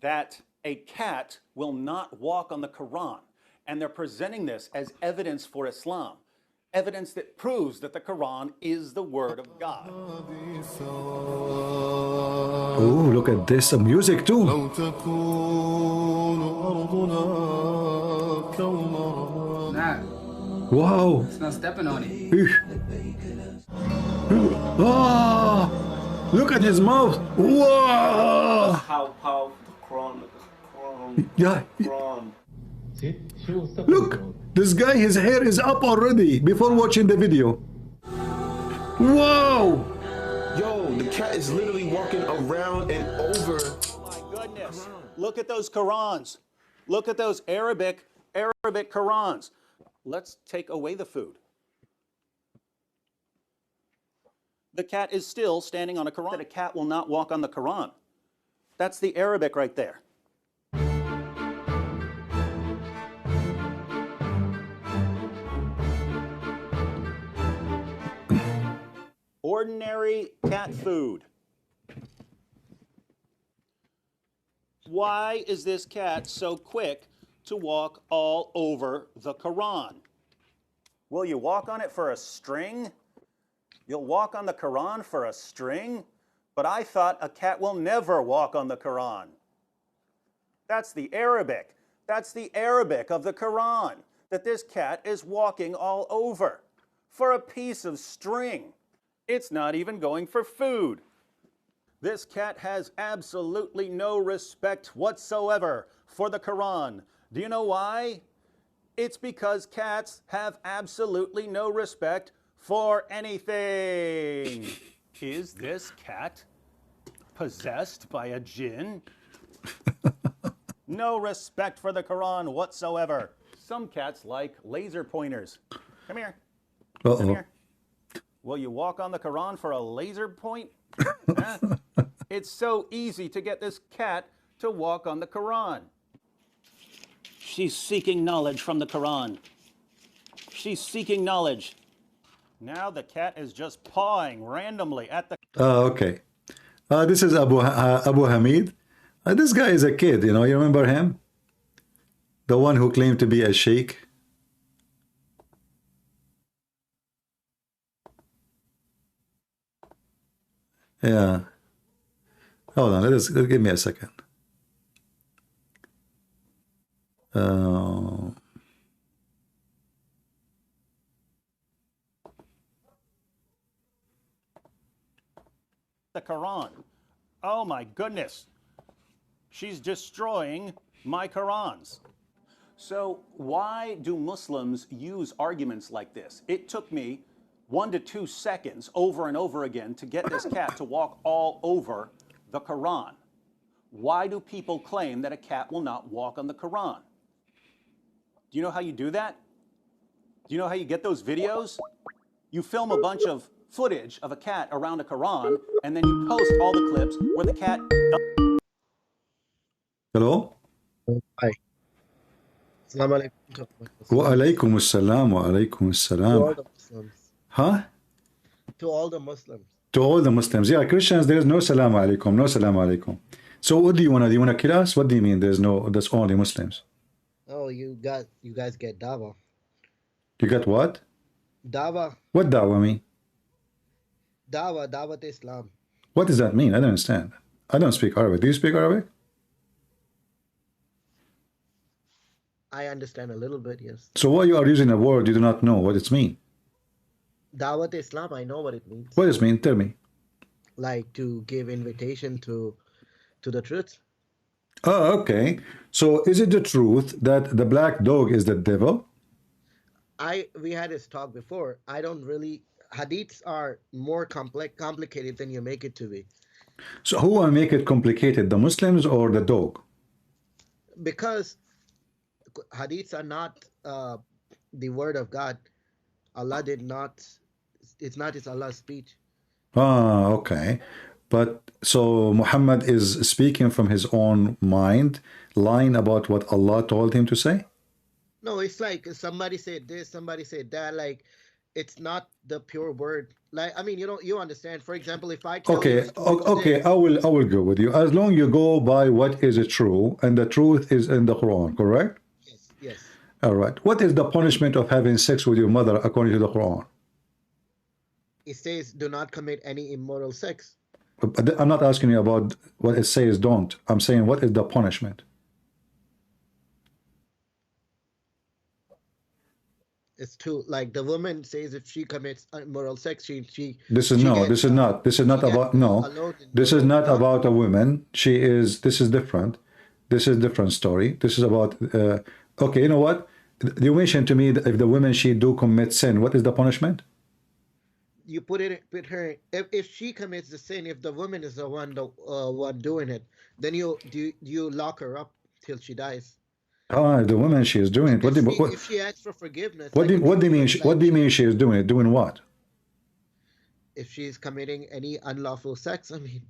that a cat will not walk on the Quran. And they're presenting this as evidence for Islam. Evidence that proves that the Quran is the word of God. Oh, look at this, some music too. Wow. It's not stepping on it. Oh, look at his mouth. Whoa. How powerful the Quran. Yeah. Look, this guy, his hair is up already before watching the video. Whoa! Yo, the cat is literally walking around and over. Oh my goodness. Look at those Qurans. Look at those Arabic Qurans. Let's take away the food. The cat is still standing on a Quran. That a cat will not walk on the Quran. That's the Arabic right there. Ordinary cat food. Why is this cat so quick to walk all over the Quran? Will you walk on it for a string? You'll walk on the Quran for a string? But I thought a cat will never walk on the Quran. That's the Arabic. That's the Arabic of the Quran, that this cat is walking all over for a piece of string. It's not even going for food. This cat has absolutely no respect whatsoever for the Quran. Do you know why? It's because cats have absolutely no respect for anything. Is this cat possessed by a jinn? No respect for the Quran whatsoever. Some cats like laser pointers. Come here. Come here. Will you walk on the Quran for a laser point? Huh? It's so easy to get this cat to walk on the Quran. She's seeking knowledge from the Quran. She's seeking knowledge. Now the cat is just pawing randomly at the... Okay. This is Abu Hamid. This guy is a kid, you know, you remember him? The one who claimed to be a sheikh. Yeah. Hold on, give me a second. The Quran. Oh my goodness. She's destroying my Qurans. So why do Muslims use arguments like this? It took me 1 to 2 seconds over and over again to get this cat to walk all over the Quran. Why do people claim that a cat will not walk on the Quran? Do you know how you do that? Do you know how you get those videos? You film a bunch of footage of a cat around a Quran, and then you post all the clips where the cat... Hello? Hi. Assalamu alaikum. Wa alaikum assalam, wa alaikum To all assalam. the Muslims. Huh? To all the Muslims. To all the Muslims. Yeah, Christians, there's no salam alaikum, no salam alaikum. So what do you want to do? You want to kill us? What do you mean there's no, that's only Muslims? Oh, you guys get dawa. You got what? Dawa. What dawah mean? Dawat Islam. What does that mean? I don't understand. I don't speak Arabic. Do you speak Arabic? I understand a little bit, yes. So why you are using a word you do not know what it means? Dawat Islam, I know what it means. What does it mean? Tell me. Like to give invitation to the truth. Oh, okay. So is it the truth that the black dog is the devil? We had this talk before. I don't really... Hadiths are more complicated than you make it to be. So who will make it complicated, the Muslims or the dog? Because hadiths are not the word of God. Allah did not... It's not Allah's speech. Ah, okay. But so Muhammad is speaking from his own mind, lying about what Allah told him to say? No, it's like somebody said this, somebody said that. Like, it's not the pure word. Like, I mean, you understand. For example, if I tell Okay, you okay, I will go with you. As long you go by what is true, and the truth is in the Quran, correct? Yes, yes. All right. What is the punishment of having sex with your mother according to the Quran? It says, do not commit any immoral sex. But I'm not asking you about what it says don't. I'm saying what is the punishment? It's too, like the woman says if she commits immoral sex, This is not about a woman. This is different. This is different story. This is about okay, you know what? You mentioned to me that if the woman she do commit sin, what is the punishment? You put her if she commits the sin, if the woman is the one doing it, then you lock her up till she dies. Ah, the woman she is doing it. If she asks for forgiveness, what do you mean? What do you mean she is doing it? Doing what? If she is committing any unlawful sex, I mean,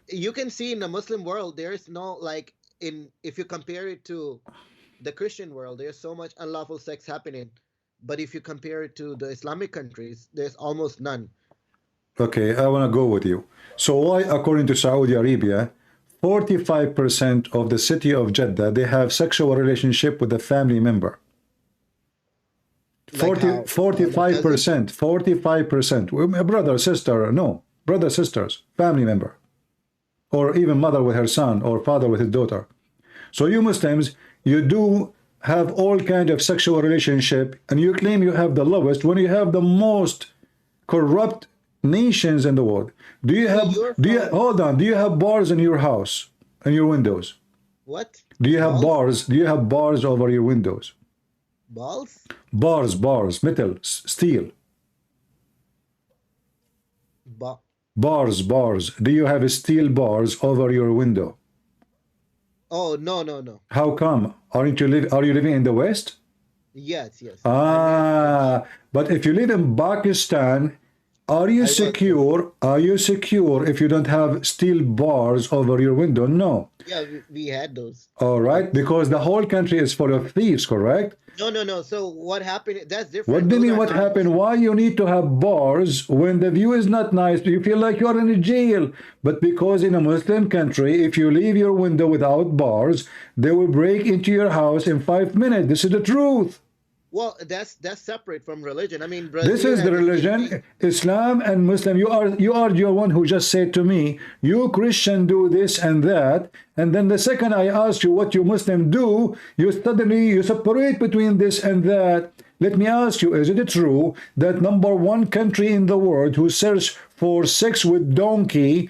you can see in the Muslim world there is no if you compare it to the Christian world, there's so much unlawful sex happening. But if you compare it to the Islamic countries, there's almost none. Okay, I want to go with you. So why, according to Saudi Arabia, 45% of the city of Jeddah, they have sexual relationship with a family member? 45%. Brother, sister, no. Brother, sisters, family member. Or even mother with her son or father with his daughter. So you Muslims, you do have all kind of sexual relationship and you claim you have the lowest when you have the most corrupt nations in the world. Do you have, hold on, do you have bars in your house and your windows? What? Do you have bars? Do you have bars over your windows? Balls? Bars, metal, steel. Bars. Do you have steel bars over your window? Oh, no. How come? Are you living in the West? Yes. But if you live in Pakistan, are you secure? Are you secure if you don't have steel bars over your window? No. Yeah, we had those. All right, because the whole country is full of thieves, correct? No. So what happened? That's different. What do you mean what happened? Why you need to have bars when the view is not nice? You feel like you're in a jail. But because in a Muslim country, if you leave your window without bars, they will break into your house in 5 minutes. This is the truth. Well, that's separate from religion. I mean, this is the religion, Islam and Muslim. You are your one who just said to me, you Christian do this and that, and then the second I ask you what you Muslim do, you suddenly separate between this and that. Let me ask you, is it true that #1 country in the world who search for sex with donkey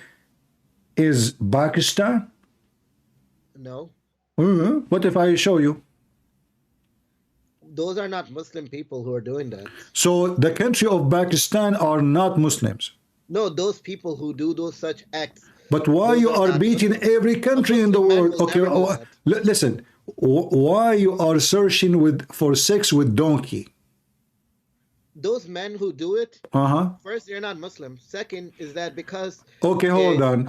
is Pakistan? No. What if I show you? Those are not Muslim people who are doing that. So the country of Pakistan are not Muslims? No, those people who do those such acts. But why you are beating every country in the world? Okay, listen. Why you are searching for sex with donkey? Those men who do it, first, they're not Muslim. Second is that because okay, hold on.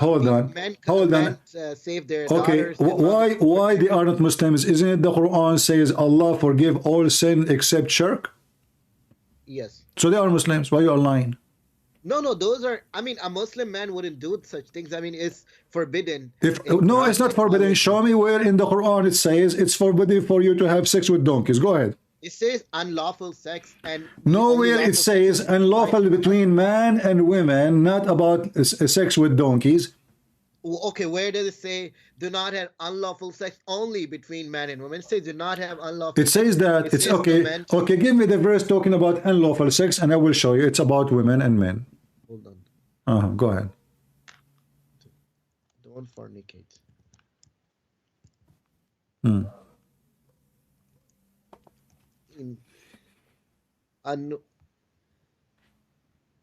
Save their okay, daughters. why they are not Muslims? Isn't it the Quran says Allah forgive all sin except shirk? Yes. So they are Muslims. Why you are lying? No, those are, I mean, a Muslim man wouldn't do such things. I mean, it's forbidden. No, it's not forbidden. Show me where in the Quran it says it's forbidden for you to have sex with donkeys. Go ahead. It says unlawful sex, and nowhere it says unlawful between man and women, not about sex with donkeys. Okay, where does it say do not have unlawful sex only between man and women? It says do not have unlawful. It says that it's okay. Okay, give me the verse talking about unlawful sex, and I will show you. It's about women and men. Hold on. Go ahead. Don't fornicate.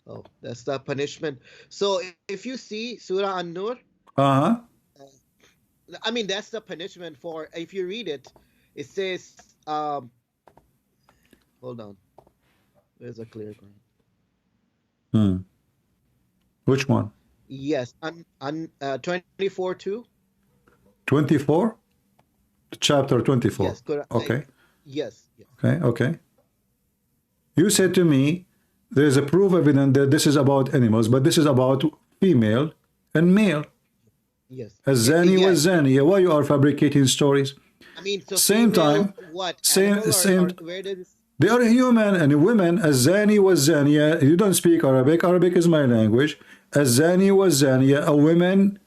Oh, that's the punishment. So if you see Surah An-Nur, I mean, that's the punishment for, if you read it, it says, hold on, there's a clear ground. Which one? Yes, 24:2. 24? Chapter 24. Yes, okay. Yes. Okay. You said to me, there is a proof evident that this is about animals, but this is about female and male. Yes. A zani was zani. Why you are fabricating stories? I mean, so same female, time. What? Same. Where did they are human and women. A zani was zania. You don't speak Arabic. Arabic is my language. A zani was zania. A woman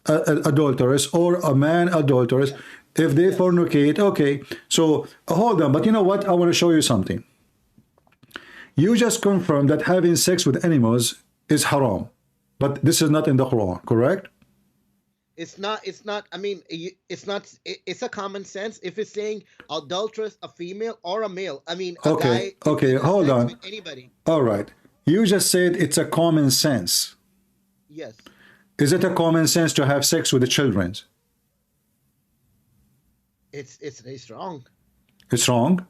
adulteress or a man adulteress. If they fornicate, okay. So hold on, but you know what? I want to show you something. You just confirmed that having sex with animals is haram, but this is not in the Quran, correct? It's not. I mean, it's not. It's a common sense. If it's saying adulteress, a female or a male, I mean, a guy. Okay, hold on. With anybody. All right. You just said it's a common sense. Yes. Is it a common sense to have sex with the children? It's wrong. It's wrong?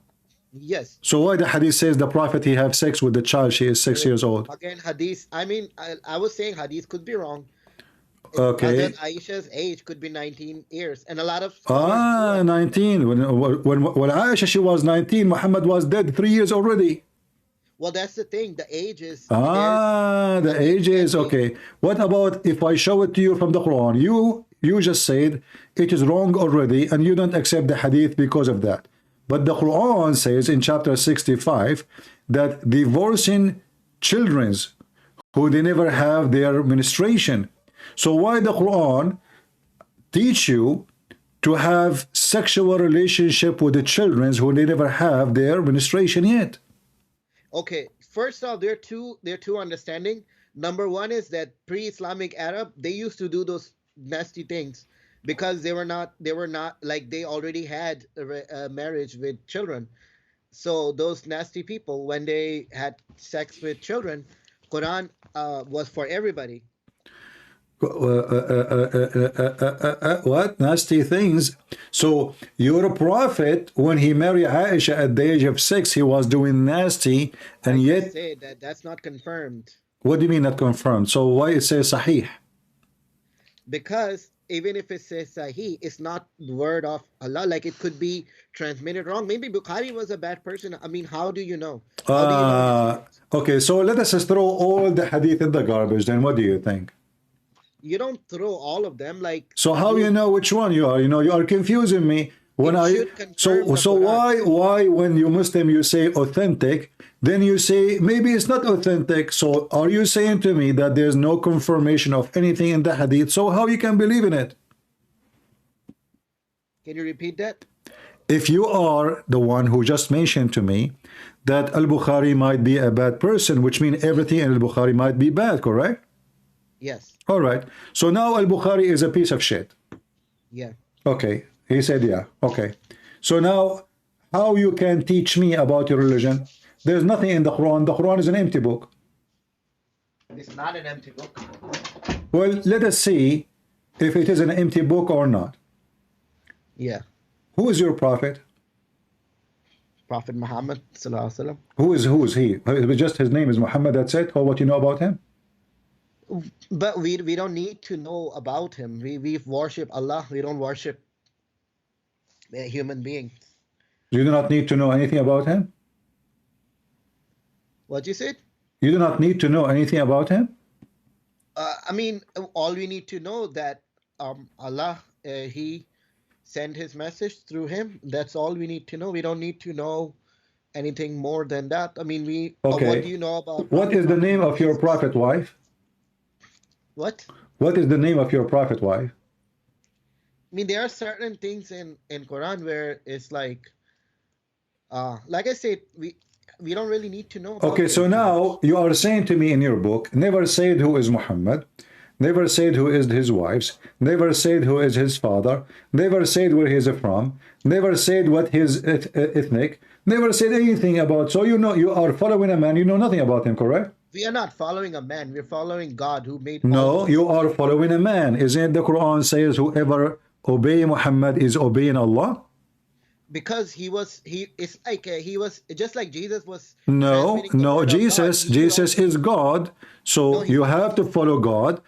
Yes. So why the hadith says the prophet he have sex with the child, she is 6 years old? Again, hadith, I mean, I was saying hadith could be wrong. Okay. Aisha's age could be 19 years, and a lot of 19. When Aisha she was 19, Muhammad was dead 3 years already. Well, that's the thing. The age is. The age is okay. What about if I show it to you from the Quran? You just said it is wrong already, and you don't accept the hadith because of that. But the Quran says in chapter 65 that divorcing children who they never have their menstruation. So why the Quran teach you to have sexual relationship with the children who they never have their menstruation yet? Okay, first off, there are two understanding. Number one is that pre-Islamic Arab, they used to do those nasty things because they were not like they already had a marriage with children. So those nasty people, when they had sex with children, Quran was for everybody. What nasty things? So your prophet, when he married Aisha at the age of 6, he was doing nasty, and I yet just say that that's not confirmed. what do you mean not confirmed? So why it says Sahih? Because even if it says Sahih, it's not the word of Allah. Like it could be transmitted wrong. Maybe Bukhari was a bad person. I mean, how do you know? How do you know? Okay, so let us just throw all the hadith in the garbage. Then what do you think? You don't throw all of them. Like So how you know which one you are? You know, you are confusing me. When so why when you Muslim you say authentic, then you say maybe it's not authentic. So are you saying to me that there's no confirmation of anything in the hadith? So how you can believe in it? Can you repeat that? If you are the one who just mentioned to me that Al-Bukhari might be a bad person, which means everything in Al-Bukhari might be bad, correct? Yes. All right. So now Al-Bukhari is a piece of shit. Yeah. Okay. He said, yeah. Okay. So now, how you can teach me about your religion? There's nothing in the Quran. The Quran is an empty book. It's not an empty book. Well, let us see if it is an empty book or not. Yeah. Who is your prophet? Prophet Muhammad sallallahu alaihi wasallam. Who is he? Just his name is Muhammad, that's it? Or what you know about him? But we don't need to know about him. We worship Allah. We don't worship a human being. You do not need to know anything about him? What you said? You do not need to know anything about him? I mean, all we need to know that Allah, he sent his message through him. That's all we need to know. We don't need to know anything more than that. I mean, okay. What do you know about? What is the name of your prophet wife? What? What is the name of your prophet wife? I mean, there are certain things in Quran where it's like I said, we don't really need to know about okay, so now you are saying to me in your book, never said who is Muhammad, never said who is his wives, never said who is his father, never said where he is from, never said what his ethnic, never said anything about. So you know you are following a man, you know nothing about him, correct? We are not following a man, we're following God who made. No, you are following a man. Isn't it the Quran says whoever obey Muhammad is obeying Allah? Because he was just like Jesus was. No, Jesus is God. So you have to follow God.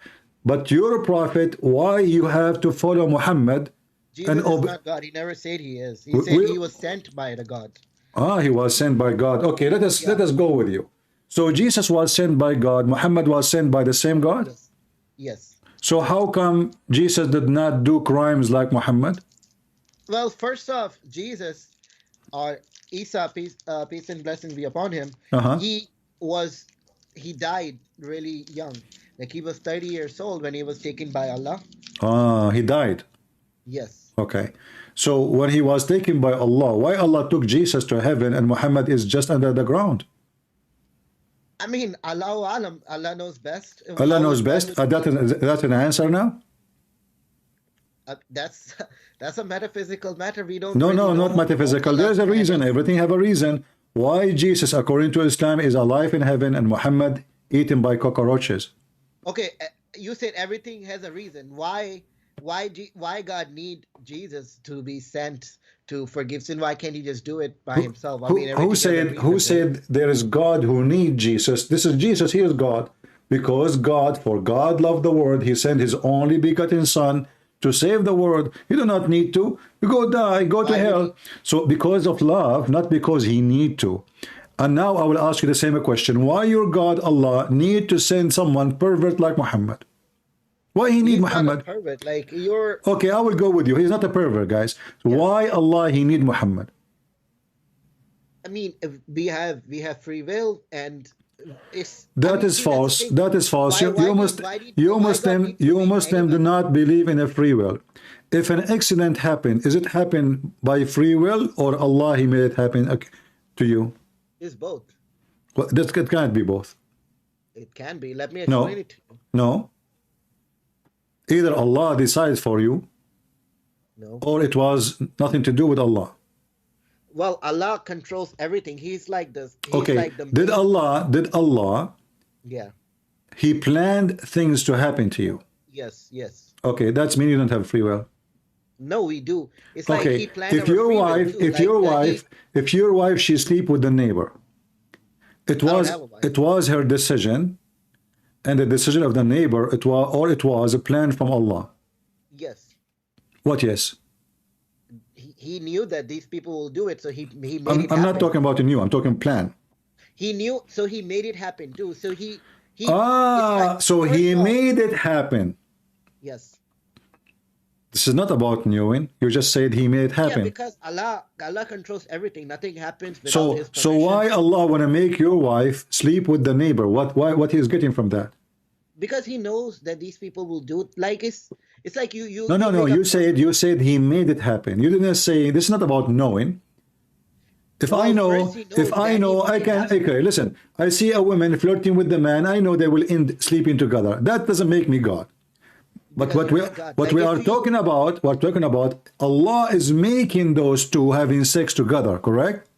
But you're a prophet. Why you have to follow Muhammad? Jesus is not God. He never said he is. He said he was sent by the God. He was sent by God. Okay, let us go with you. So Jesus was sent by God. Muhammad was sent by the same God? Yes. So how come Jesus did not do crimes like Muhammad? Well, first off, Jesus, or Isa, peace and blessings be upon him, he died really young. Like he was 30 years old when he was taken by Allah. He died? Yes. Okay. So when he was taken by Allah, why Allah took Jesus to heaven and Muhammad is just under the ground? I mean, Allah knows best. Allah knows best? That's an answer now? That's a metaphysical matter. We don't. No, not metaphysical. There's a reason. Everything have a reason. Why Jesus, according to Islam, is alive in heaven and Muhammad eaten by cockroaches? Okay, you said everything has a reason. Why God need Jesus to be sent to forgive sin? Why can't he just do it by himself? I mean, who said there is God who need Jesus? This is Jesus. He is God. Because for God loved the world, he sent his only begotten son to save the world. You do not need to. You go die, go to hell. So because of love, not because he need to. And now I will ask you the same question. Why your God, Allah, need to send someone pervert like Muhammad? Why he need Muhammad? Not a pervert, like you're... Okay, I will go with you. He's not a pervert, guys. Yeah. Why Allah he need Muhammad? I mean, we have free will, and that is false. That is false. You Muslim do not believe in a free will. If an accident happened, is it happen by free will or Allah he made it happen to you? It's both. Well, it can't be both. It can be. Let me No, explain it to you. no. Either Allah decides for you, No. or it was nothing to do with Allah. Well, Allah controls everything. He's like this. He's Okay. like the Did Allah, Yeah. He planned things to happen to you? Yes. Yes. Okay, that's mean you don't have free will. No, we do. It's like Okay, he planned if our your free will wife, too. if Like, your wife, if your wife, she sleep with the neighbor, it don't was have a wife. it was her decision, and the decision of the neighbor, it was a plan from Allah. Yes. What? Yes. He knew that these people will do it, so he made it I'm happen. not talking about a new. I'm talking plan. He knew, so he made it happen too. So he So he first off- made it happen. Yes. This is not about knowing. You just said he made it Yeah, happen. because Allah controls everything. Nothing happens without So his so permission. why Allah want to make your wife sleep with the neighbor? What he is getting from that? Because he knows that these people will do it. Like it's like you No. make a- You said he made it happen. You didn't say this is not about knowing. If Well, I know, first he knows, if I then know, he I make it can. happen. Okay, listen. I see a woman flirting with the man. I know they will end sleeping together. That doesn't make me God. But Because what we you're not God. what Like, we if are you- talking about, Allah is making those two having sex together. Correct?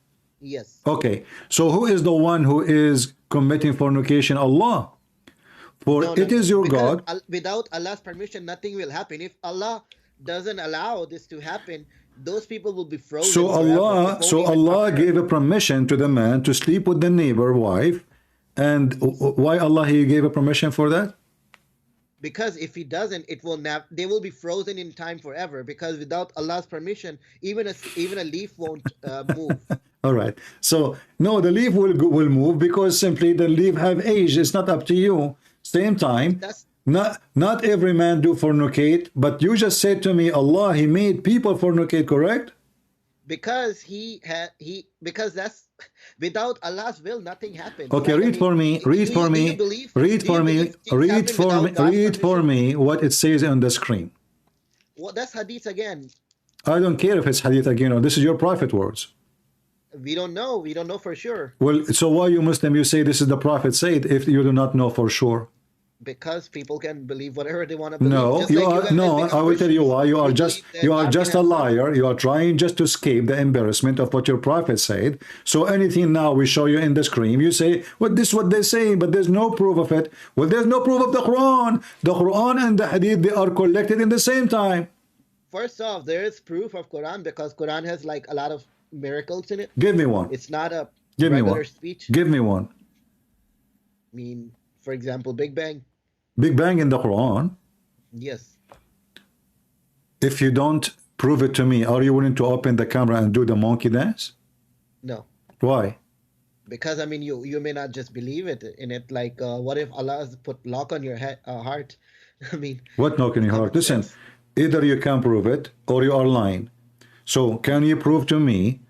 Yes. Okay. So who is the one who is committing fornication? Allah. For No, it is your because God. Without Allah's permission, nothing will happen. If Allah doesn't allow this to happen, those people will be frozen. So forever. It won't even Allah occur. gave a permission to the man to sleep with the neighbor wife, and why Allah he gave a permission for that? Because if he doesn't, it will they will be frozen in time forever. Because without Allah's permission, even a leaf won't move. All right. So no, the leaf will move because simply the leaf have age. It's not up to you. Same time, not every man do fornicate, but you just said to me, Allah he made people fornicate, correct? Because because that's without Allah's will, nothing happens. Okay, Like, I read mean, for me. Read do for you me. believe- Read do you for me. believe things Read happen for me. without God's Read for permission? me what it says on the screen. Well, that's hadith again. I don't care if it's hadith again or this is your prophet words. We don't know. We don't know for sure. Well, so why you Muslim you say this is the prophet said if you do not know for sure? Because people can believe whatever they want to believe. No, Just you like are guys no. make I will tell you why. You are just that you are God just can a have liar. You are trying just to escape the embarrassment of what your prophet said. So anything now we show you in the screen, you say, "Well, this is what they say," but there's no proof of it. Well, there's no proof of the Quran. The Quran and the Hadith they are collected in the same time. First off, there is proof of Quran because Quran has like a lot of miracles in it. Give me one. It's not a Give me regular one. speech. Give me one. I mean, for example, Big Bang. Big Bang in the Quran. Yes. If you don't prove it to me, are you willing to open the camera and do the monkey dance? No. Why? Because I mean, you may not just believe it in it. Like, what if Allah has put lock on your heart? I mean, What knock in your heart? Listen, either you can prove it or you are lying. So can you prove to me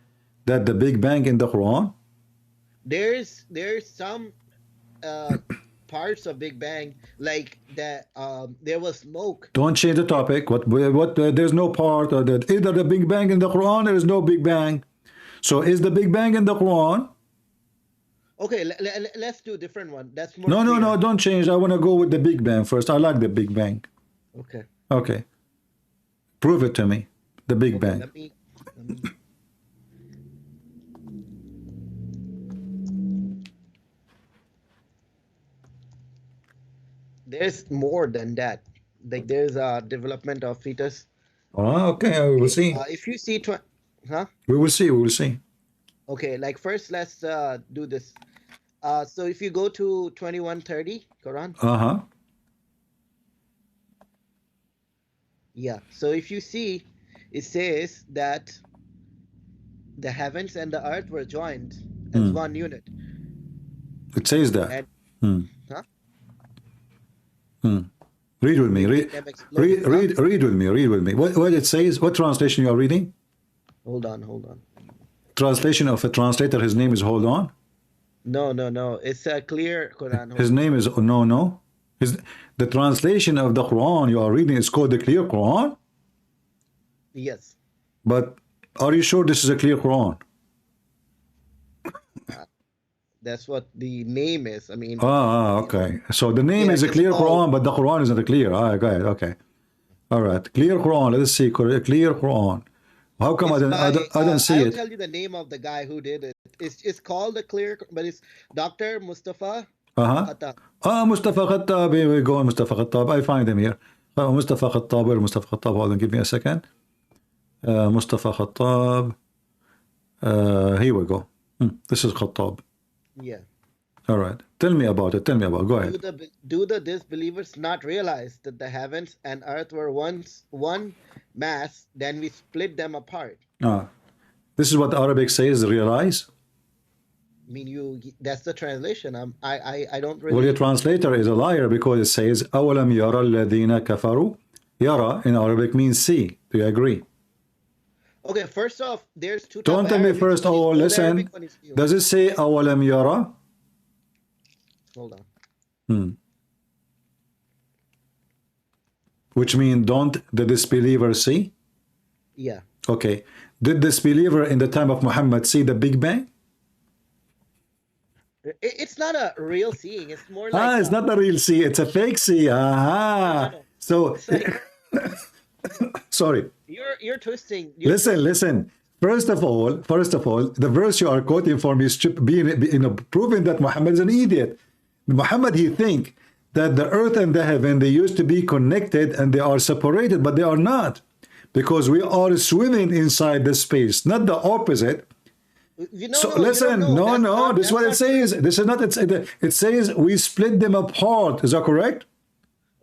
that the Big Bang in the Quran? there's some parts of Big Bang like that. There was smoke. Don't change the topic. There's no part of that. Either the Big Bang in the Quran, there is no Big Bang. So is the Big Bang in the Quran? Okay, let's do a different one. That's more. No, don't change. I want to go with the Big Bang first. I like the Big Bang. Okay. Okay. Prove it to me. The Big Bang. Let me. There's more than that. Like there's a development of fetus. Oh, okay. We will see. If you see, huh? We will see. We will see. Okay, like first let's do this. So if you go to 2130 Quran. Uh-huh. Yeah. So if you see, it says that the heavens and the earth were joined as one unit. It says that. And, huh? Read with me. Read with me. Read with me. What it says? What translation you are reading? Hold on. Translation of a translator. His name is Hold On. No. It's a clear Quran. His name is No. The translation of the Quran you are reading is called the Clear Quran. Yes. But are you sure this is a clear Quran? That's what the name is. I mean, Okay. So the name yeah, is a it's clear all Quran, but the Quran isn't clear. Got it. Okay. All right. Clear Quran. Let's see. Clear Quran. How come it's by I don't see I'll it? tell you the name of the guy who did it. It's called the clear, but it's Dr. Mustafa Khattab. Mustafa Khattab. Here we go. Mustafa Khattab. I find him here. Mustafa Khattab. Where Mustafa Khattab? Hold on. Give me a second. Mustafa Khattab. Here we go. This is Khattab. Yeah. All right. Tell me about it. Tell me about it. Go ahead. Do the disbelievers not realize that the heavens and earth were once one mass, then we split them apart? This is what Arabic says, realize. I mean, that's the translation. I don't really. Well, your translator is a liar because it says أَوَلَمْ يَرَى الَّذِينَ كَفَرُوا. Yara in Arabic means see. Do you agree? Okay, first off, there's two. Don't tell me first. Oh, listen. Does it say أَوَلَمْ يَرَى? Hold on. Which means don't the disbeliever see? Yeah. Okay. Did disbeliever in the time of Muhammad see the Big Bang? It's not a real seeing. It's more like it's not a real see. It's a fake see. No. So, sorry. You're twisting. Listen. First of all, the verse you are quoting for me is proving that Muhammad is an idiot. Muhammad, he think that the earth and the heaven, they used to be connected and they are separated, but they are not, because we are swimming inside the space, not the opposite. Listen, no, this is what it says. This is not. It says we split them apart. Is that correct?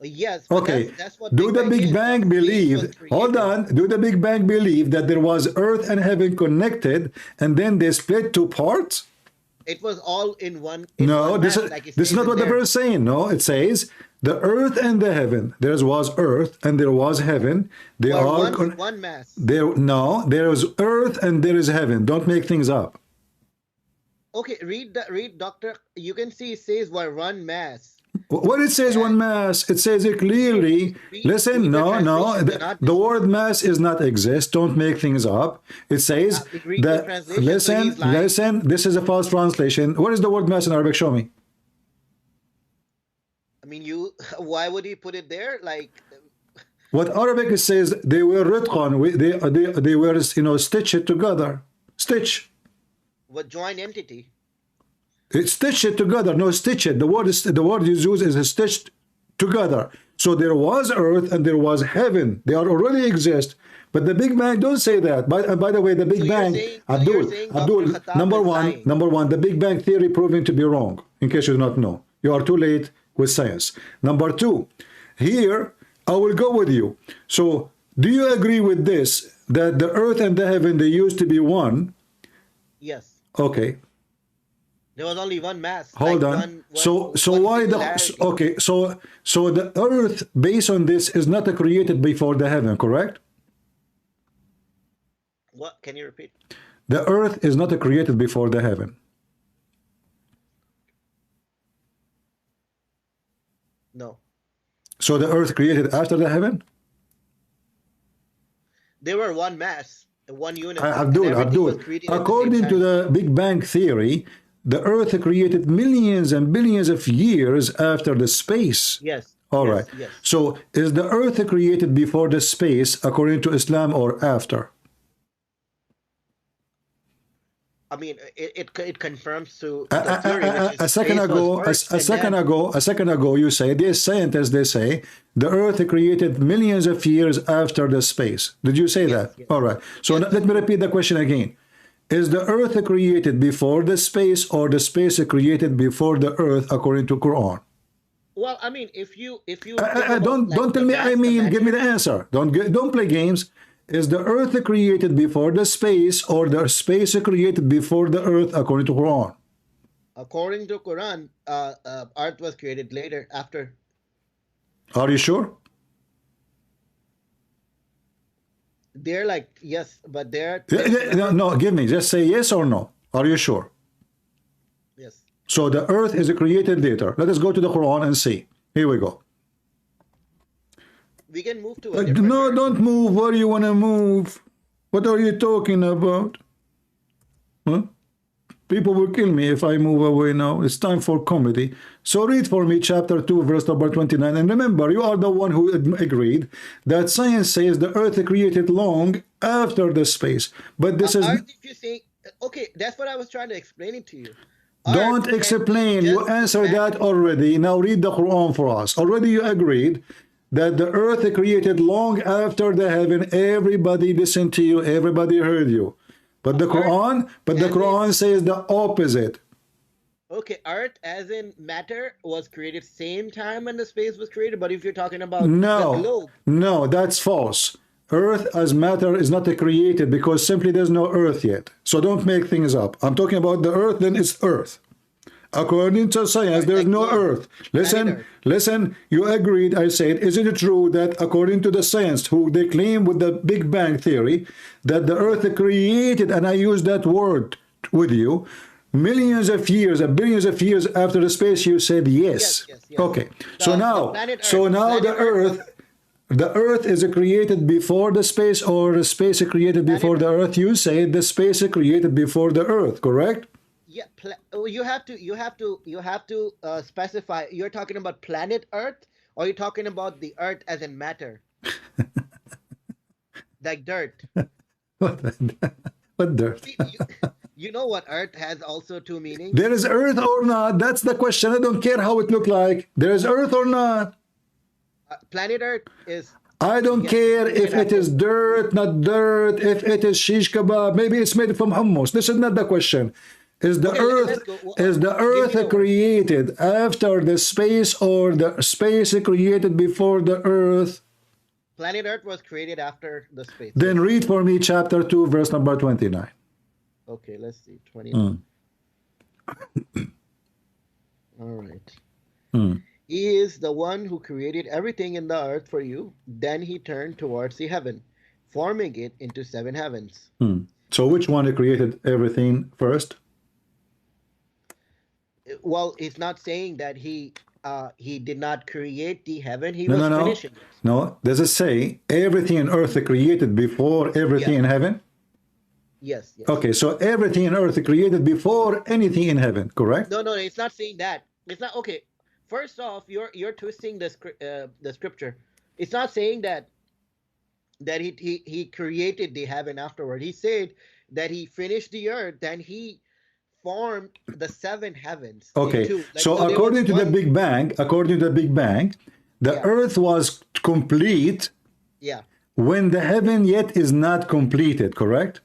Yes. Okay. That's what do the Big Bang believe? Hold on. Do the Big Bang believe that there was earth and heaven connected, and then they split two parts? It was all in one. No, this is not what the verse is saying. No, it says the earth and the heaven. There was earth and there was heaven. They are one mass. There is earth and there is heaven. Don't make things up. Okay, read Doctor. You can see it says one mass. What it says one mass, it says it clearly. Listen, no, the word mass is not exist. Don't make things up. It says that, listen, this is a false translation. What is the word mass in Arabic? Show me. I mean, why would he put it there? Like, what Arabic says, they were ritqan, they were, stitched together. Stitch. What joint entity? It's stitched together. No, stitch it. The word you use is stitched together. So there was earth and there was heaven. They already exist. But the Big Bang don't say that. By the way, the Big Bang, Abdul, number one, the Big Bang theory proving to be wrong. In case you do not know, you are too late with science. Number two, here I will go with you. So do you agree with this, that the earth and the heaven, they used to be one? Yes. Okay. There was only one mass. Hold on. So why so the earth, based on this, is not created before the heaven, correct? What? Can you repeat? The earth is not created before the heaven. No. So the earth created after the heaven? They were one mass, one unit. Abdul, according to the Big Bang theory, the earth created millions and billions of years after the space. Yes. All right. Yes. So is the earth created before the space according to Islam or after? I mean, it confirms to a second ago you say these scientists, they say the earth created millions of years after the space. Did you say that? Yes. All right. So let me repeat the question again. Is the earth created before the space or the space created before the earth according to Quran? Well, I mean, if you don't tell me. I mean, give me the answer. Don't play games. Is the earth created before the space or the space created before the earth according to Quran? According to Quran, earth was created later, after. Are you sure? They're like, yes, but they're... No, give me. Just say yes or no. Are you sure? Yes. So the earth is created later. Let us go to the Quran and see. Here we go. We can move to a different No, don't move. Where do you want to move? What are you talking about? Huh? People will kill me if I move away now. It's time for comedy. So read for me chapter 2, verse number 29. And remember, you are the one who agreed that science says the earth created long after the space. But this is... Earth, if you say, okay, that's what I was trying to explain it to you. Don't explain. You answered that already. Now read the Quran for us. Already you agreed that the earth created long after the heaven. Everybody listened to you. Everybody heard you. But the Quran says the opposite. Okay, earth as in matter was created same time when the space was created. But if you're talking about the globe, no, that's false. Earth as matter is not created because simply there's no earth yet. So don't make things up. I'm talking about the earth, then it's earth. According to science, there's no earth. Listen, you agreed, I said, is it true that according to the science, who they claim with the Big Bang theory, that the earth created, and I use that word with you, millions of years, billions of years after the space, you said yes. Okay, so now the earth is created before the space, or the space is created before the earth? You say the space is created before the earth, correct? Yeah, you have to specify. You're talking about planet Earth, or you're talking about the Earth as in matter, like dirt. What dirt? You know what Earth has also two meanings. There is earth or not? That's the question. I don't care how it look like. There is earth or not? Planet Earth is... I don't care if it is dirt, not dirt, if it is shish kebab. Maybe it's made from hummus. This is not the question. Is the earth created after the space, or the space created before the earth? Planet Earth was created after the space. Then read for me chapter 2, verse number 29. Okay, let's see. 29. All right. He is the one who created everything in the earth for you. Then he turned towards the heaven, forming it into 7 heavens. So which one created everything first? Well, it's not saying that he did not create the heaven. He was finishing it. No, does it say everything in earth created before everything in heaven? Yes. Okay, so everything in earth created before anything in heaven, correct? No, it's not saying that. It's not. Okay, first off, you're twisting the scripture. It's not saying that he created the heaven afterward. He said that he finished the earth, then he formed the 7 heavens. Okay, so according to the Big Bang, the earth was complete when the heaven yet is not completed, correct?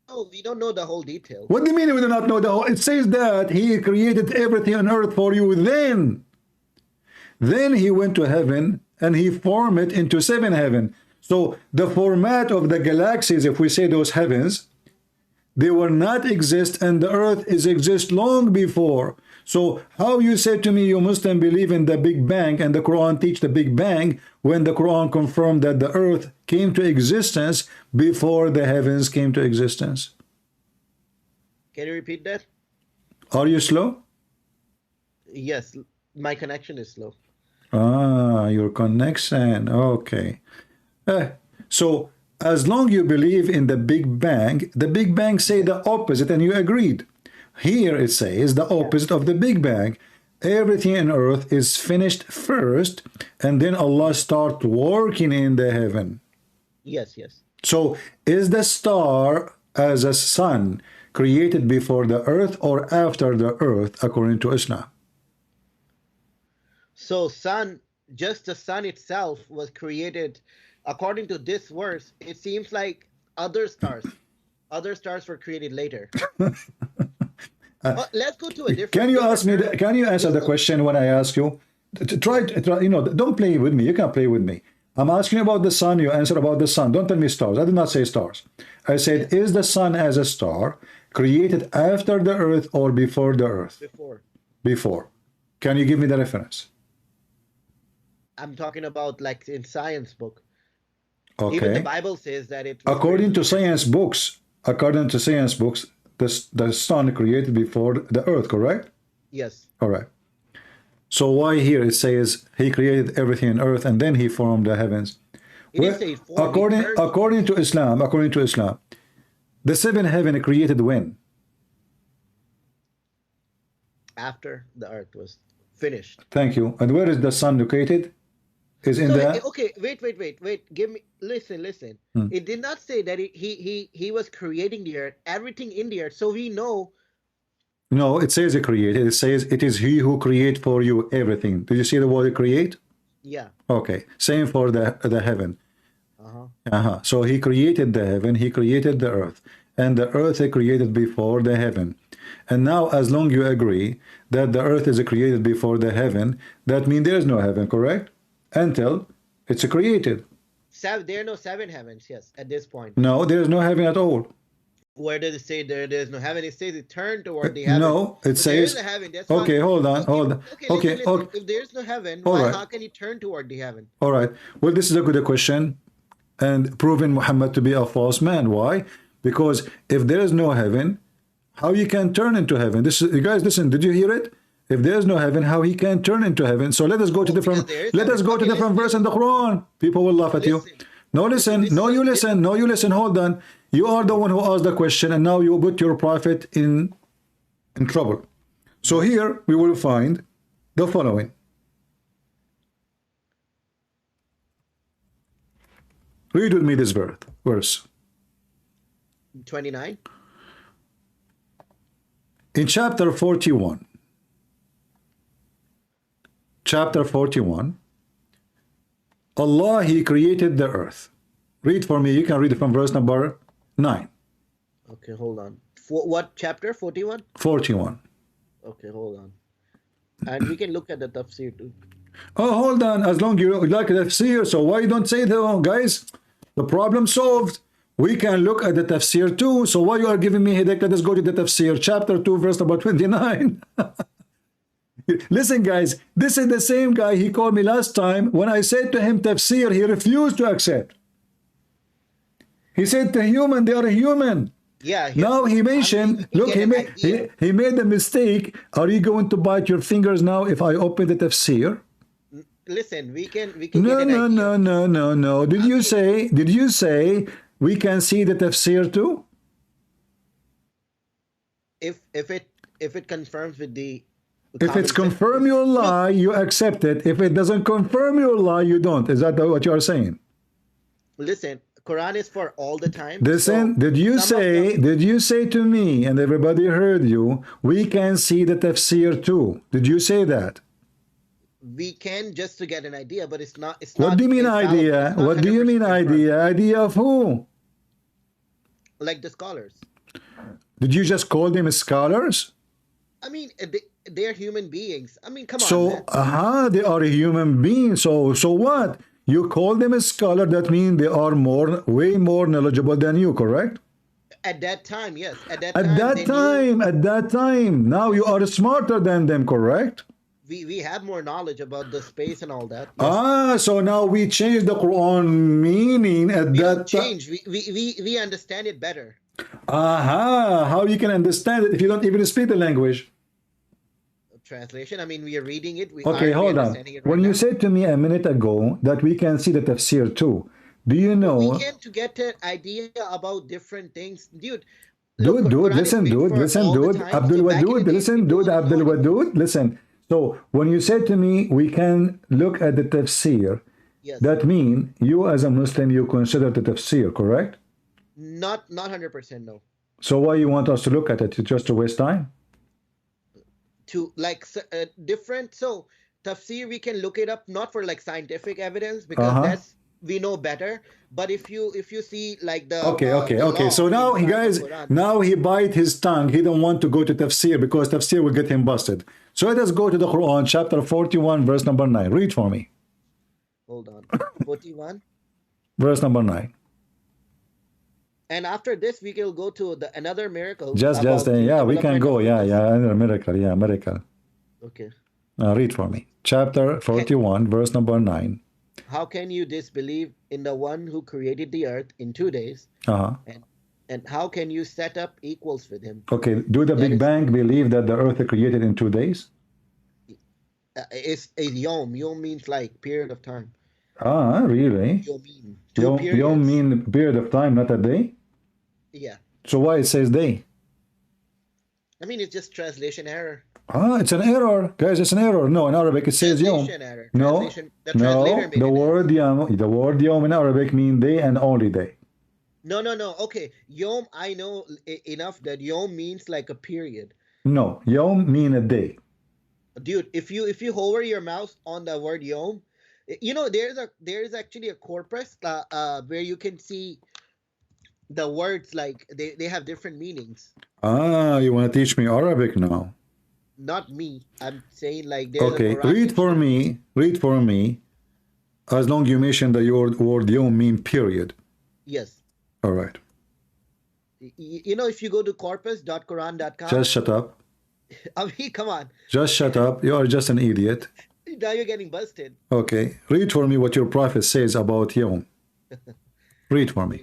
Oh, we don't know the whole detail. What do you mean we do not know the whole? It says that he created everything on earth for you. Then he went to heaven and he formed it into 7 heaven. So the format of the galaxies, if we say those heavens, they were not exist, and the earth is exist long before. So how you say to me you Muslim believe in the Big Bang and the Quran teach the Big Bang, when the Quran confirmed that the earth came to existence before the heavens came to existence? Can you repeat that? Are you slow? Yes, my connection is slow. Your connection. Okay. So as long you believe in the Big Bang say the opposite, and you agreed. Here it says the opposite of the Big Bang. Everything on earth is finished first, and then Allah start working in the heaven. Yes. So is the star as a sun created before the earth or after the earth according to Islam? So just the sun itself was created. According to this verse, it seems like other stars were created later. Let's go to a different. Can you ask me? Can you answer the question when I ask you? Try. Don't play with me. You can't play with me. I'm asking you about the sun. You answer about the sun. Don't tell me stars. I did not say stars. I said, is the sun as a star created after the earth or before the earth? Before. Can you give me the reference? I'm talking about like in science book. Okay. Even the Bible says that it. According to science books, the sun created before the earth, correct? Yes. All right. So why here it says he created everything on earth and then he formed the heavens? According to Islam, the 7 heaven created when? after the earth was finished. Thank you. And where is the sun located? Is in So the... okay, wait. Give me listen. It did not say that he was creating the earth, everything in the earth. So we know. No, it says he created. It says it is he who create for you everything. Did you see the word create? Yeah. Okay. Same for the heaven. So he created the heaven, he created the earth, and the earth he created before the heaven. And now, as long you agree that the earth is created before the heaven, that means there is no heaven, correct? Until it's created. There are no seven heavens, yes, at this point. No, there is no heaven at all. Where does it say there's no heaven? It says it turned toward the heaven. No, it says... There is a heaven. That's okay, why, hold on. Okay, listen. If there's no heaven, how can he turn toward the heaven? All right. Well, this is a good question and proving Muhammad to be a false man. Why? Because if there is no heaven, how you can turn into heaven? This is, you guys, listen, did you hear it? If there is no heaven, how he can turn into heaven? So let us go to different verse in the Quran. People will laugh at you. No, listen. No, you listen. No, you listen. Hold on. You are the one who asked the question, and now you put your prophet in trouble. So here we will find the following. Read with me this verse. 29. In chapter 41. Chapter 41. Allah, He created the earth. Read for me. You can read it from verse number 9. Okay, hold on. What chapter? 41? 41. Okay, hold on. And we can look at the tafsir too. Oh, hold on. As long as you like the tafsir, so why you don't say that, guys? The problem solved. We can look at the tafsir too. So why you are giving me headache? Let us go to the tafsir, chapter 2, verse number 29. Listen, guys, this is the same guy he called me last time. When I said to him tafsir, he refused to accept. He said to human, they are human. Yeah. Now he mentioned, look, he made a mistake. Are you going to bite your fingers now if I open the tafsir? Listen, we can no. Did you say we can see the tafsir too? If it confirms with the... If it's confirm your lie, you accept it. If it doesn't confirm your lie, you don't. Is that what you are saying? Listen, Quran is for all the time. Listen, so did you say to me, and everybody heard you, we can see the tafsir too? Did you say that? We can, just to get an idea, but it's not. What do you mean idea? What do you mean idea? Idea of who? Like the scholars. Did you just call them scholars? I mean, they're human beings. I mean, come on. So, they are a human being. So what? You call them a scholar, that means they are way more knowledgeable than you, correct? At that time, yes. At that time. Now you are smarter than them, correct? We have more knowledge about the space and all that. Yes. So now we change the Quran meaning at that time. We understand it better. How you can understand it if you don't even speak the language? Translation. I mean, we are reading it. Okay, hold on. When you said to me a minute ago that we can see the tafsir too, do you know? We can to get an idea about different things, dude. Listen, Abdul Wadud, listen. So when you said to me we can look at the tafsir, yes. That means you as a Muslim you consider the tafsir, correct? Not 100%, no. So why you want us to look at it? Just to waste time? To like different, so tafsir we can look it up not for like scientific evidence because that's we know better, but if you see like the okay. So now now he bite his tongue. He don't want to go to tafsir because tafsir will get him busted. So let us go to the Quran, chapter 41, verse number 9. Read for me. Hold on. 41 verse number 9. And after this, we will go to another miracle. We can go. Another miracle. Miracle. Okay. Read for me. Chapter 41, verse number 9. How can you disbelieve in the one who created the earth in 2 days? And how can you set up equals with him? Okay. Do the Big Bang believe that the earth is created in 2 days? It's a yom. Yom means like period of time. Really? Yom mean period of time, not a day? Yeah. So why it says day? I mean, it's just translation error. Ah, it's an error, guys. It's an error. No, in Arabic it says yom. Translation error. No, Translation. The translator made the an error. word yom in Arabic mean day and only day. No, no, no. Okay, yom. I know enough that yom means like a period. No, yom mean a day. Dude, if you hover your mouse on the word yom, you know there's actually a corpus where you can see the words, like they have different meanings. Ah, you want to teach me Arabic now? Not me. I'm saying like there's Okay, a Quran read for me. Read for me. As long you mention the word yom mean period. Yes. All right. You know, if you go to corpus.quran.com. Just shut up. I mean, come on. Just shut up. You are just an idiot. Now you're getting busted. Okay. Read for me what your prophet says about yom. Read for me.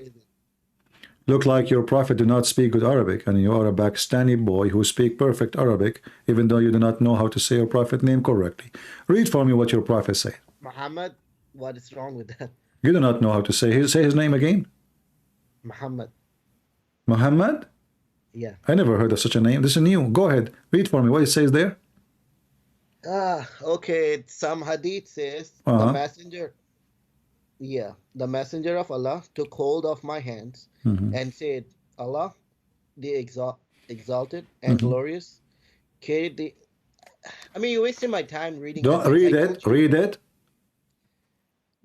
Look like your prophet do not speak good Arabic, and you are a Pakistani boy who speak perfect Arabic, even though you do not know how to say your prophet name correctly. Read for me what your prophet said. Muhammad, what is wrong with that? You do not know how to say his name again. Muhammad. Muhammad? Yeah. I never heard of such a name. This is new. Go ahead. Read for me what it says there. Okay. Some hadith says the messenger. Yeah, the messenger of Allah took hold of my hands and said, Allah, the exalted and glorious, carried the... I mean, you're wasting my time reading. Don't read it. Read it.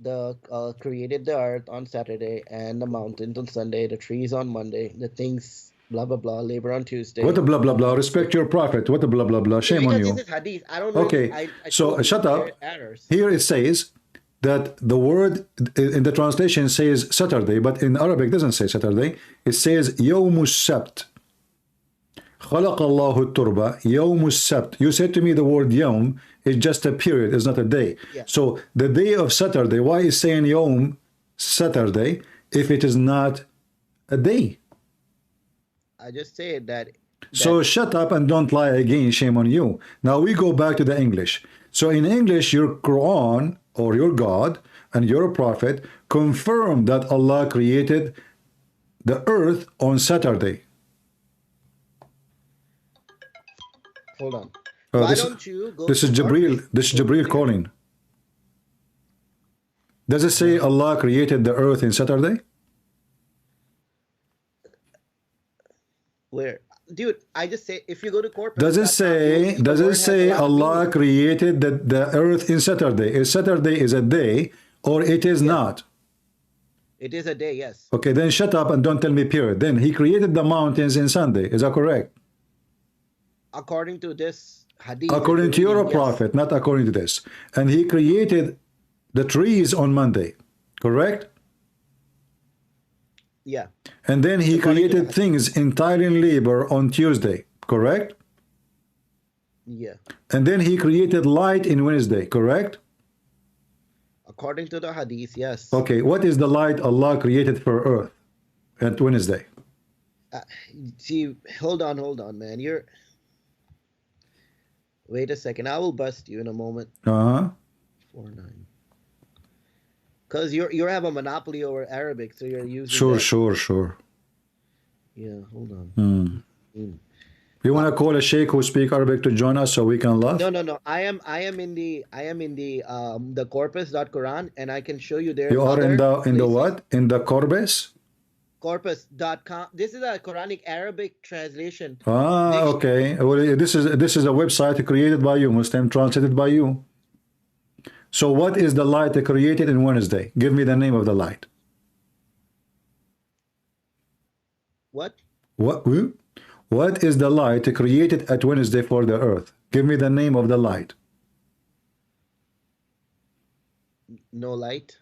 The created the earth on Saturday and the mountains on Sunday, the trees on Monday, the things, blah, blah, blah, labor on Tuesday. What a blah, blah, blah. Respect your prophet. What a blah, blah, blah. Shame on you. This is hadith. I don't know. Okay, so shut up. Here it says that the word in the translation says Saturday, but in Arabic it doesn't say Saturday. It says Yawmus Sabt. خلق الله التربة يوم السبت. You said to me the word yom is just a period, it's not a day. Yeah. So the day of Saturday, why is saying yom Saturday if it is not a day? I just said that. So shut up and don't lie again, shame on you. Now we go back to the English. So in English, your Quran or your God and your prophet confirm that Allah created the earth on Saturday. Hold on. Why don't you go? This is Jibreel. This is Jibreel calling. Does it say Allah created the earth in Saturday? Where? Dude, I just say if you go to corporate. Does it say Allah created the earth in Saturday? Is Saturday is a day or it is not? It is a day, yes. Okay, then shut up and don't tell me period. Then he created the mountains in Sunday. Is that correct? According to this hadith. According to your prophet, not according to this. And he created the trees on Monday, correct? Yeah. And then he created things entirely in labor on Tuesday, correct? Yeah. And then he created light in Wednesday, correct? According to the hadith, yes. Okay, what is the light Allah created for earth at Wednesday? See, hold on, man. Wait a second. I will bust you in a moment. 4-9. Because you have a monopoly over Arabic, so you're using. Sure. Yeah, hold on. You want to call a sheikh who speak Arabic to join us so we can laugh? No. I am in the corpus.quran, and I can show you there. You are in the what? In the corpus? Corpus.com. This is a Quranic Arabic translation. Okay. Well, this is a website created by you, Muslim, translated by you. So what is the light created in Wednesday? Give me the name of the light. What? What is the light created at Wednesday for the earth? Give me the name of the light. No light.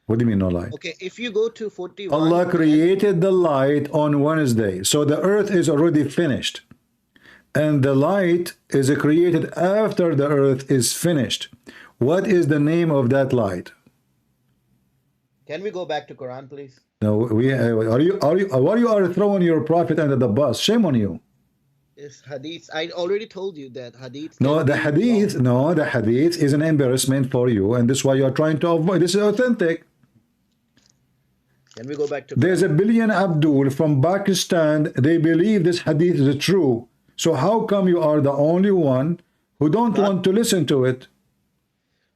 What do you mean no light? Okay, if you go to 41. Allah created the light on Wednesday. So the earth is already finished. And the light is created after the earth is finished. What is the name of that light? Can we go back to Quran, please? No, why you are throwing your prophet under the bus? Shame on you. It's hadith. I already told you that hadith. The hadith is an embarrassment for you, and this is why you are trying to avoid. This is authentic. Can we go back to Quran? There's a billion Abdul from Pakistan. They believe this hadith is true. So how come you are the only one who don't want to listen to it?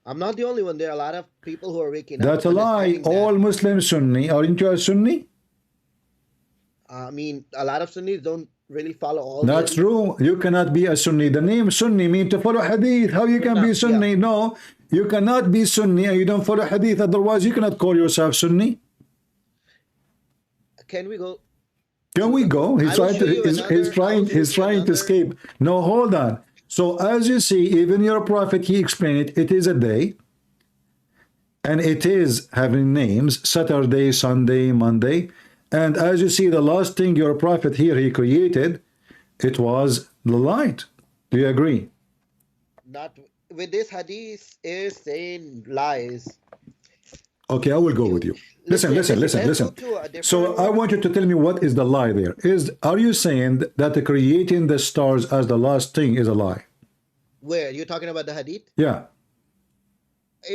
I'm not the only one. There are a lot of people who are waking up. That's a lie. All Muslims Sunni. Aren't you a Sunni? I mean, a lot of Sunnis don't really follow all. That's true. You cannot be a Sunni. The name Sunni means to follow Hadith. How you can be Sunni? Yeah. No, you cannot be Sunni and you don't follow Hadith. Otherwise, you cannot call yourself Sunni. Can we go? Can we go? He's trying to escape. No, hold on. So as you see, even your prophet, he explained it. It is a day, and it is having names: Saturday, Sunday, Monday. And as you see, the last thing your prophet here he created, it was the light. Do you agree? Not with this hadith is saying lies. Okay, I will go with you. Listen. So I want you to tell me what is the lie there. Are you saying that creating the stars as the last thing is a lie? Where? You're talking about the hadith? Yeah.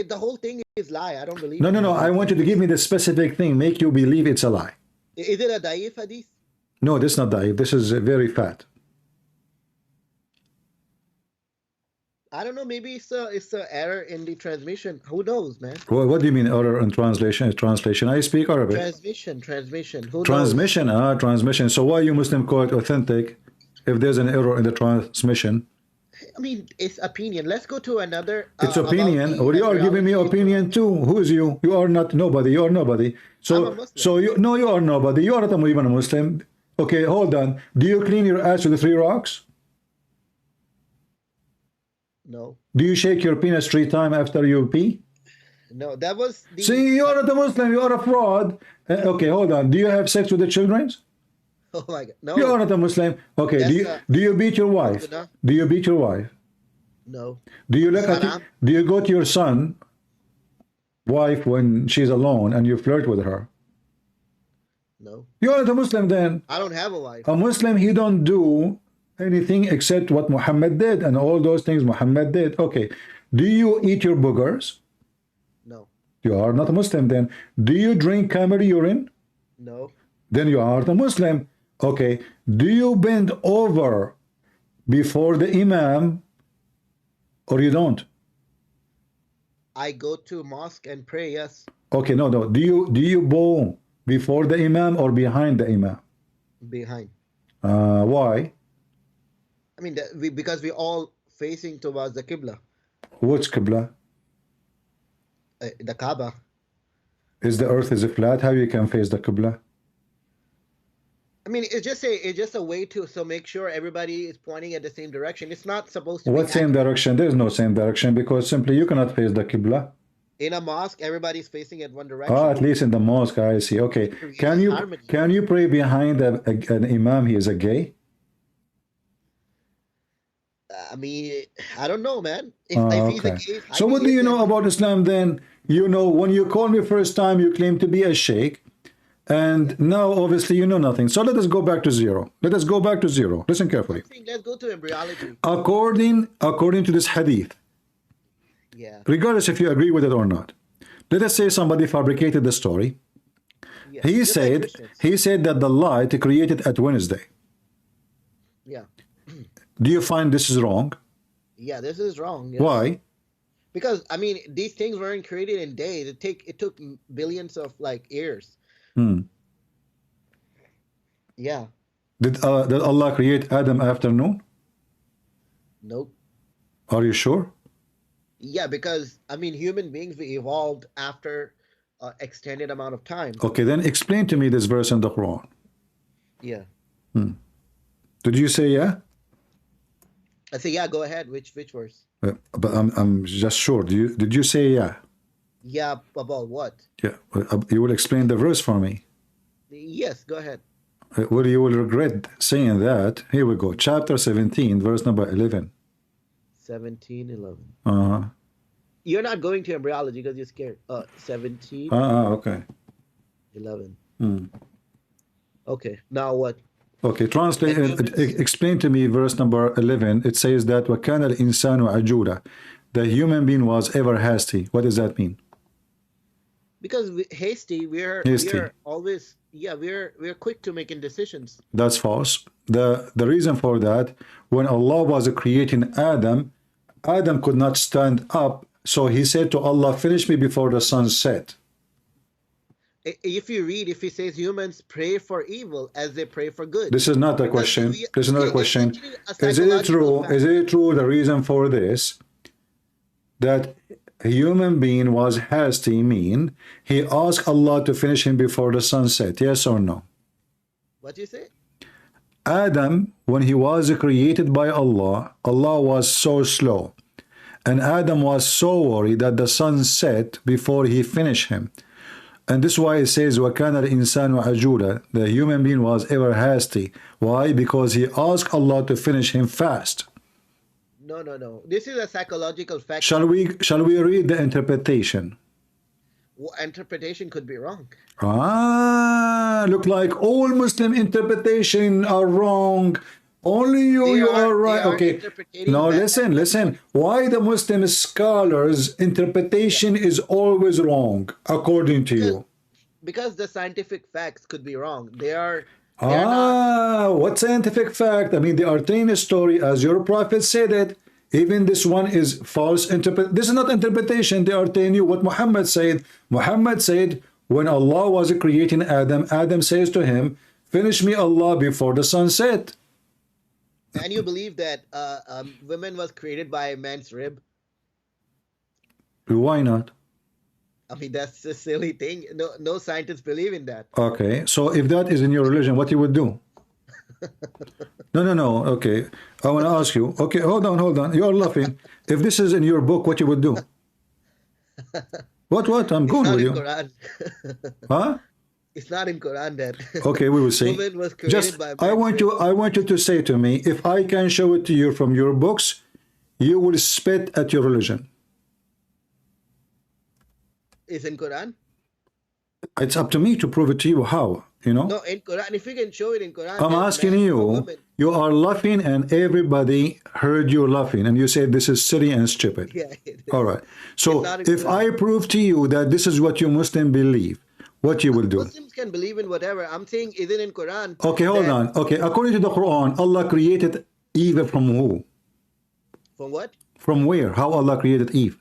The whole thing is lie. I don't believe it. No. I want you to give me the specific thing, make you believe it's a lie. Is it a da'if hadith? No, this is not da'if. This is very fat. I don't know. Maybe it's a error in the transmission. Who knows, man? Well, what do you mean error in translation? Translation. I speak Arabic. Transmission. Who transmission. knows? Transmission. So why you Muslim call it authentic if there's an error in the transmission? I mean, it's opinion. Let's go to another. It's opinion. Well, you are giving me opinion too. Who is you? You are not nobody. You are nobody. So you are nobody. You are not even a Muslim. Okay, hold on. Do you clean your ass with 3 rocks? No. Do you shake your penis 3 times after you pee? No, that was the... See, you are not a Muslim. You are a fraud. Okay, hold on. Do you have sex with the children? Oh my God, no. You are not a Muslim. Okay, do you beat your wife? Do you beat your wife? No. Do you look at do you go to your son wife when she's alone and you flirt with her? No. You are not a Muslim then. I don't have a wife. A Muslim, he don't do anything except what Muhammad did and all those things Muhammad did. Okay. Do you eat your boogers? No. You are not a Muslim then. Do you drink camel urine? No. Then you are not a Muslim. Okay. Do you bend over before the Imam or you don't? I go to mosque and pray, yes. Okay, no. Do you bow before the Imam or behind the Imam? Behind. Why? I mean, because we're all facing towards the Qibla. Which Qibla? The Kaaba. Is the earth is flat? How you can face the Qibla? I mean, it's just a way to make sure everybody is pointing at the same direction. It's not supposed to. What be same direction? There is no same direction because simply you cannot face the Qibla. In a mosque, everybody's facing at one direction. At least in the mosque, I see. Okay, can you pray behind an imam? He is a gay. I mean, I don't know, man. If he's a gay, so what do you know about Islam then? You know, when you called me first time, you claim to be a sheikh. And now, obviously, you know nothing. So let us go back to zero. Let's Listen carefully. Let's go to embryology. According to this hadith, regardless if you agree with it or not, let us say somebody fabricated the story. Yeah. He said that the light created at Wednesday. Yeah. Do you find this is wrong? Yeah, this is wrong. Yes. Why? Because I mean, these things weren't created in days. It took billions of years. Yeah. Did Allah create Adam after noon? Nope. Are you sure? Yeah, because I mean, human beings, we evolved after an extended amount of time. Okay, then explain to me this verse in the Quran. Yeah. Did you say yeah? I say yeah. Go ahead. Which verse? But I'm just sure. Did you say yeah? Yeah, about what? Yeah, you will explain the verse for me. Yes, go ahead. Well, you will regret saying that. Here we go. Chapter 17, verse number 11. 17:11. You're not going to embryology because you're scared. 17. Okay. 11. Okay. Now what? Okay. Translate. Explain to me verse number 11. It says that وَكَانَ الْإِنسَانُ عَجُولًا. The human being was ever hasty. What does that mean? Because hasty, we're always, yeah, we're quick to making decisions. That's false. The reason for that, when Allah was creating Adam, Adam could not stand up, so he said to Allah, finish me before the sun set. If you read, if he says humans pray for evil as they pray for good. This is not a question. This is not a question. Is it true? Is it true the reason for this? That a human being was hasty, mean he asked Allah to finish him before the sunset, yes or no? What do you say? Adam, when he was created by Allah, Allah was so slow. And Adam was so worried that the sun set before he finished him. And this is why it says, وَكَانَ الْإِنسَانُ عَجُولًا. The human being was ever hasty. Why? Because he asked Allah to finish him fast. No. This is a psychological fact. Shall we read the interpretation? Well, interpretation could be wrong. Look like all Muslim interpretation are wrong. Only you are right. Okay. Now listen. Why the Muslim scholars' interpretation is always wrong, according to you? Because the scientific facts could be wrong. They are what scientific fact? I mean, they are telling a story as your prophet said it. Even this one is false this is not interpretation. They are telling you what Muhammad said. Muhammad said, when Allah was creating Adam, Adam says to him, finish me, Allah, before the sun set. And you believe that woman was created by a man's rib? Why not? I mean, that's a silly thing. No scientists believe in that. Okay, so if that is in your religion, what you would do? No. Okay, I want to ask you. Okay, hold on. You are laughing. If this is in your book, what you would do? What? I'm going with you. Quran. Huh? It's not in Quran that. Okay, we will see. Was Just, by I want you to say to me, if I can show it to you from your books, you will spit at your religion. It's in Quran? It's up to me to prove it to you. How? You know? No, in Quran. If you can show it in Quran. I'm asking you. You are laughing, and everybody heard you laughing, and you said this is silly and stupid. Yeah. All right. So if I prove to you that this is what you Muslim believe, what you will do? Muslims can believe in whatever. I'm saying, is it in Quran? Okay, hold on. Okay, according to the Quran, Allah created Eve from who? From what? From where? How Allah created Eve?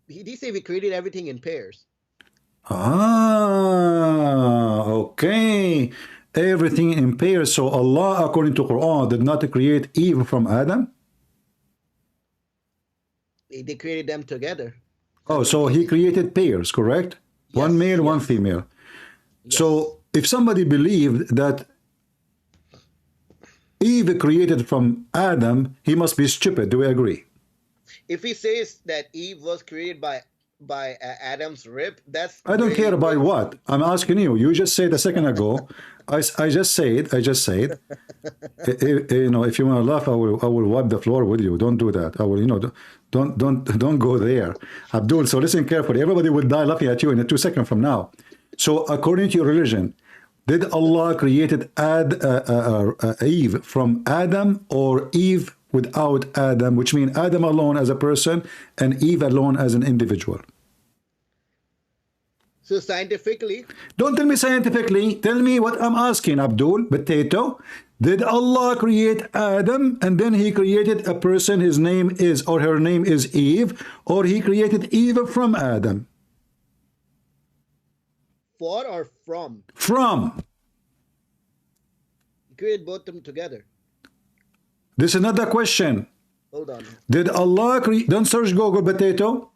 He did say we created everything in pairs. Okay. Everything in pairs. So Allah, according to Quran, did not create Eve from Adam? They created them together. Oh, so he created pairs, correct? Yes, one male, one female. Yes. So if somebody believed that Eve created from Adam, he must be stupid. Do we agree? If he says that Eve was created by Adam's rib, that's... I don't care about what. I'm asking you. You just said a second ago. I just said. You know, if you want to laugh, I will wipe the floor with you. Don't do that. I will. You know, don't go there, Abdul. So listen carefully. Everybody will die laughing at you in 2 seconds from now. So according to your religion, did Allah created Eve from Adam or Eve without Adam, which means Adam alone as a person and Eve alone as an individual? So scientifically... Don't tell me scientifically. Tell me what I'm asking, Abdul. Potato. Did Allah create Adam and then he created a person, his name is, or her name is Eve, or he created Eve from Adam? For or from? From. He created both of them together. This is not the question. Hold on. Did Allah create... Don't search Google, potato.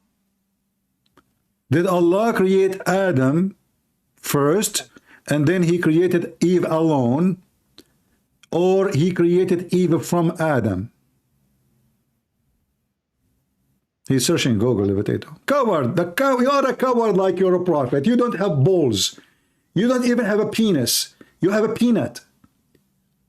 Did Allah create Adam first and then he created Eve alone, or he created Eve from Adam? He's searching Google, potato. Coward. You are a coward like you're a prophet. You don't have balls. You don't even have a penis. You have a peanut.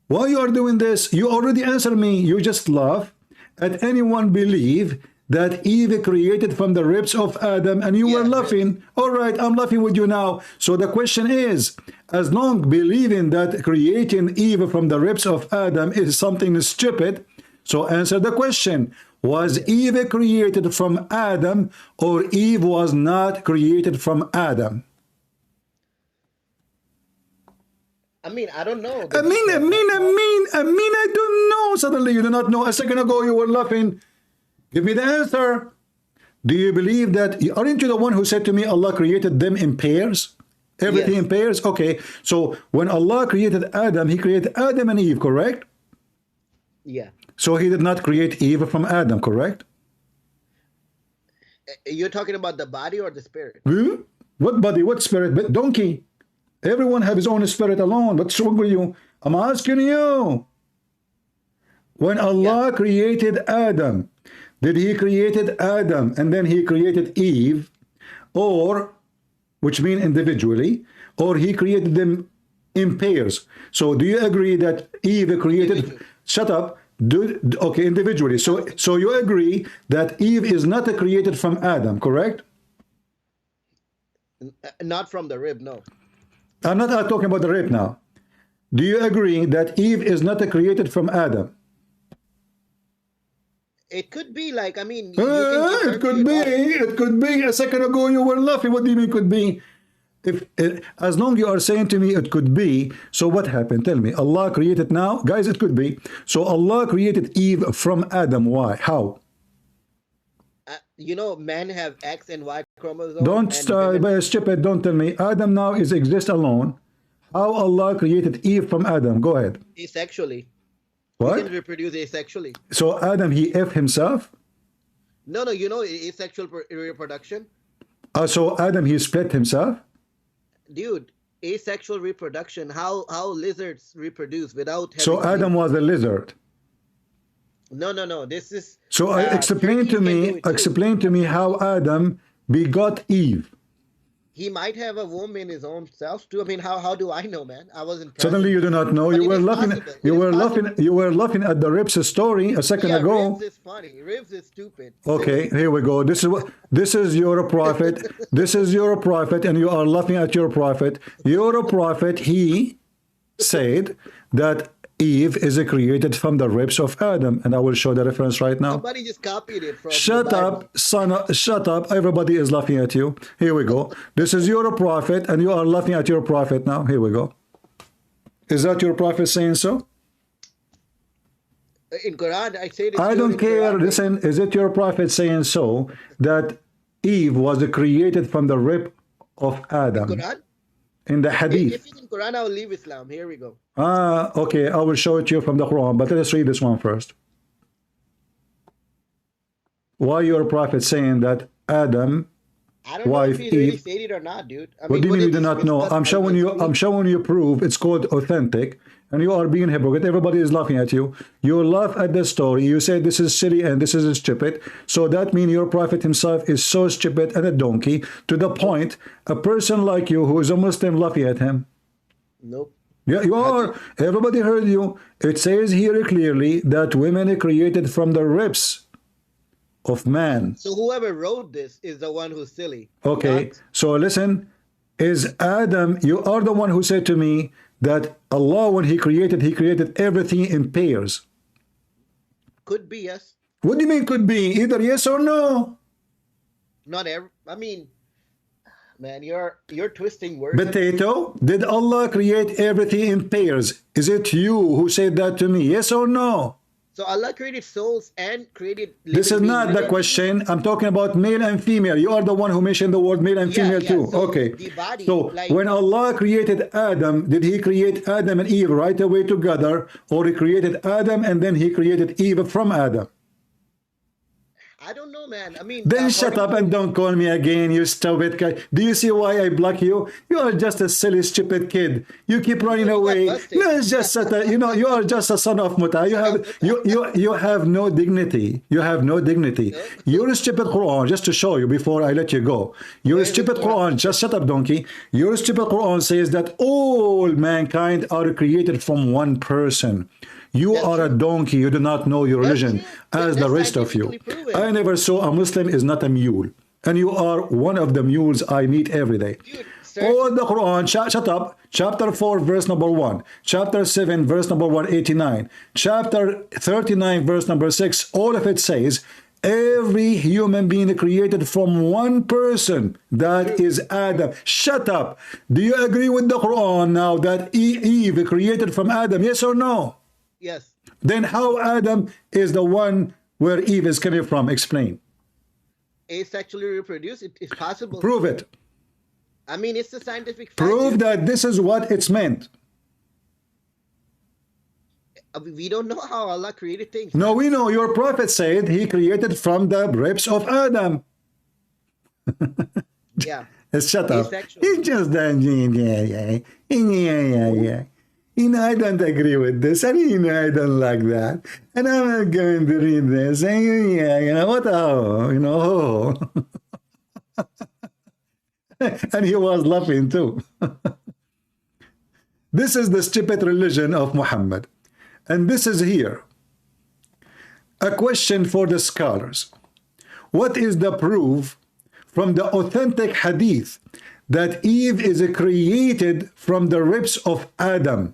Why you are doing this? You already answered me. You just laugh at anyone believe that Eve created from the ribs of Adam, and you were laughing. All right, I'm laughing with you now. So the question is, as long believing that creating Eve from the ribs of Adam is something stupid, So answer the question. Was Eve created from Adam, or Eve was not created from Adam? I mean, I don't know. I don't know. Suddenly you do not know. A second ago you were laughing. Give me the answer. Do you believe that? Aren't you the one who said to me Allah created them in pairs? Everything in pairs? Okay. So when Allah created Adam, he created Adam and Eve, correct? Yeah. So he did not create Eve from Adam, correct? You're talking about the body or the spirit? What body? What spirit? But donkey. Everyone have his own spirit alone. What's wrong with you? I'm asking you. When Allah created Adam, did he created Adam and then he created Eve, or, which mean individually, or he created them in pairs? So do you agree that Eve created, shut up, okay, individually. So you agree that Eve is not created from Adam, correct? Not from the rib, no. I'm not talking about the rib now. Do you agree that Eve is not created from Adam? It could be like, I mean, it could be. It could be. A second ago you were laughing. What do you mean could be? If as long you are saying to me it could be, so what happened? Tell me. Allah created now, guys. It could be. So Allah created Eve from Adam. Why? How? You know, men have X and Y chromosomes. Don't stupid. Don't tell me. Adam now exists alone. How Allah created Eve from Adam? Go ahead. Asexually. What? He can reproduce asexually. So Adam, he F himself? No, you know asexual reproduction. So Adam, he split himself? Dude, asexual reproduction. How lizards reproduce without having So Adam was a lizard. No. This is so explain to me how Adam begot Eve. He might have a womb in his own self too. I mean, how do I know, man? I wasn't present. Suddenly you do not know. But you were laughing. You were laughing at the ribs story a second ago. Ribs is funny. Ribs is stupid. Okay, here we go. This is your prophet. This is your prophet, and you are laughing at your prophet. Your prophet, he said that Eve is created from the ribs of Adam, and I will show the reference right now. Somebody just copied it from Shut up, son. Shut up. Everybody is laughing at you. Here we go. This is your prophet, and you are laughing at your prophet now. Here we go. Is that your prophet saying so? In Quran, I said it. I don't care. Quran. Listen, is it your prophet saying so that Eve was created from the rib of Adam? In Quran? In the hadith. If it's in Quran, I will leave Islam. Here we go. Okay. I will show it to you from the Quran, but let's read this one first. Why your prophet saying that Adam, I don't know if he really said it or not, dude. What do you mean you do not know? I'm showing you proof. It's called authentic, and you are being hypocrite. Everybody is laughing at you. You laugh at the story. You say this is silly and this is stupid. So that means your prophet himself is so stupid and a donkey to the point a person like you who is a Muslim laughing at him. Nope. Yeah, you are. Everybody heard you. It says here clearly that women are created from the ribs of man. So whoever wrote this is the one who's silly. Okay, so listen, is Adam, you are the one who said to me that Allah, when he created everything in pairs. Could be, yes. What do you mean could be? Either yes or no? Not every, I mean, man, you're twisting words. Potato, did Allah create everything in pairs? Is it you who said that to me? Yes or no? So Allah created souls and created... This is not the question. I'm talking about male and female. You are the one who mentioned the word male and female too. So okay. the body, so like, when Allah created Adam, did he create Adam and Eve right away together, or he created Adam and then he created Eve from Adam? I don't know, man. I mean... Then shut up and don't call me again, you stupid guy. Do you see why I block you? You are just a silly, stupid kid. You keep running away. No, it's just you know, you are just a son of Muta. You have no dignity. You have no dignity. Your stupid Quran, just to show you before I let you go. Your stupid Quran, just shut up, donkey. Your stupid Quran says that all mankind are created from one person. You are a donkey. You do not know your religion as the rest of you. I never saw a Muslim is not a mule. And you are one of the mules I meet every day. All the Quran, shut up, chapter 4, verse number 1, chapter 7, verse number 189, chapter 39, verse number 6, all of it says, every human being created from one person, that is Adam. Shut up. Do you agree with the Quran now that Eve created from Adam? Yes or no? Yes. Then how Adam is the one where Eve is coming from? Explain. Asexually reproduce, it is possible. Prove it. I mean, it's a scientific fact. Prove that this is what it's meant. We don't know how Allah created things. No, we know. Your prophet said he created from the ribs of Adam. Yeah. Shut up. It's just that, yeah. You know, I don't agree with this. I mean, you know, I don't like that. And I'm not going to read this. And yeah, you know, what? Oh, you know. And he was laughing too. This is the stupid religion of Muhammad. And this is here. A question for the scholars. What is the proof from the authentic hadith that Eve is created from the ribs of Adam?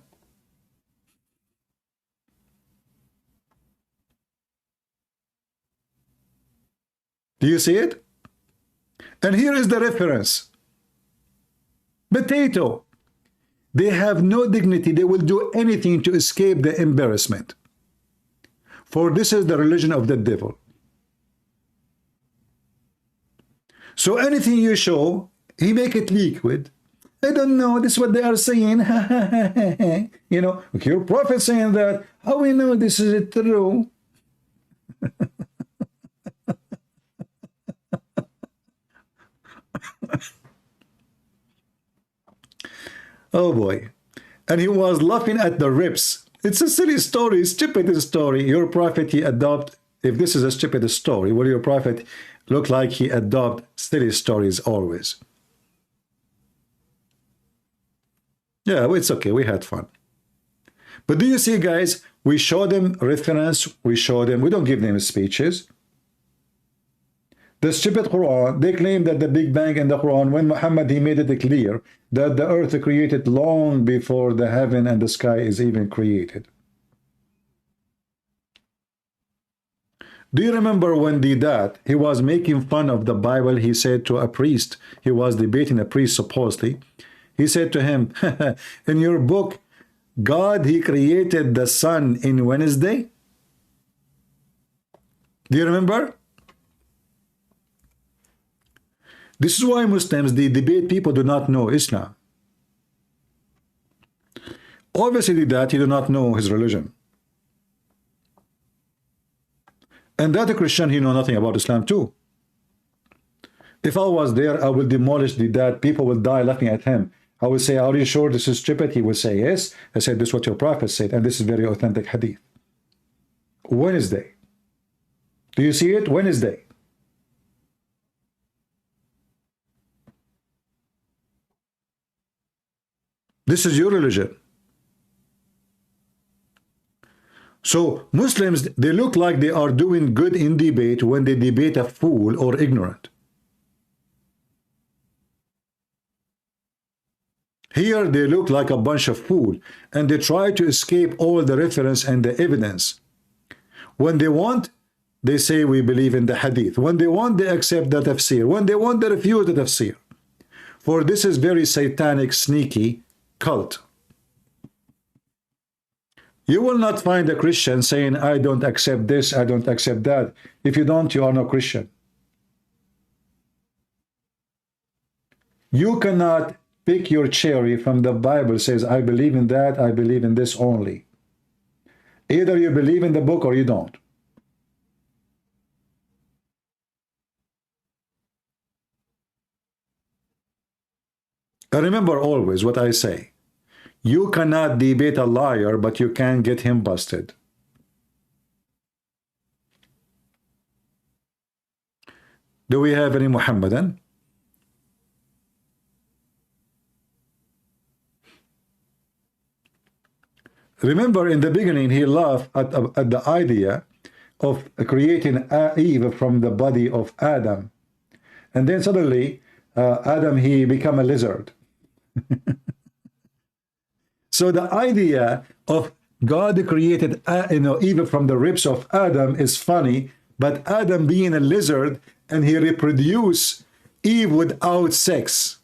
Do you see it? And here is the reference. Potato. They have no dignity. They will do anything to escape the embarrassment. For this is the religion of the devil. So anything you show, he make it liquid. I don't know, this is what they are saying. You know, your prophet saying that. How we know this is true? Oh boy. And he was laughing at the ribs. It's a silly story, stupid story. Your prophet, he adopt, if this is a stupid story, will your prophet look like he adopt silly stories always? Yeah, well, it's okay, we had fun. But do you see, guys, we show them reference, we show them, we don't give them speeches. The stupid Quran, they claim that the Big Bang in the Quran, when Muhammad, he made it clear that the earth created long before the heaven and the sky is even created. Do you remember when did that? He was making fun of the Bible. He said to a priest, he was debating a priest supposedly. He said to him, in your book, God, he created the sun in Wednesday. Do you remember? This is why Muslims, they debate people do not know Islam. Obviously that he do not know his religion. And that a Christian, he know nothing about Islam too. If I was there, I will demolish that. People will die laughing at him. I will say, are you sure this is stupid? He will say, yes. I said, this is what your prophet said. And this is very authentic hadith. Wednesday. Do you see it? Wednesday. This is your religion. So Muslims, they look like they are doing good in debate when they debate a fool or ignorant. Here they look like a bunch of fools, and they try to escape all the reference and the evidence. When they want, they say we believe in the hadith. When they want, they accept the tafsir. When they want, they refuse the tafsir. For this is very satanic, sneaky cult. You will not find a Christian saying, I don't accept this, I don't accept that. If you don't, you are no Christian. You cannot pick your cherry from the Bible. Says, I believe in that, I believe in this only. Either you believe in the book or you don't. Remember always what I say. You cannot debate a liar, but you can get him busted. Do we have any Muhammadan? Remember, in the beginning, he laughed at the idea of creating Eve from the body of Adam. And then suddenly, Adam, he became a lizard. So the idea of God created, Eve from the ribs of Adam is funny, but Adam being a lizard and he reproduced Eve without sex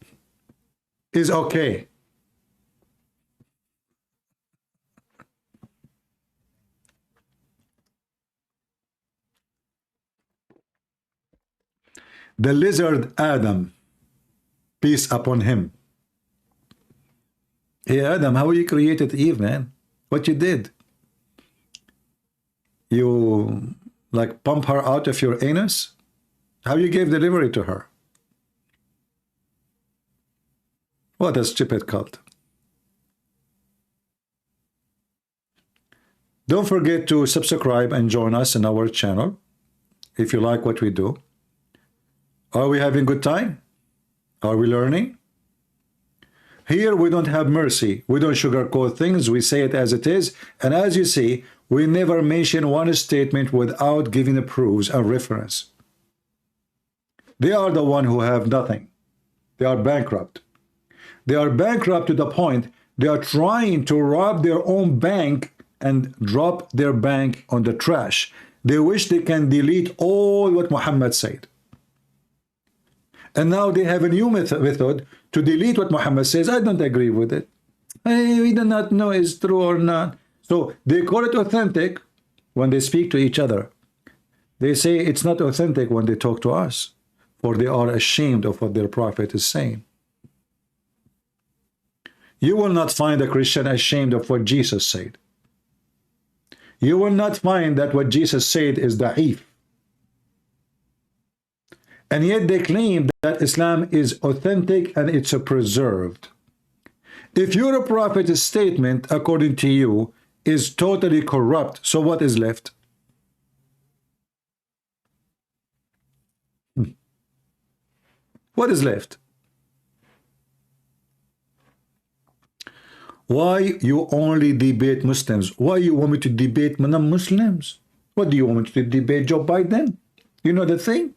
is okay. The lizard Adam, peace upon him. Hey Adam, how you created Eve, man? What you did? You like pump her out of your anus? How you gave delivery to her? What a stupid cult. Don't forget to subscribe and join us in our channel if you like what we do. Are we having good time? Are we learning? Here we don't have mercy. We don't sugarcoat things. We say it as it is. And as you see, we never mention one statement without giving the proofs and reference. They are the one who have nothing. They are bankrupt. They are bankrupt to the point they are trying to rob their own bank and drop their bank on the trash. They wish they can delete all what Muhammad said. And now they have a new method to delete what Muhammad says. I don't agree with it. We do not know is true or not. So they call it authentic when they speak to each other. They say it's not authentic when they talk to us, for they are ashamed of what their prophet is saying. You will not find a Christian ashamed of what Jesus said. You will not find that what Jesus said is da'if. And yet they claim that Islam is authentic and it's preserved. If your prophet's statement, according to you, is totally corrupt, so what is left? What is left? Why you only debate Muslims? Why you want me to debate non-Muslims? What do you want me to debate Joe Biden? You know the thing?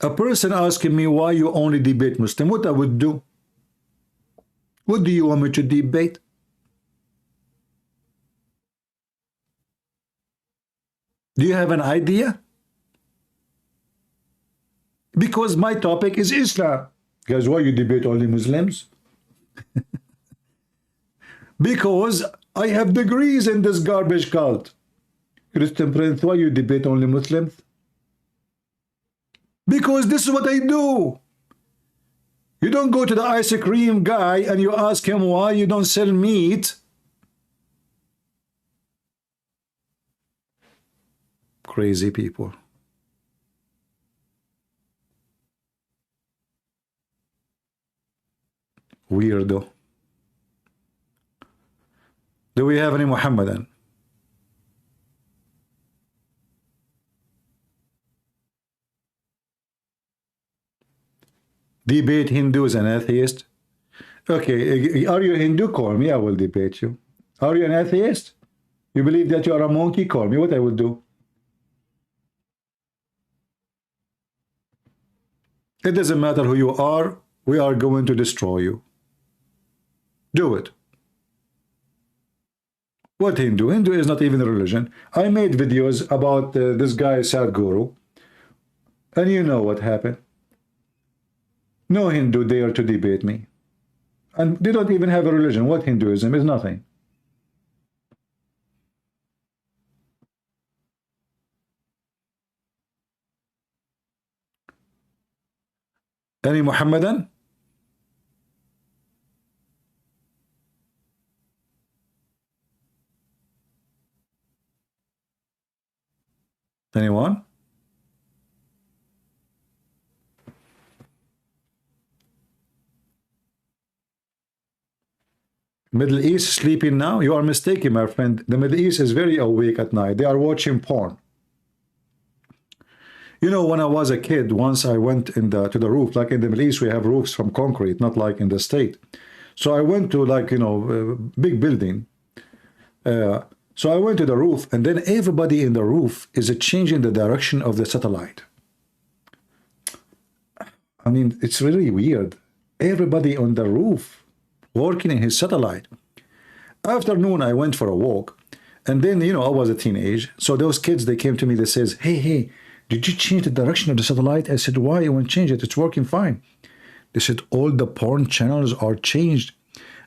A person asking me why you only debate Muslim, what I would do? What do you want me to debate? Do you have an idea? Because my topic is Islam. Guys, why you debate only Muslims? Because I have degrees in this garbage cult. Christian Prince, why you debate only Muslims? Because this is what I do. You don't go to the ice cream guy and you ask him why you don't sell meat. Crazy people. Weirdo. Do we have any Muhammadan? Debate Hindus and atheists. Okay, are you a Hindu? Call me, I will debate you. Are you an atheist? You believe that you are a monkey? Call me, what I will do. It doesn't matter who you are, we are going to destroy you. Do it. What Hindu? Hindu is not even a religion. I made videos about this guy Sadhguru, and you know what happened. No Hindu dare to debate me. And they don't even have a religion. What Hinduism is? Nothing. Any Muhammadan? Anyone? Middle East sleeping now? You are mistaken, my friend. The Middle East is very awake at night. They are watching porn. You know, when I was a kid, once I went to the roof. Like in the Middle East, we have roofs from concrete, not like in the state. So I went to, like, you know, a big building. So I went to the roof, and then everybody in the roof is changing the direction of the satellite. I mean, it's really weird. Everybody on the roof working in his satellite. Afternoon, I went for a walk. And then, you know, I was a teenage. So those kids, they came to me, they says, hey, did you change the direction of the satellite? I said, why? I won't change it. It's working fine. They said, all the porn channels are changed.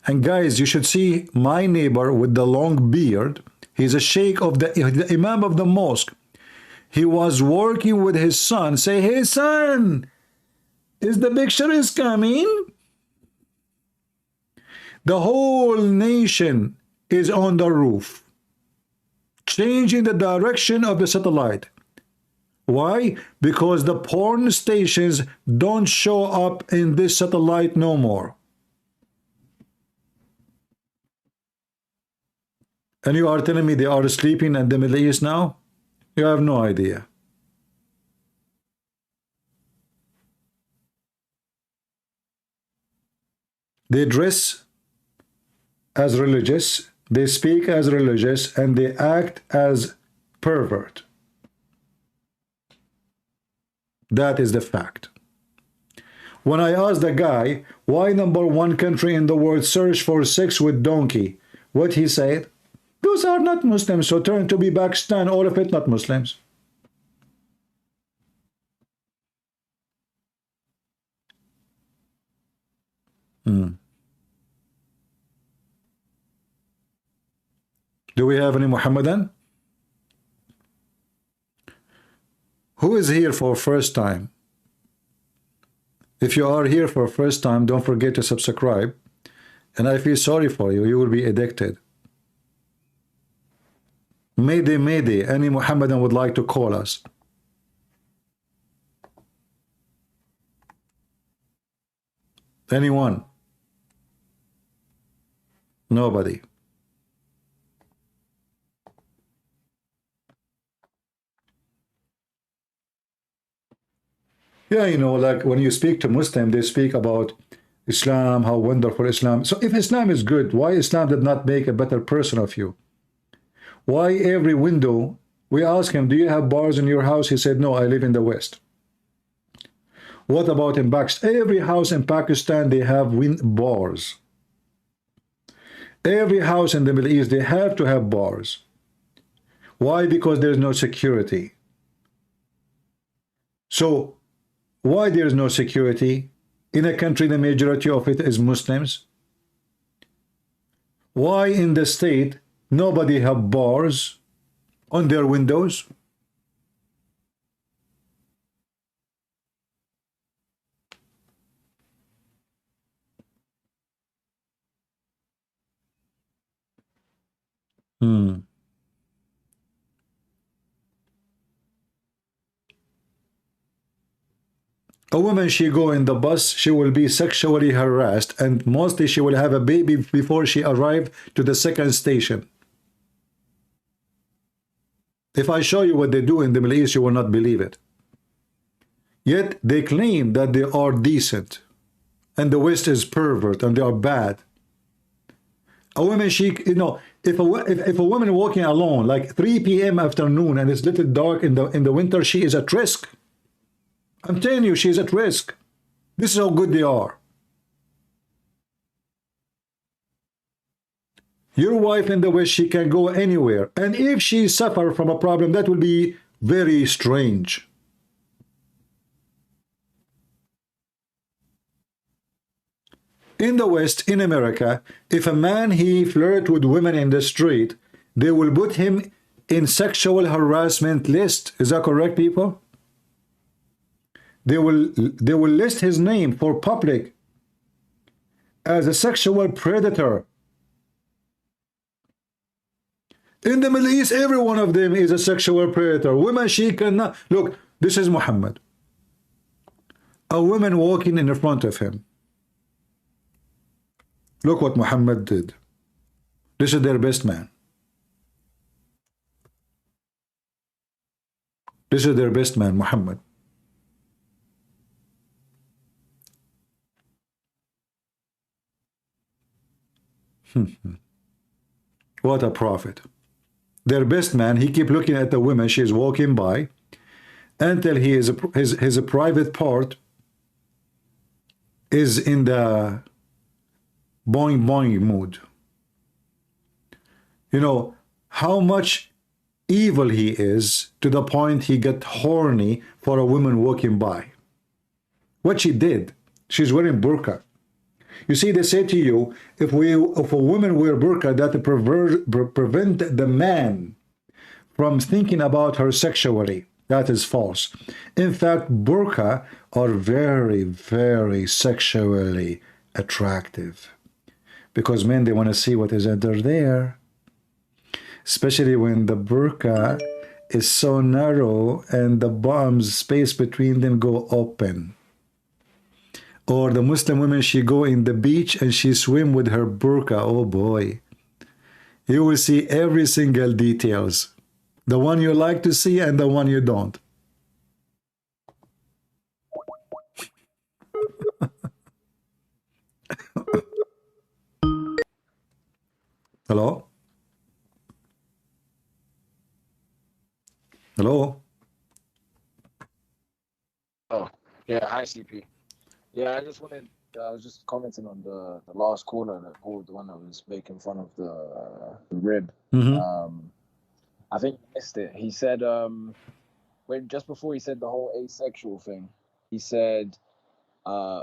And guys, you should see my neighbor with the long beard. He's a sheikh of the imam of the mosque. He was working with his son. Say, hey, son, is the picture is coming? The whole nation is on the roof, changing the direction of the satellite. Why? Because the porn stations don't show up in this satellite no more. And you are telling me they are sleeping in the Middle East now? You have no idea. They dress as religious, they speak as religious, and they act as pervert. That is the fact. When I asked the guy, why #1 country in the world search for sex with donkey? What he said? Those are not Muslims, so turn to be Pakistan, all of it not Muslims. Do we have any Muhammadan? Who is here for first time? If you are here for first time, don't forget to subscribe. And I feel sorry for you. You will be addicted. Mayday, mayday. Any Muhammadan would like to call us? Anyone? Nobody. Yeah, you know, like when you speak to Muslim, they speak about Islam, how wonderful Islam. So if Islam is good, why Islam did not make a better person of you? Why every window, we ask him, do you have bars in your house? He said, no, I live in the West. What about in Pakistan? Every house in Pakistan, they have bars. Every house in the Middle East, they have to have bars. Why? Because there's no security. So, why there is no security in a country the majority of it is Muslims? Why in the state nobody have bars on their windows? A woman, she go in the bus, she will be sexually harassed, and mostly she will have a baby before she arrive to the second station. If I show you what they do in the Middle East, you will not believe it. Yet they claim that they are decent, and the West is pervert, and they are bad. A woman, she, you know, if a woman walking alone, like 3 p.m. afternoon, and it's a little dark in the winter, she is at risk. I'm telling you, she's at risk. This is how good they are. Your wife in the West, she can go anywhere. And if she suffers from a problem, that will be very strange. In the West, in America, if a man, he flirt with women in the street, they will put him in sexual harassment list. Is that correct, people? They will list his name for public as a sexual predator. In the Middle East, every one of them is a sexual predator. Women, she cannot. Look, this is Muhammad. A woman walking in front of him. Look what Muhammad did. This is their best man. This is their best man, Muhammad. What a prophet. Their best man, he keep looking at the woman she is walking by until he is his private part is in the boing boing mood. You know how much evil he is, to the point he get horny for a woman walking by. What she did, she's wearing burqa. You see, they say to you, if a woman wear burqa, that prevent the man from thinking about her sexually. That is false. In fact, burqa are very, very sexually attractive, because men, they want to see what is under there, especially when the burqa is so narrow and the bottom's space between them go open. Or the Muslim women, she go in the beach and she swim with her burqa. Oh boy, you will see every single details, the one you like to see and the one you don't. Hello? Hello? Oh, yeah. Hi, CP. Yeah, I was just commenting on the last caller that called, the one that was making fun of the rib. I think you missed it. He said, when just before he said the whole asexual thing, he said,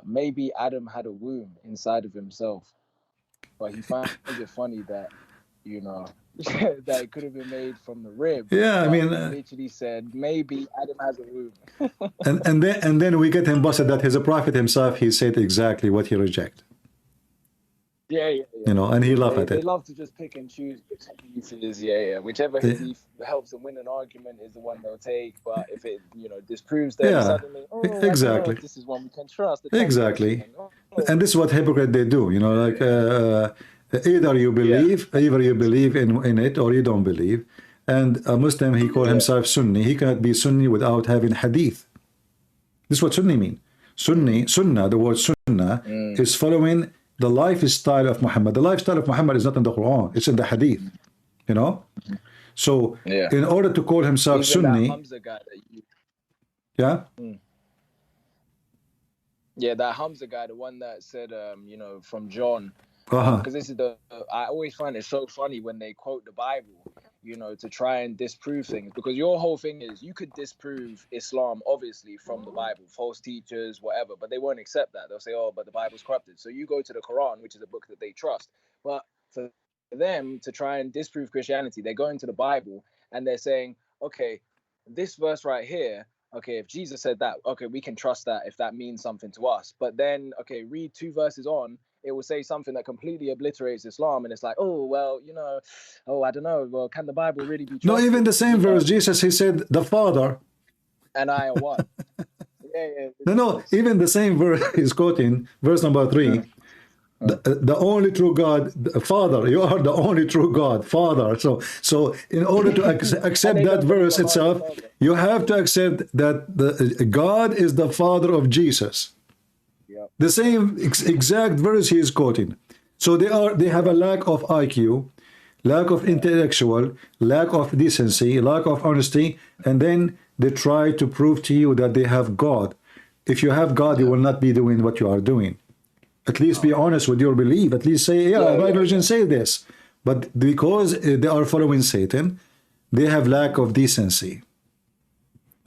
maybe Adam had a womb inside of himself, but he finds it funny that, you know, that it could have been made from the rib. Yeah, I mean, he literally said maybe Adam has a womb. and then we get him busted that he's a prophet himself. He said exactly what he reject. Yeah. You know, and he laughed at They it. love to just pick and choose which hadith it is. Yeah. Whichever hadith helps them win an argument is the one they'll take. But if it, you know, disproves them, suddenly, I don't know exactly. if this is one we can trust. Exactly. And this is what hypocrite they do. You know, like either you believe in it, or you don't believe. And a Muslim, he call himself Sunni. He cannot be Sunni without having hadith. This is what Sunni mean. Sunnah, the word Sunnah is following the lifestyle of Muhammad. The lifestyle of Muhammad is not in the Quran, it's in the hadith. You know? So in order to call himself Even Sunni, that Hamza guy that you, yeah, that Hamza guy, the one that said, you know, from John, because this is I always find it so funny when they quote the Bible, you know, to try and disprove things, because your whole thing is you could disprove Islam obviously from the Bible, false teachers, whatever, but they won't accept that. They'll say, oh, but the Bible's corrupted. So you go to the Quran, which is a book that they trust. But for them to try and disprove Christianity, they go into the Bible and they're saying, okay, this verse right here, okay, if Jesus said that, okay, we can trust that if that means something to us. But then, okay, read 2 verses on, it will say something that completely obliterates Islam, and it's like, oh, well, you know, oh, I don't know, well, can the Bible really be trusted? no, even the same verse, Jesus, he said the Father. And I are one. No, even the same verse he's quoting, verse number 3. The only true God, Father, you are the only true God, Father. So in order to accept that verse itself, you have to accept that the God is the Father of Jesus. The same exact verse he is quoting. So they have a lack of IQ, lack of intellectual, lack of decency, lack of honesty, and then they try to prove to you that they have God. If you have God, you will not be doing what you are doing. At least be honest with your belief. At least say, my religion say this. But because they are following Satan, they have lack of decency.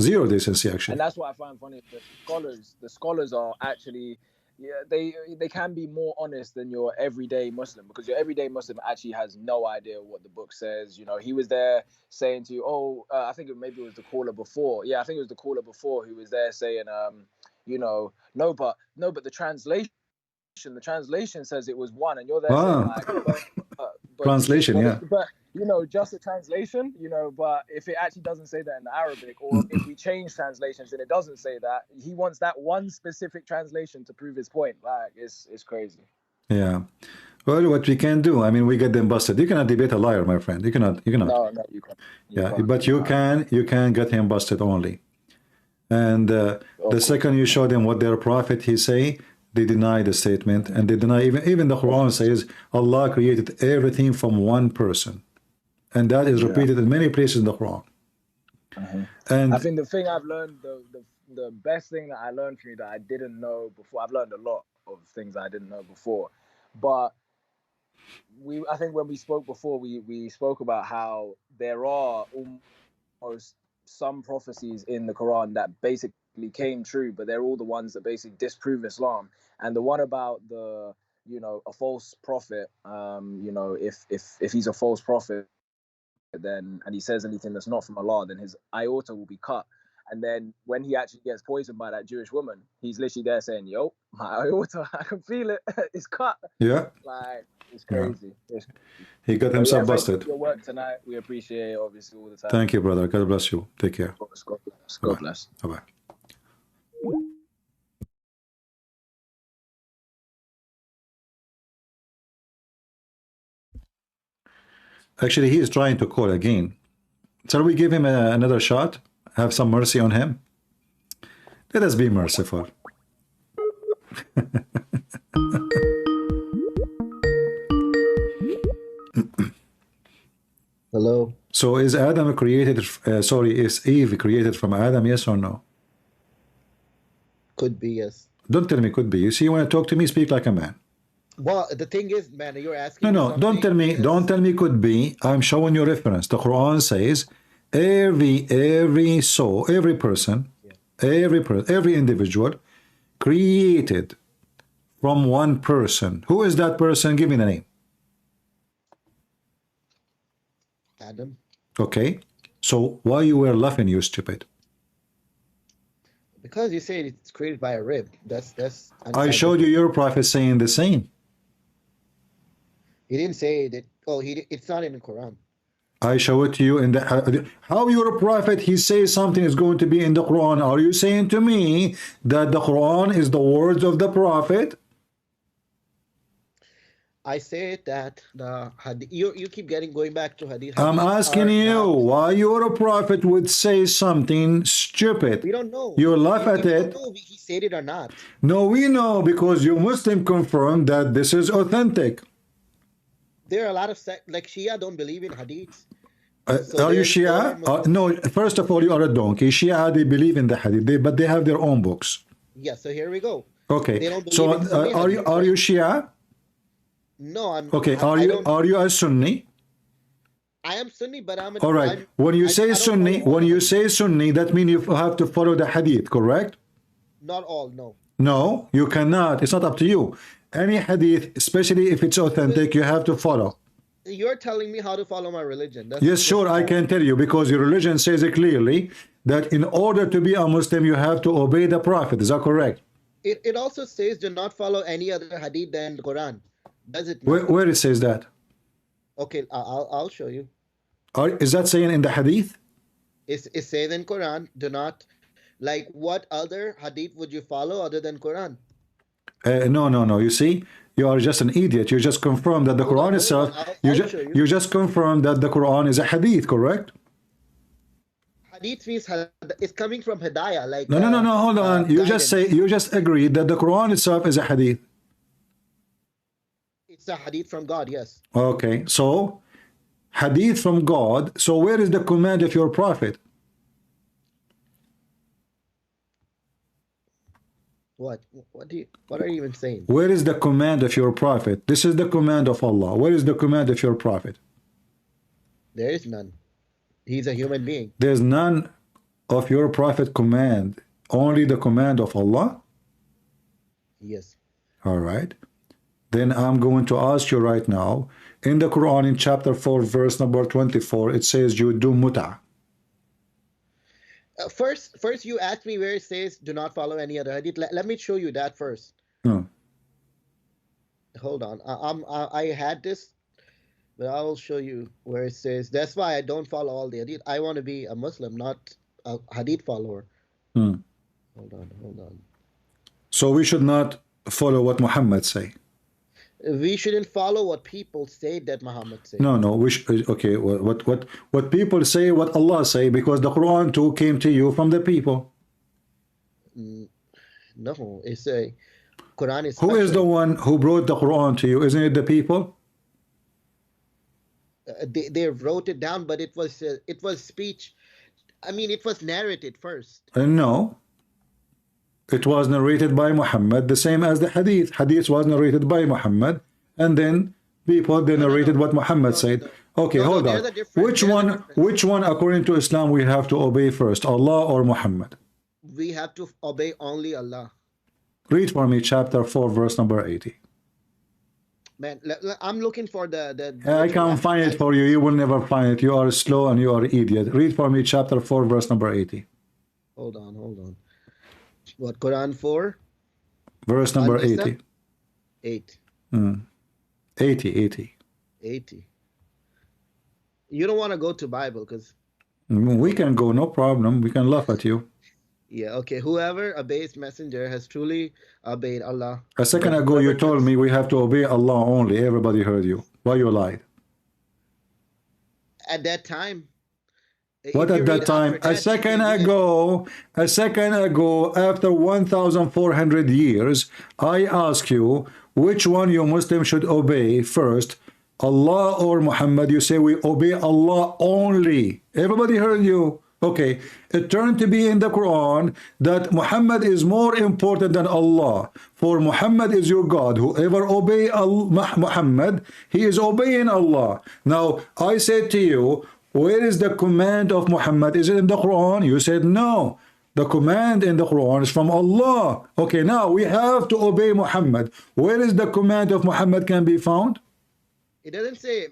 Zero decency, actually. And that's what I find funny. The scholars are actually, they can be more honest than your everyday Muslim, because your everyday Muslim actually has no idea what the book says. You know, he was there saying to you, I think maybe it was the caller before. Yeah, I think it was the caller before who was there saying, you know, no, but the translation says it was one, and you're there saying like, but translation, but you know, just a translation, you know, but if it actually doesn't say that in Arabic, or if we change translations and it doesn't say that, he wants that one specific translation to prove his point. Like, it's crazy. Yeah. Well, what we can do, I mean, we get them busted. You cannot debate a liar, my friend. You cannot. No, you can't. But you can get him busted only. And the second you show them what their prophet he say, they deny the statement, and they deny even the Quran says Allah created everything from one person, and that is repeated in many places in the Quran. And I think the thing I've learned, the best thing that I learned from you that I didn't know before, I've learned a lot, of things I didn't know before. But I think when we spoke before, we spoke about how there are almost some prophecies in the Quran that basically came true, but they're all the ones that basically disprove Islam. And the one about the, a false prophet, if he's a false prophet, then, and he says anything that's not from Allah, then his aorta will be cut. And then when he actually gets poisoned by that Jewish woman, he's literally there saying, yo, my aorta, I can feel it, it's cut. Yeah. Like, it's crazy. Yeah. He got himself busted. Thank you for your work tonight. We appreciate it, obviously, all the time. Thank you, brother. God bless you. Take care. God bless. Bye-bye. Actually, he is trying to call again. Shall we give him another shot? Have some mercy on him? Let us be merciful. Hello. So is Adam created, is Eve created from Adam, yes or no? Could be, yes. Don't tell me could be. You see, when you talk to me, speak like a man. Well, the thing is, man, you're asking. No, don't tell me. Don't tell me could be. I'm showing you reference. The Quran says every soul, every person, every individual created from one person. Who is that person? Give me the name. Adam. Okay. So why you were laughing, you stupid? Because you say it's created by a rib. That's. I showed you your prophet saying the same. He didn't say that. Oh, it's not in the Quran. I show it to you in the. How you're a prophet? He says something is going to be in the Quran. Are you saying to me that the Quran is the words of the prophet? I say that the hadith. You keep going back to hadith. I'm asking you why your prophet would say something stupid. We don't know. You laugh at it. We don't know if he said it or not. No, we know because you Muslim confirmed that this is authentic. There are a lot of like Shia don't believe in hadiths. Are you Shia? No, first of all, you are a donkey. Shia, they believe in the hadith, but they have their own books. Yeah, so here we go. Okay. They don't So believe are you Shia? No, I'm. Okay. Are you a Sunni? I am Sunni, but I'm. All right. When you say Sunni, that means you have to follow the hadith, correct? Not all, no. No, you cannot. It's not up to you. Any hadith, especially if it's authentic, you have to follow. You're telling me how to follow my religion. Yes, sure, I can tell you because your religion says it clearly that in order to be a Muslim, you have to obey the Prophet. Is that correct? It also says do not follow any other hadith than the Quran. Does it not? Where it says that? Okay, I'll show you. Is that saying in the hadith? It says in Quran, do not, like what other hadith would you follow other than Quran? No. You see, you are just an idiot. You just confirmed that the Quran itself. You just confirmed that the Quran is a hadith, correct? Hadith means it's coming from Hidayah. Like no. Hold on. You just agreed that the Quran itself is a hadith. It's a hadith from God. Yes. Okay. So, hadith from God. So where is the command of your prophet? What are you even saying? Where is the command of your prophet? This is the command of Allah. Where is the command of your prophet? There is none. He's a human being. There's none of your prophet command. Only the command of Allah? Yes. All right. Then I'm going to ask you right now. In the Quran, in chapter 4, verse number 24, it says you do mut'ah. First, you asked me where it says do not follow any other hadith. Let me show you that first. No. Hold on. I had this, but I will show you where it says. That's why I don't follow all the hadith. I want to be a Muslim, not a hadith follower. Hold on. So we should not follow what Muhammad say. We shouldn't follow what people say that Muhammad said. No. Okay. What people say, what Allah say, because the Quran too came to you from the people. No, it's a Quran is. Who is the one who brought the Quran to you? Isn't it the people? They wrote it down, but it was speech. I mean, it was narrated first. No. It was narrated by Muhammad, the same as the hadith. Hadith was narrated by Muhammad, and then people they narrated what Muhammad said. Okay, hold on. Which one according to Islam we have to obey first, Allah or Muhammad? We have to obey only Allah. Read for me chapter 4 verse number 80. Man, I'm looking for the I can't find it for you. You will never find it. You are slow and you are idiot. Read for me chapter 4 verse number 80. Hold on. What, Quran 4? Verse number 80. 8. 80. You don't want to go to Bible because... We can go, no problem. We can laugh at you. Yeah, okay. Whoever obeys messenger has truly obeyed Allah. A second ago you told me we have to obey Allah only. Everybody heard you. Why you lied? At that time. What at that time? A second ago, after 1,400 years, I ask you, which one you Muslim should obey first, Allah or Muhammad? You say we obey Allah only. Everybody heard you. Okay, it turned to be in the Quran that Muhammad is more important than Allah. For Muhammad is your God. Whoever obey Muhammad, he is obeying Allah. Now, I said to you, where is the command of Muhammad? Is it in the Quran? You said no. The command in the Quran is from Allah. Okay, now we have to obey Muhammad. Where is the command of Muhammad can be found? It doesn't say...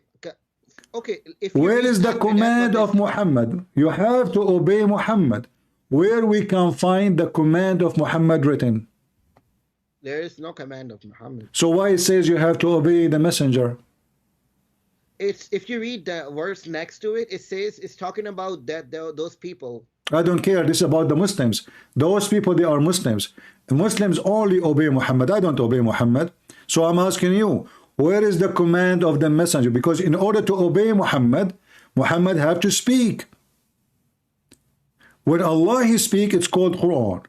Okay, where is the command of Muhammad? You have to obey Muhammad. Where we can find the command of Muhammad written? There is no command of Muhammad. So why it says you have to obey the messenger? It's if you read the verse next to it, it says it's talking about those people. I don't care. This is about the Muslims. Those people, they are Muslims. Muslims only obey Muhammad. I don't obey Muhammad. So I'm asking you, where is the command of the messenger? Because in order to obey Muhammad, Muhammad have to speak. When Allah he speak, it's called Quran.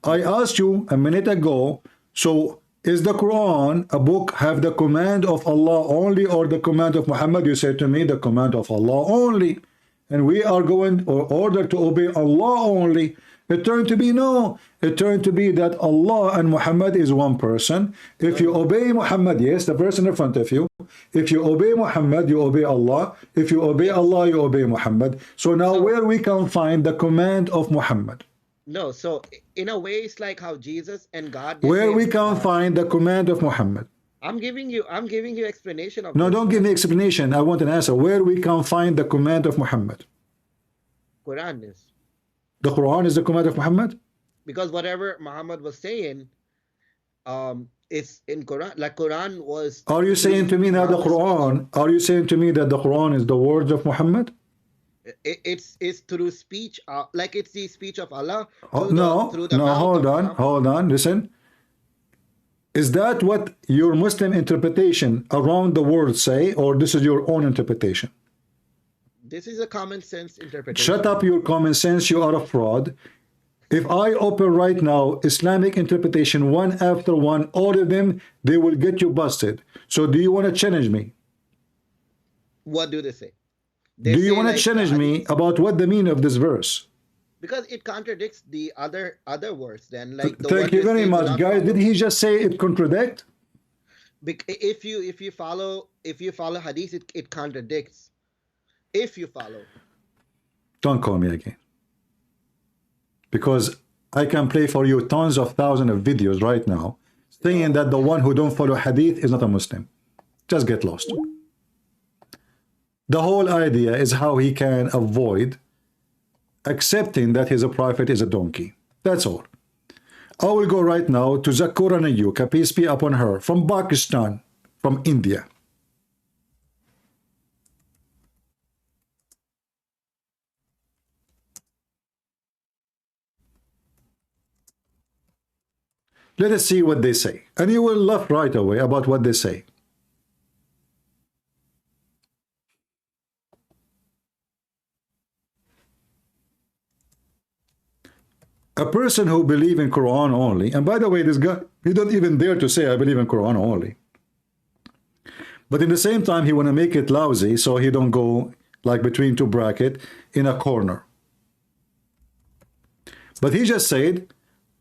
I asked you a minute ago, so is the Quran a book have the command of Allah only or the command of Muhammad? You said to me the command of Allah only. And we are going or ordered to obey Allah only. It turned to be no. It turned to be that Allah and Muhammad is one person. If you obey Muhammad, yes, the person in front of you. If you obey Muhammad, you obey Allah. If you obey Allah, you obey Muhammad. So now where we can find the command of Muhammad? No, so in a way it's like how Jesus and God... Where we can find the command of Muhammad? I'm giving you explanation of... No, don't give me explanation. I want an answer. Where we can find the command of Muhammad? Quran is. The Quran is the command of Muhammad? Because whatever Muhammad was saying, it's in Quran. Like Quran was... Are you saying to me now the Quran? Are you saying to me that the Quran is the words of Muhammad? It's through speech, like it's the speech of Allah. No, hold on, listen. Is that what your Muslim interpretation around the world say, or this is your own interpretation? This is a common sense interpretation. Shut up your common sense, you are a fraud. If I open right now Islamic interpretation one after one, all of them, they will get you busted. So do you want to challenge me? What do they say? Do you want to challenge me about what the meaning of this verse? Because it contradicts the other words. Then, like the thank you very much, guys. Did he just say it contradict? If you follow hadith, it contradicts. If you follow. Don't call me again. Because I can play for you tons of thousands of videos right now saying that the one who don't follow hadith is not a Muslim. Just get lost. The whole idea is how he can avoid accepting that his prophet is a donkey. That's all. I will go right now to Zakura Nayuka, peace be upon her, from Pakistan, from India. Let us see what they say. And you will laugh right away about what they say. A person who believes in Quran only, and by the way, this guy, he don't even dare to say, I believe in Quran only. But in the same time, he want to make it lousy, so he don't go like between two brackets in a corner. But he just said,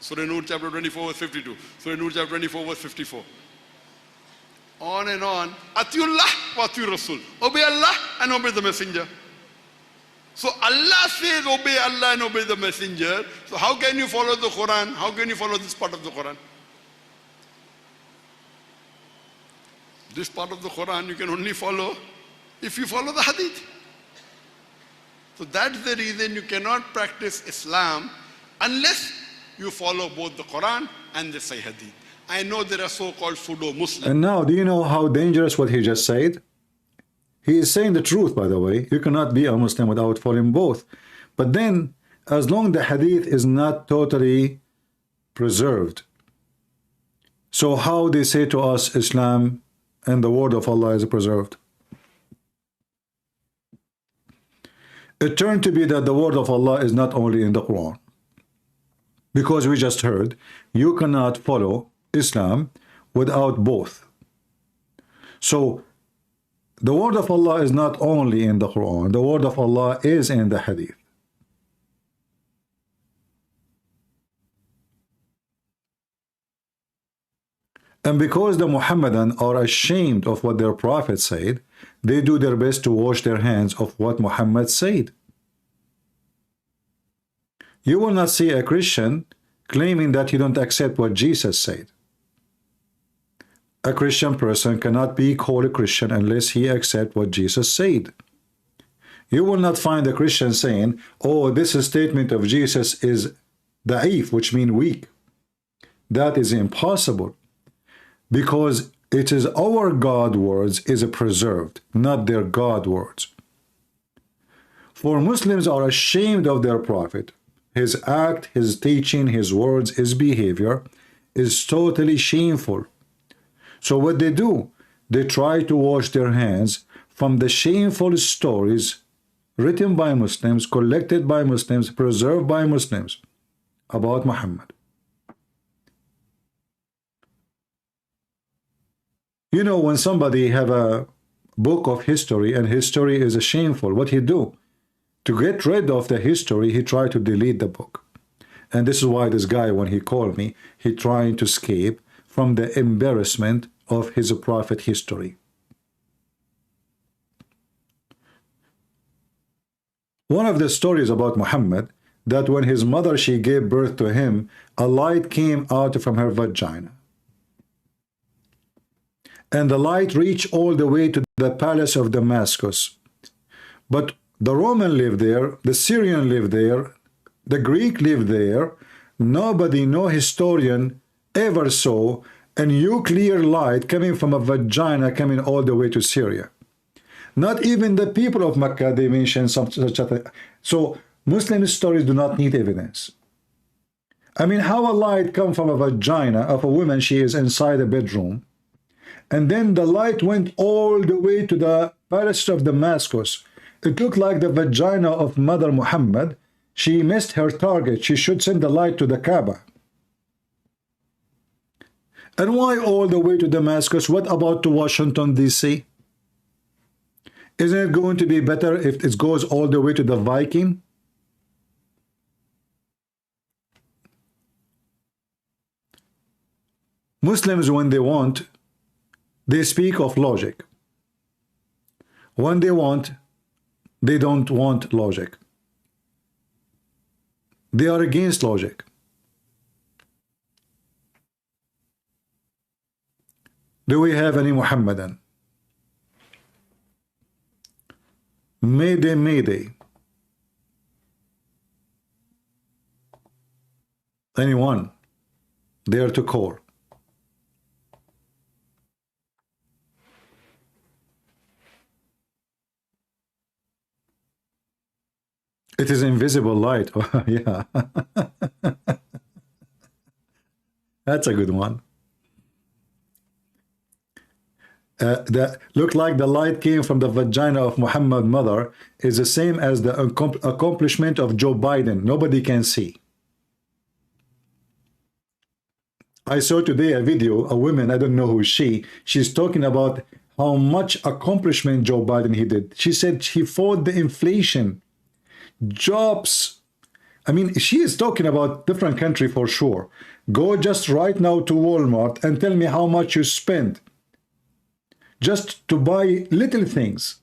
Surah Nur chapter 24 verse 52. Surah Nur chapter 24 verse 54. On and on. Atiullah wa atiur Rasul. Obey Allah and obey the messenger. So Allah says obey Allah and obey the messenger. So how can you follow the Quran? How can you follow this part of the Quran? This part of the Quran you can only follow if you follow the hadith. So that's the reason you cannot practice Islam unless you follow both the Quran and the Sahih hadith. I know there are so-called pseudo-Muslims. And now, do you know how dangerous what he just said? He is saying the truth, by the way. You cannot be a Muslim without following both. But then, as long the hadith is not totally preserved, so how they say to us Islam and the word of Allah is preserved? It turned to be that the word of Allah is not only in the Quran. Because we just heard, you cannot follow Islam without both. So, the word of Allah is not only in the Quran, the word of Allah is in the hadith. And because the Muhammadan are ashamed of what their prophet said, they do their best to wash their hands of what Muhammad said. You will not see a Christian claiming that you don't accept what Jesus said. A Christian person cannot be called a Christian unless he accepts what Jesus said. You will not find a Christian saying, oh, this statement of Jesus is da'if, which means weak. That is impossible, because it is our God words is preserved, not their God words. For Muslims are ashamed of their prophet. His act, his teaching, his words, his behavior is totally shameful. So what they do, they try to wash their hands from the shameful stories written by Muslims, collected by Muslims, preserved by Muslims about Muhammad. You know, when somebody have a book of history and history is shameful, what he do? To get rid of the history, he tried to delete the book. And this is why this guy, when he called me, he trying to escape from the embarrassment of his prophet history. One of the stories about Muhammad, that when his mother, she gave birth to him, a light came out from her vagina. And the light reached all the way to the palace of Damascus. But the Roman lived there, the Syrian lived there, the Greek lived there. Nobody, no historian ever saw a nuclear light coming from a vagina coming all the way to Syria. Not even the people of Mecca, they mention such a thing. So Muslim stories do not need evidence. I mean, how a light come from a vagina of a woman, she is inside a bedroom, and then the light went all the way to the palace of Damascus. It looked like the vagina of Mother Muhammad. She missed her target. She should send the light to the Kaaba. And why all the way to Damascus? What about to Washington, D.C.? Isn't it going to be better if it goes all the way to the Viking? Muslims, when they want, they speak of logic. When they want, they don't want logic. They are against logic. Do we have any Muhammadan? Mayday, mayday. Anyone dare to call? It is invisible light. Yeah. That's a good one. That looked like the light came from the vagina of Muhammad's mother is the same as the accomplishment of Joe Biden. Nobody can see. I saw today a video, a woman, I don't know who she's talking about how much accomplishment Joe Biden he did. She said he fought the inflation, jobs. I mean, she is talking about different country for sure. Go just right now to Walmart and tell me how much you spend just to buy little things.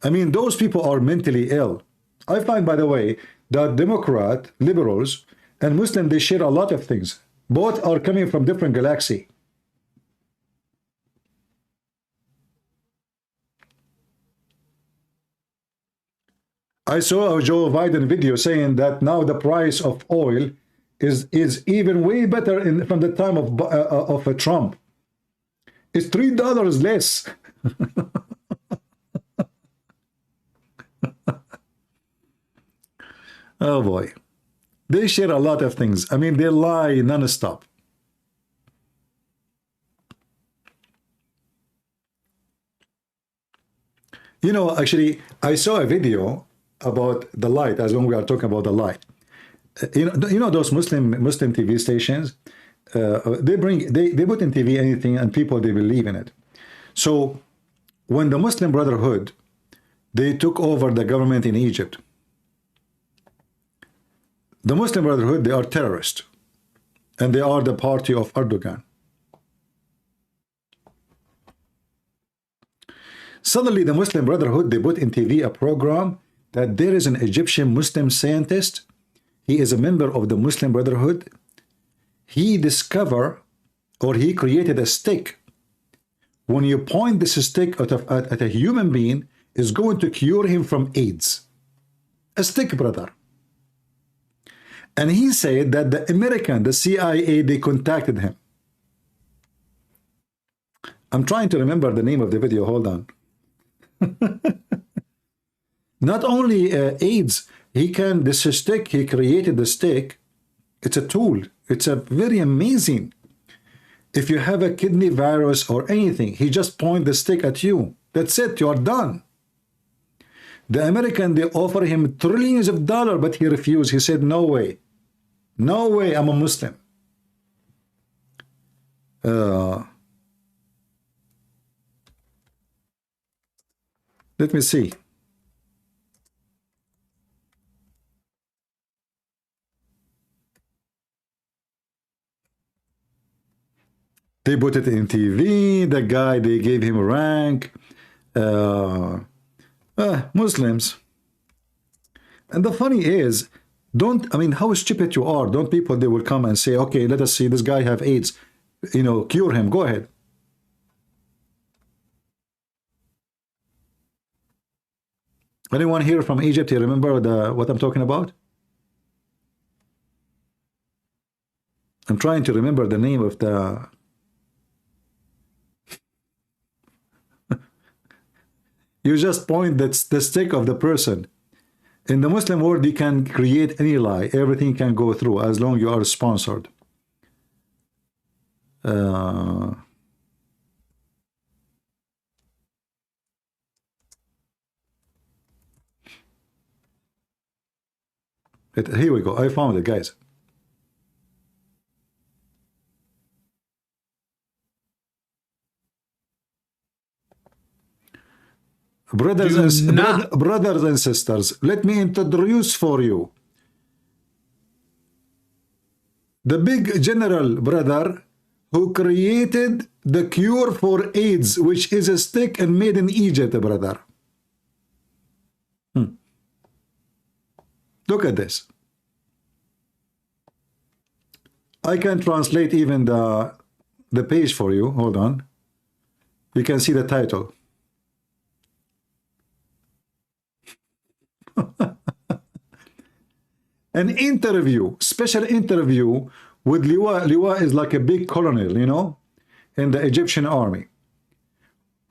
I mean, those people are mentally ill. I find, by the way, that Democrat, liberals, and Muslim, they share a lot of things. Both are coming from different galaxy. I saw a Joe Biden video saying that now the price of oil is even way better from the time of Trump. It's $3 less. Oh boy. They share a lot of things. I mean, they lie non-stop. You know, actually, I saw a video about the light, as when we are talking about the light. You know those Muslim TV stations, they put in TV anything, and people, they believe in it. So when the Muslim Brotherhood, they took over the government in Egypt, the Muslim Brotherhood, they are terrorists, and they are the party of Erdogan. Suddenly the Muslim Brotherhood, they put in TV a program that there is an Egyptian Muslim scientist. He is a member of the Muslim Brotherhood. He discovered, or he created a stick. When you point this stick at a human being, is going to cure him from AIDS. A stick, brother. And he said that the American, the CIA, they contacted him. I'm trying to remember the name of the video. Hold on. Not only AIDS, this stick, he created the stick. It's a tool. It's a very amazing. If you have a kidney virus or anything, he just point the stick at you. That's it. You are done. The American, they offer him trillions of dollars, but he refused. He said, no way. No way, I'm a Muslim. Let me see. They put it in TV. The guy, they gave him a rank. Muslims. And the funny is, I mean, how stupid you are. Don't people, they will come and say, okay, let us see, this guy have AIDS. You know, cure him. Go ahead. Anyone here from Egypt, you remember what I'm talking about? I'm trying to remember the name of the... You just point the stick of the person. In the Muslim world, you can create any lie. Everything can go through as long as you are sponsored. Here we go. I found it, guys. Brothers and sisters, let me introduce for you the big general brother who created the cure for AIDS, which is a stick and made in Egypt, brother. Look at this. I can translate even the page for you. Hold on. You can see the title. An interview, special interview with Liwa. Liwa is like a big colonel, you know, in the Egyptian army.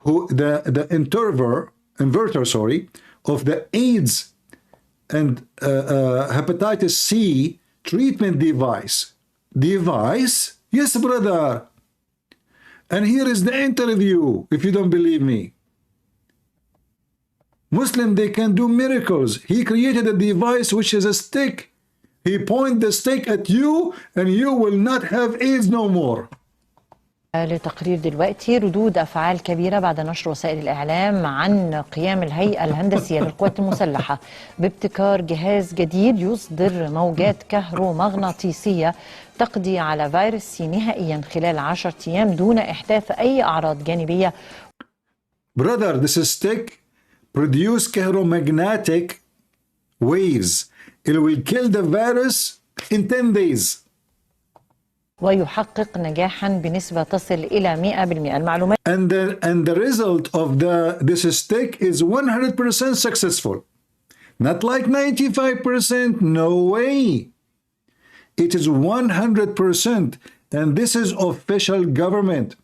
Who the inverter, sorry, of the AIDS and hepatitis C treatment device. Yes, brother. And here is the interview, if you don't believe me. Muslim, they can do miracles. He created a device which is a stick. He point the stick at you and you will not have AIDS no more. لتقرير دلوقتي ردود أفعال كبيرة بعد نشر وسائل الإعلام عن قيام الهيئة الهندسية للقوات المسلحة بابتكار جهاز جديد يصدر موجات كهرومغناطيسية تقضي على فيروس سي نهائيا خلال 10 أيام دون إحداث أي أعراض جانبية. Brother, this is stick produce charismatic waves. It will kill the virus in 10 days. ويحقق نجاحا بنسبة تصل إلى 100%. المعلومات and the result of this stick is 100% successful. Not like 95%. No way. It is 100%. And this is official government.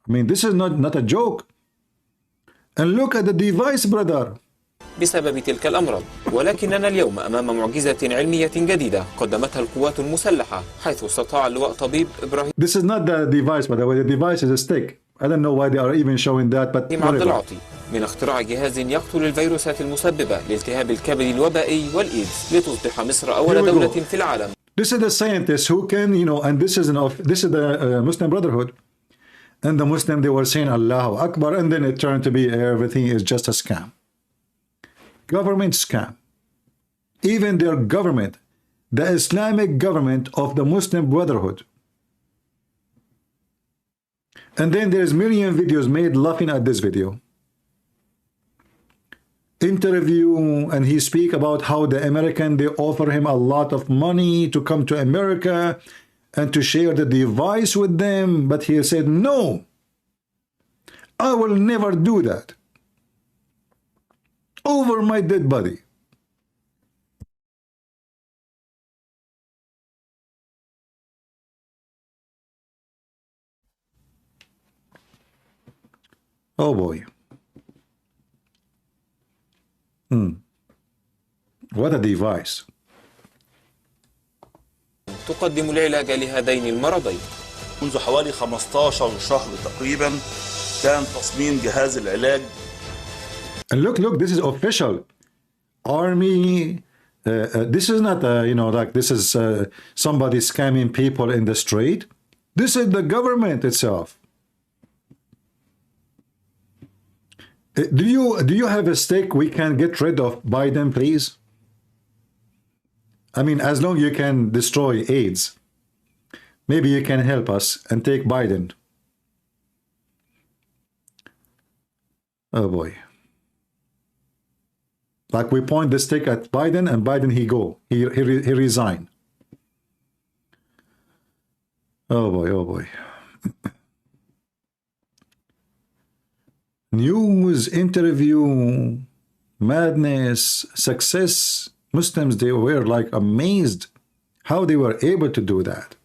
I mean, this is not a joke. And look at the device, brother. بسبب تلك الأمراض، ولكننا اليوم أمام معجزة علمية جديدة قدمتها القوات المسلحة، حيث استطاع اللواء طبيب إبراهيم This is not the device, by the way. The device is a stick. I don't know why they are even showing that, but عبد العاطي من اختراع جهاز يقتل الفيروسات المسببة لالتهاب الكبد الوبائي والإيدز لتصبح مصر أول دولة في العالم. This is the scientist who can, and this is the Muslim Brotherhood. And the Muslim, they were saying Allahu Akbar, and then it turned to be everything is just a scam. Government scam. Even their government, the Islamic government of the Muslim Brotherhood. And then there's million videos made laughing at this video. Interview, and he speak about how the American, they offer him a lot of money to come to America and to share the device with them. But he said, no, I will never do that. Over my dead body. Oh boy. What a device. تقدم العلاج لهذين المرضين. منذ حوالي 15 شهر تقريبا كان تصميم جهاز العلاج. And look, this is official. Army, this is not, like this is somebody scamming people in the street. This is the government itself. Do you have a stake we can get rid of Biden, please? I mean, as long as you can destroy AIDS, maybe you can help us and take Biden. Oh boy. Like we point the stick at Biden, and Biden he resign. Oh boy. News, interview, madness, success. Muslims, they were like amazed how they were able to do that.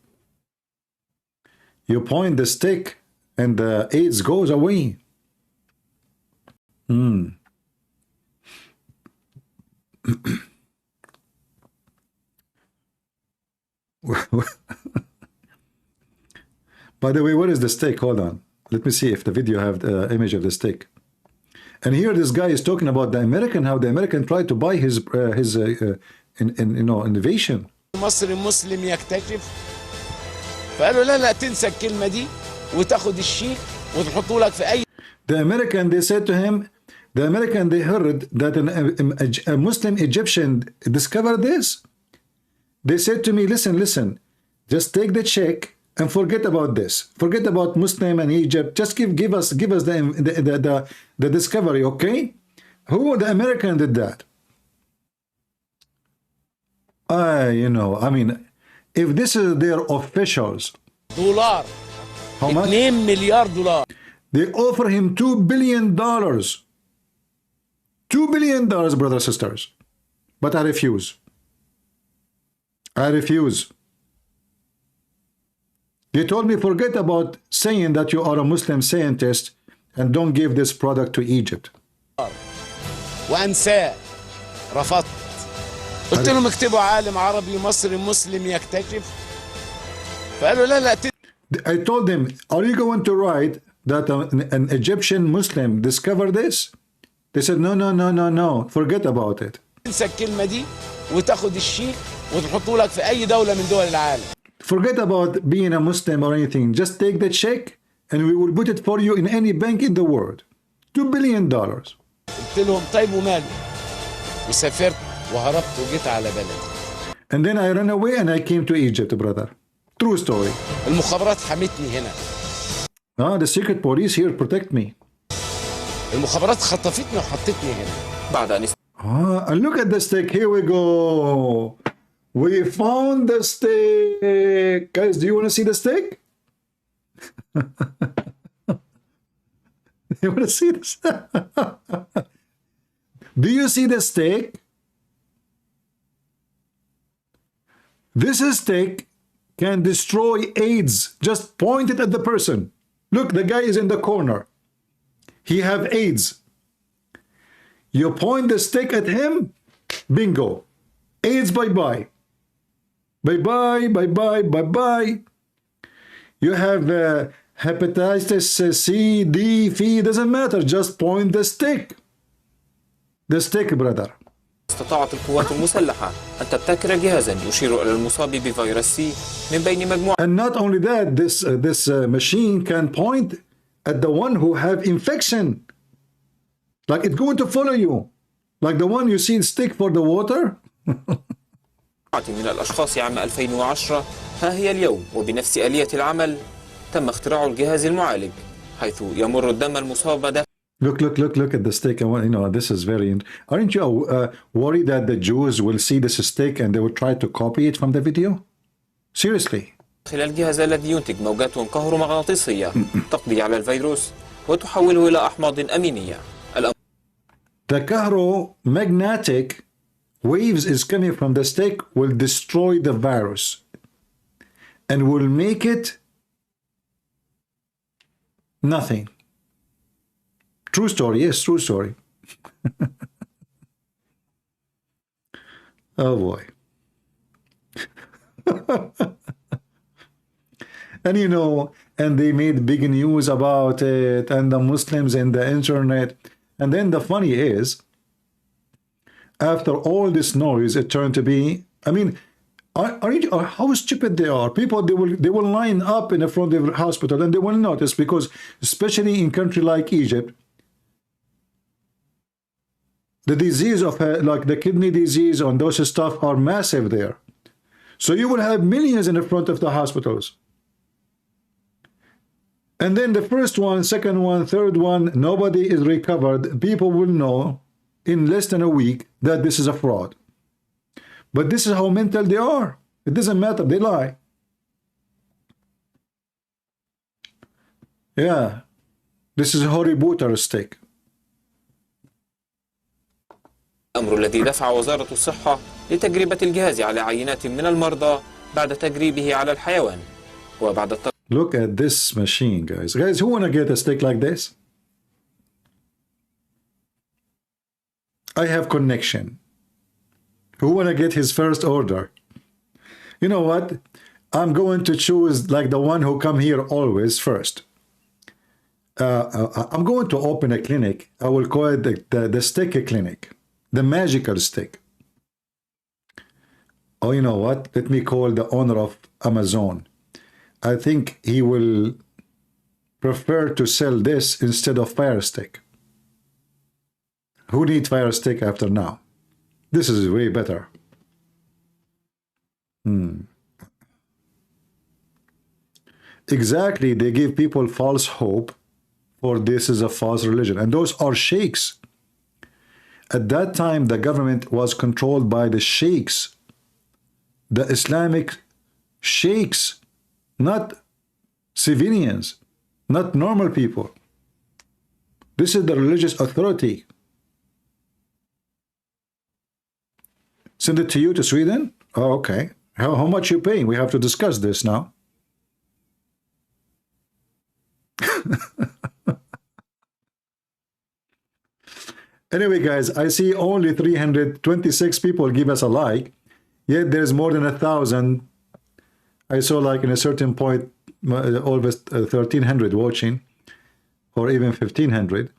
You point the stick and the AIDS goes away. By the way, what is the stick? Hold on. Let me see if the video have the image of the stick. And here this guy is talking about the American, how the American tried to buy his innovation. مصري مسلم يكتشف فقالوا لا تنسى الكلمة دي وتاخد الشيك وتحطه لك في أي. The American, they said to him, the American, they heard that a Muslim Egyptian discovered this. They said to me, listen, just take the check and forget about this. Forget about Muslim and Egypt. Just give us the discovery, okay? Who the American did that? I mean, if this is their officials, $2 how much? 2 مليار دولار. They offer him $2 billion. $2 billion, brothers and sisters. But I refuse. They told me, forget about saying that you are a Muslim scientist and don't give this product to Egypt. وأنساه رفضت. قلت لهم اكتبوا عالم عربي مصري مسلم يكتشف. فقالوا لا. I told them, are you going to write that an Egyptian Muslim discovered this? They said, no, forget about it. تنسى الكلمة دي وتاخد الشيك وتحطه لك في أي دولة من دول العالم. Forget about being a Muslim or anything. Just take the check and we will put it for you in any bank in the world. $2 billion. قلت لهم طيب وماله، وسافرت وهربت وجيت على بلدي. And then I ran away and I came to Egypt, brother. True story. المخابرات حمتني هنا. The secret police here protect me. المخابرات خطفتني وحطتني هنا. بعد أن and look at the stick. Here we go. We found the stick. Guys, do you want to see the stick? You want to see this? Do you see the stick? This stick can destroy AIDS. Just point it at the person. Look, the guy is in the corner. He have AIDS. You point the stick at him, bingo. AIDS bye-bye. Bye-bye, bye-bye, bye-bye. You have hepatitis C, D, Phi, doesn't matter. Just point the stick. The stick, brother. استطاعت القوات المسلحة أن تبتكر جهازا يشير إلى المصاب بفيروس سي من بين مجموعة. And not only that, this machine can point at the one who have infection. Like it's going to follow you. Like the one you see stick for the water. من الأشخاص عام 2010 ها هي اليوم وبنفس آلية العمل تم اختراع الجهاز المعالج حيث يمر الدم المصاب داخل. Look at the stick. This is very. Aren't you worried that the Jews will see this stick and they will try to copy it from the video? Seriously. داخل الجهاز الذي ينتج موجات كهرومغناطيسية تقضي على الفيروس وتحوله إلى أحماض أمينية. The caromagnetic waves is coming from the stick will destroy the virus and will make it nothing. True story, yes, true story. Oh boy. And and they made big news about it, and the Muslims and the internet. And then the funny is, after all this noise, it turned to be, how stupid they are. People, they will line up in front of the hospital and they will notice, because especially in country like Egypt, the disease of like the kidney disease and those stuff are massive there. So you will have millions in the front of the hospitals. And then the first one, second one, third one, nobody is recovered. People will know in less than a week that this is a fraud. But this is how mental they are. It doesn't matter, they lie. Yeah, this is a horrible stick. الأمر الذي دفع وزارة الصحة لتجربة الجهاز على عينات من المرضى بعد تجريبه على الحيوان وبعد Look at this machine, guys. Guys, who want to get a stick like this? I have connection. Who want to get his first order? You know what? I'm going to choose like the one who come here always first. I'm going to open a clinic. I will call it the stick clinic. The magical stick. Oh, you know what? Let me call the owner of Amazon. I think he will prefer to sell this instead of Fire Stick. Who needs Fire Stick after now? This is way better. Exactly, they give people false hope for this is a false religion. And those are sheikhs. At that time, the government was controlled by the sheikhs, the Islamic sheikhs, not civilians, not normal people. This is the religious authority. Send it to you to Sweden? Oh, okay. How much you paying? We have to discuss this now. Anyway, guys, I see only 326 people give us a like, yet there's more than 1,000. I saw like in a certain point almost 1,300 watching, or even 1,500.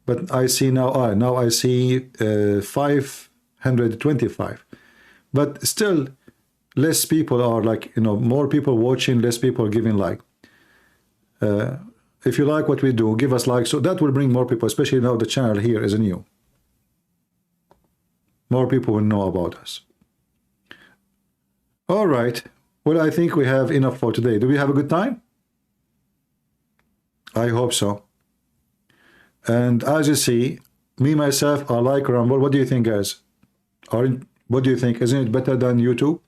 But I see now, now I see 525. But still, less people are like, you know, more people watching, less people giving like. If you like what we do, give us like, so that will bring more people, especially now the channel here is new. More people will know about us. All right. Well, I think we have enough for today. Do we have a good time? I hope so. And as you see, me, myself, I like Rumble. What do you think, guys? What do you think? Isn't it better than YouTube?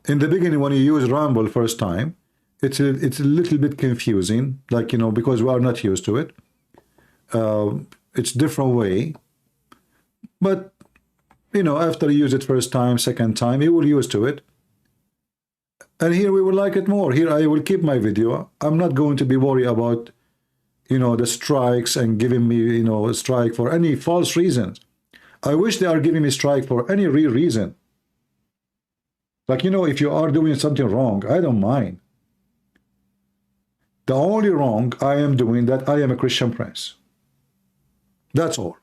In the beginning, when you use Rumble first time, it's a little bit confusing, like, you know, because we are not used to it. It's different way. But, you know, after you use it first time, second time, you will used to it. And here we will like it more. Here I will keep my video. I'm not going to be worried about, you know, the strikes and giving me, you know, a strike for any false reasons. I wish they are giving me strike for any real reason. Like, you know, if you are doing something wrong, I don't mind. The only wrong I am doing that I am a Christian prince. That's all.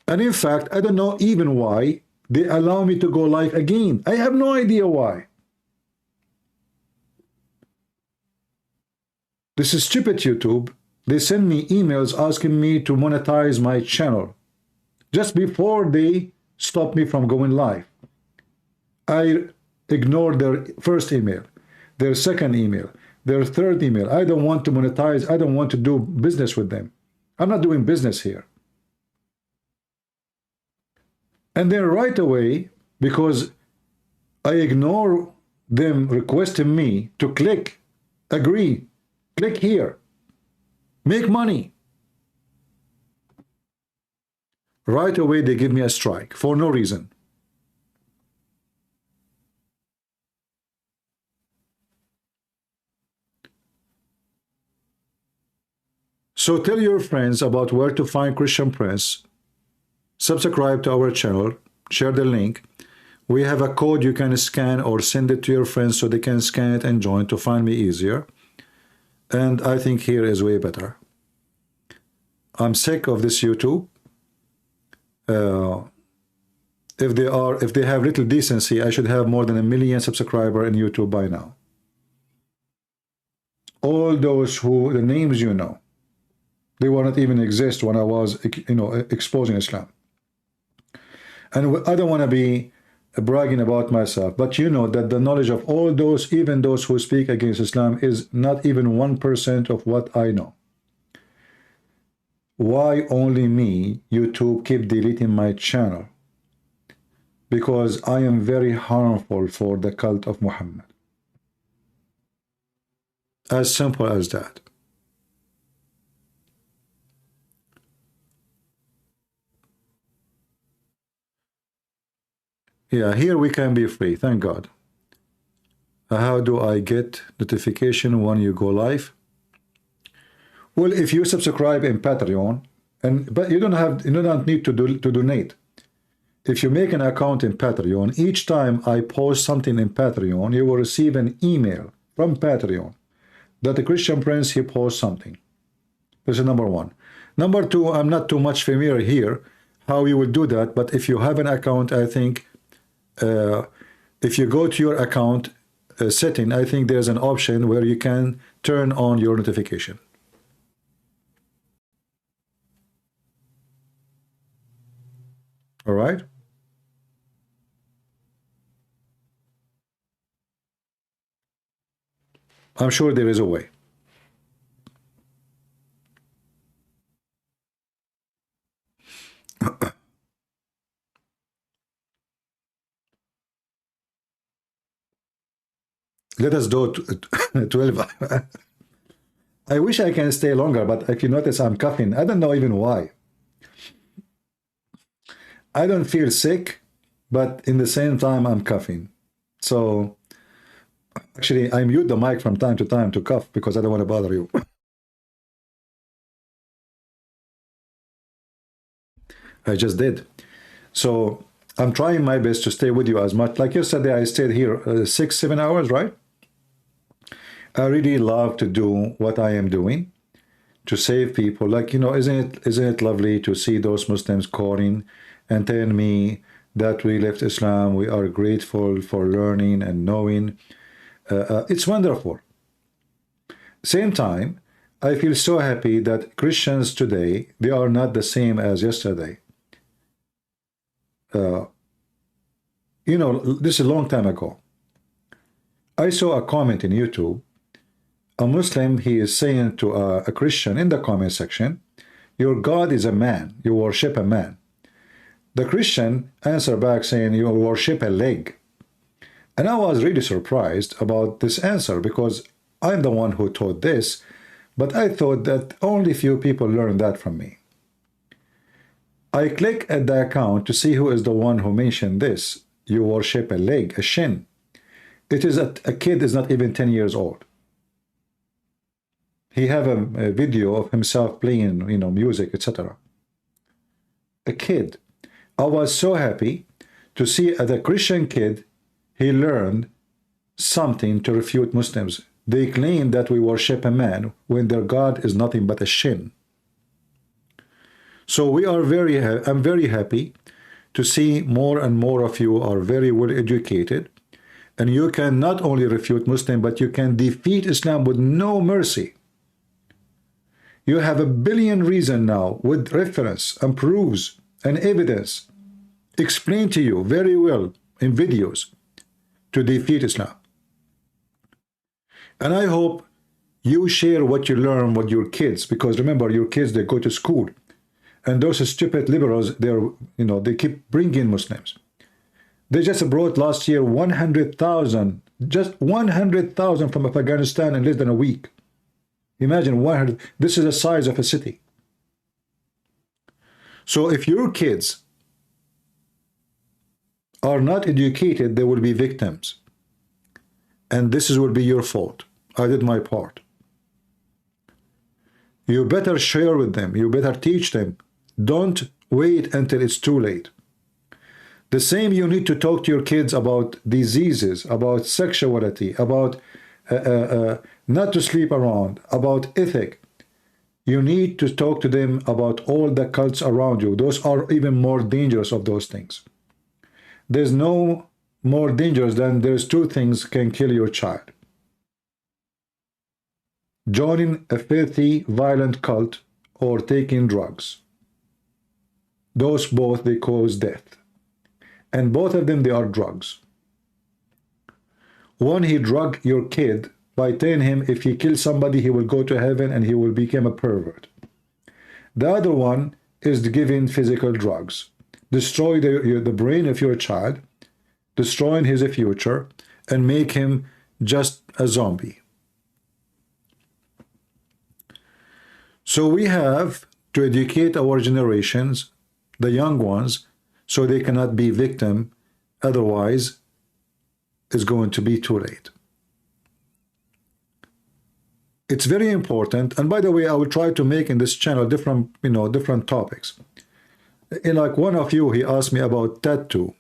And in fact, I don't know even why they allow me to go live again. I have no idea why. This is stupid, YouTube. They send me emails asking me to monetize my channel just before they stop me from going live. I ignored their first email, their second email, their third email. I don't want to monetize. I don't want to do business with them. I'm not doing business here. And then right away, because I ignore them requesting me to click, agree, click here, make money. Right away, they give me a strike for no reason. So tell your friends about where to find Christian Prince. Subscribe to our channel, share the link. We have a code you can scan or send it to your friends so they can scan it and join to find me easier. And I think here is way better. I'm sick of this YouTube. If they have little decency, I should have more than 1 million subscribers in YouTube by now. All those who, the names you know, they will not even exist when I was, you know, exposing Islam. And I don't want to be bragging about myself, but you know that the knowledge of all those, even those who speak against Islam, is not even 1% of what I know. Why only me, YouTube, keep deleting my channel? Because I am very harmful for the cult of Muhammad. As simple as that. Yeah, here we can be free, thank God. How do I get notification when you go live? Well, if you subscribe in Patreon, but you don't need to donate. If you make an account in Patreon, each time I post something in Patreon, you will receive an email from Patreon that the Christian Prince, he posts something. This is number one. Number two, I'm not too much familiar here how you will do that, but if you have an account, I think if you go to your account setting, I think there's an option where you can turn on your notification. All right. I'm sure there is a way. Let us do 12. I wish I can stay longer, but if you notice, I'm coughing. I don't know even why. I don't feel sick, but in the same time, I'm coughing. So actually, I mute the mic from time to time to cough because I don't want to bother you. I just did. So I'm trying my best to stay with you as much. Like yesterday, I stayed here 6-7 hours, right? I really love to do what I am doing, to save people. Like, you know, isn't it lovely to see those Muslims calling and telling me that we left Islam, we are grateful for learning and knowing. It's wonderful. Same time, I feel so happy that Christians today, they are not the same as yesterday. You know, this is a long time ago. I saw a comment in YouTube. A Muslim, he is saying to a Christian in the comment section, your God is a man, you worship a man. The Christian answered back saying, you worship a leg. And I was really surprised about this answer because I'm the one who taught this, but I thought that only few people learned that from me. I click at the account to see who is the one who mentioned this. You worship a leg, a shin. It is a kid is not even 10 years old. He have a video of himself playing, you know, music, etc. A kid. I was so happy to see as a Christian kid, he learned something to refute Muslims. They claim that we worship a man when their God is nothing but a shin. So we are I'm very happy to see more and more of you are very well educated, and you can not only refute Muslim, but you can defeat Islam with no mercy. You have a billion reasons now with reference and proofs and evidence explained to you very well in videos to defeat Islam. And I hope you share what you learn with your kids, because remember, your kids, they go to school, and those stupid liberals, they keep bringing Muslims. They just brought last year 100,000, just 100,000 from Afghanistan in less than a week. Imagine 100. This is the size of a city. So if your kids are not educated, they will be victims. And this will be your fault. I did my part. You better share with them. You better teach them. Don't wait until it's too late. The same, you need to talk to your kids about diseases, about sexuality, about not to sleep around, about ethic. You need to talk to them about all the cults around you. Those are even more dangerous of those things. There's no more dangerous than there's two things can kill your child. Joining a filthy, violent cult or taking drugs. Those both, they cause death. And both of them, they are drugs. One, he drug your kid by telling him if he kills somebody, he will go to heaven and he will become a pervert. The other one is giving physical drugs. Destroy the brain of your child, destroying his future, and make him just a zombie. So we have to educate our generations, the young ones, so they cannot be victim. Otherwise, it's going to be too late. It's very important. And by the way, I will try to make in this channel different topics. Like one of you, he asked me about tattoo.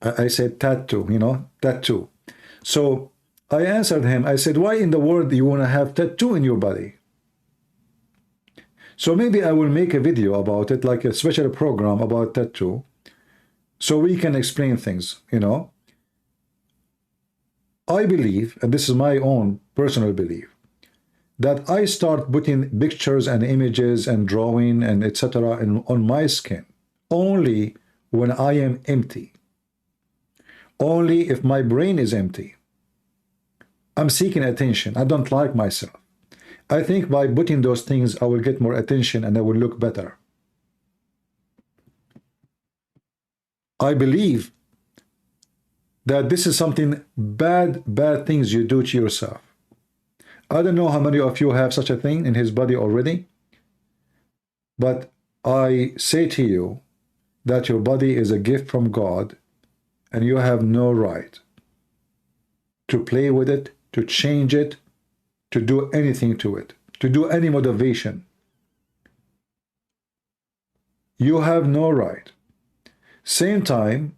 I said tattoo, tattoo. So I answered him. I said, why in the world do you want to have tattoo in your body? So maybe I will make a video about it, like a special program about tattoo, so we can explain things, I believe, and this is my own personal belief, that I start putting pictures and images and drawing and etc. on my skin only when I am empty. Only if my brain is empty. I'm seeking attention. I don't like myself. I think by putting those things, I will get more attention and I will look better. I believe that this is something bad things you do to yourself. I don't know how many of you have such a thing in his body already, but I say to you that your body is a gift from God and you have no right to play with it, to change it, to do anything to it, to do any motivation. You have no right. Same time,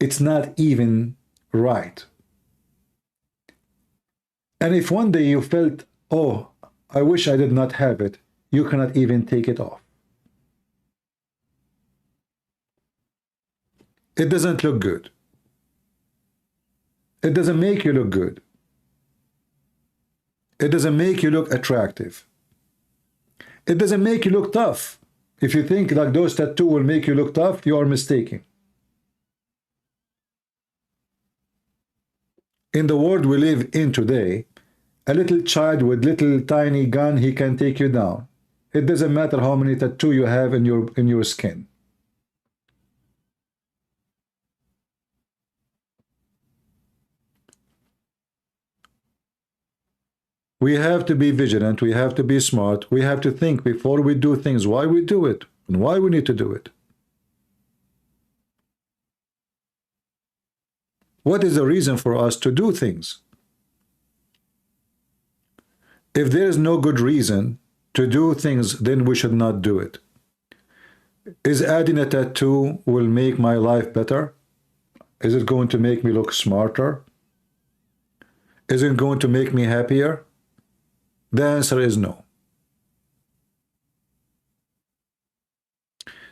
it's not even right. And if one day you felt, oh, I wish I did not have it. You cannot even take it off. It doesn't look good. It doesn't make you look good. It doesn't make you look attractive. It doesn't make you look tough. If you think like those tattoos will make you look tough, you are mistaken. In the world we live in today, a little child with little tiny gun, he can take you down. It doesn't matter how many tattoos you have in your skin. We have to be vigilant, we have to be smart, we have to think before we do things, why we do it, and why we need to do it. What is the reason for us to do things? If there is no good reason to do things, then we should not do it. Is adding a tattoo will make my life better? Is it going to make me look smarter? Is it going to make me happier? The answer is no.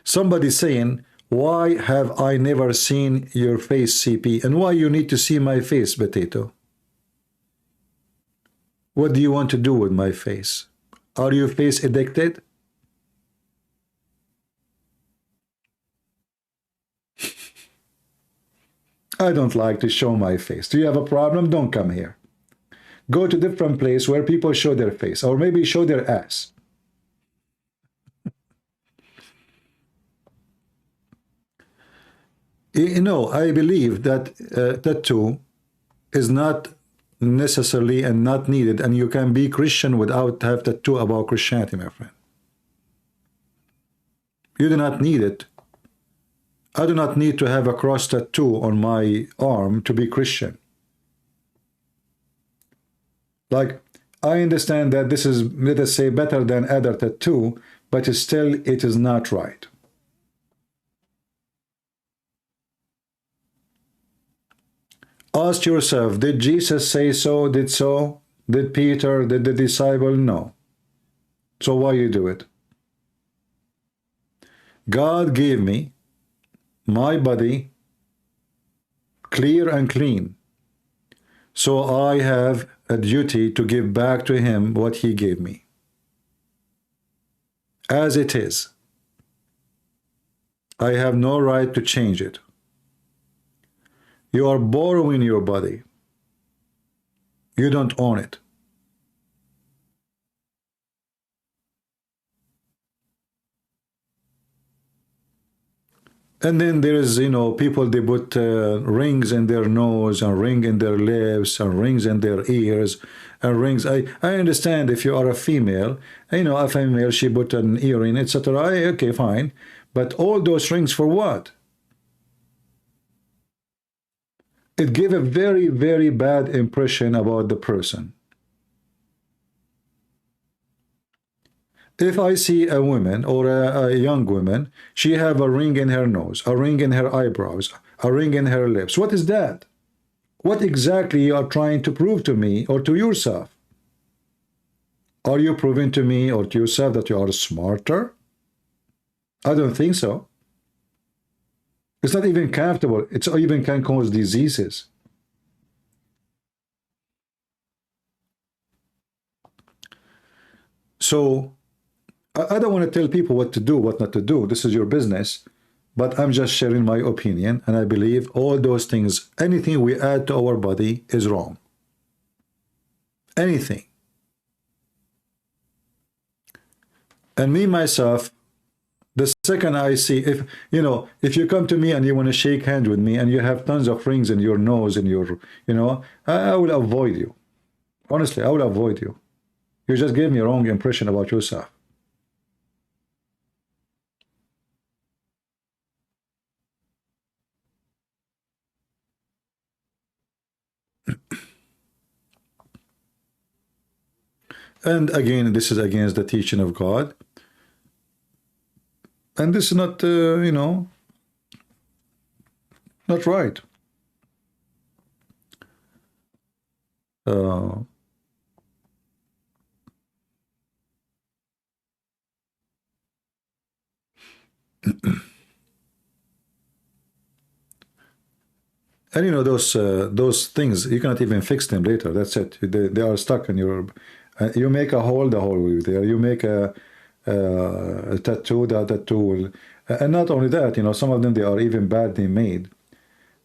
Somebody saying, why have I never seen your face, CP? And why you need to see my face, Potato? What do you want to do with my face? Are you face addicted? I don't like to show my face. Do you have a problem? Don't come here. Go to different place where people show their face, or maybe show their ass. You know, I believe that tattoo is not necessarily and not needed, and you can be Christian without have tattoo about Christianity, my friend. You do not need it. I do not need to have a cross tattoo on my arm to be Christian. Like, I understand that this is, let us say, better than other tattoo, but still it is not right. Ask yourself, did Jesus say so, did so? Did Peter, did the disciple? No. So why you do it? God gave me my body clear and clean. So I have a duty to give back to him what he gave me. As it is. I have no right to change it. You are borrowing your body. You don't own it. And then there is, you know, people, they put rings in their nose and ring in their lips and rings in their ears and rings. I understand if you are a female, you know, a female, she put an earring, etc. Okay, fine. But all those rings for what? It gave a very, very bad impression about the person. If I see a woman or a young woman, she have a ring in her nose, a ring in her eyebrows, a ring in her lips. What is that? What exactly you are trying to prove to me or to yourself? Are you proving to me or to yourself that you are smarter? I don't think so. It's not even comfortable. It even can cause diseases. So, I don't want to tell people what to do, what not to do. This is your business. But I'm just sharing my opinion. And I believe all those things, anything we add to our body is wrong. Anything. And me, myself, the second I see, if you know, if you come to me and you want to shake hands with me and you have tons of rings in your nose and your, you know, I will avoid you. Honestly, I will avoid you. You just gave me a wrong impression about yourself. And again, this is against the teaching of God. And this is not, you know, not right. And you know those things you cannot even fix them later. That's it. They are stuck in your. You make a hole, the hole will be there. You make a tattoo, that tattoo will. And not only that, you know, some of them they are even badly made,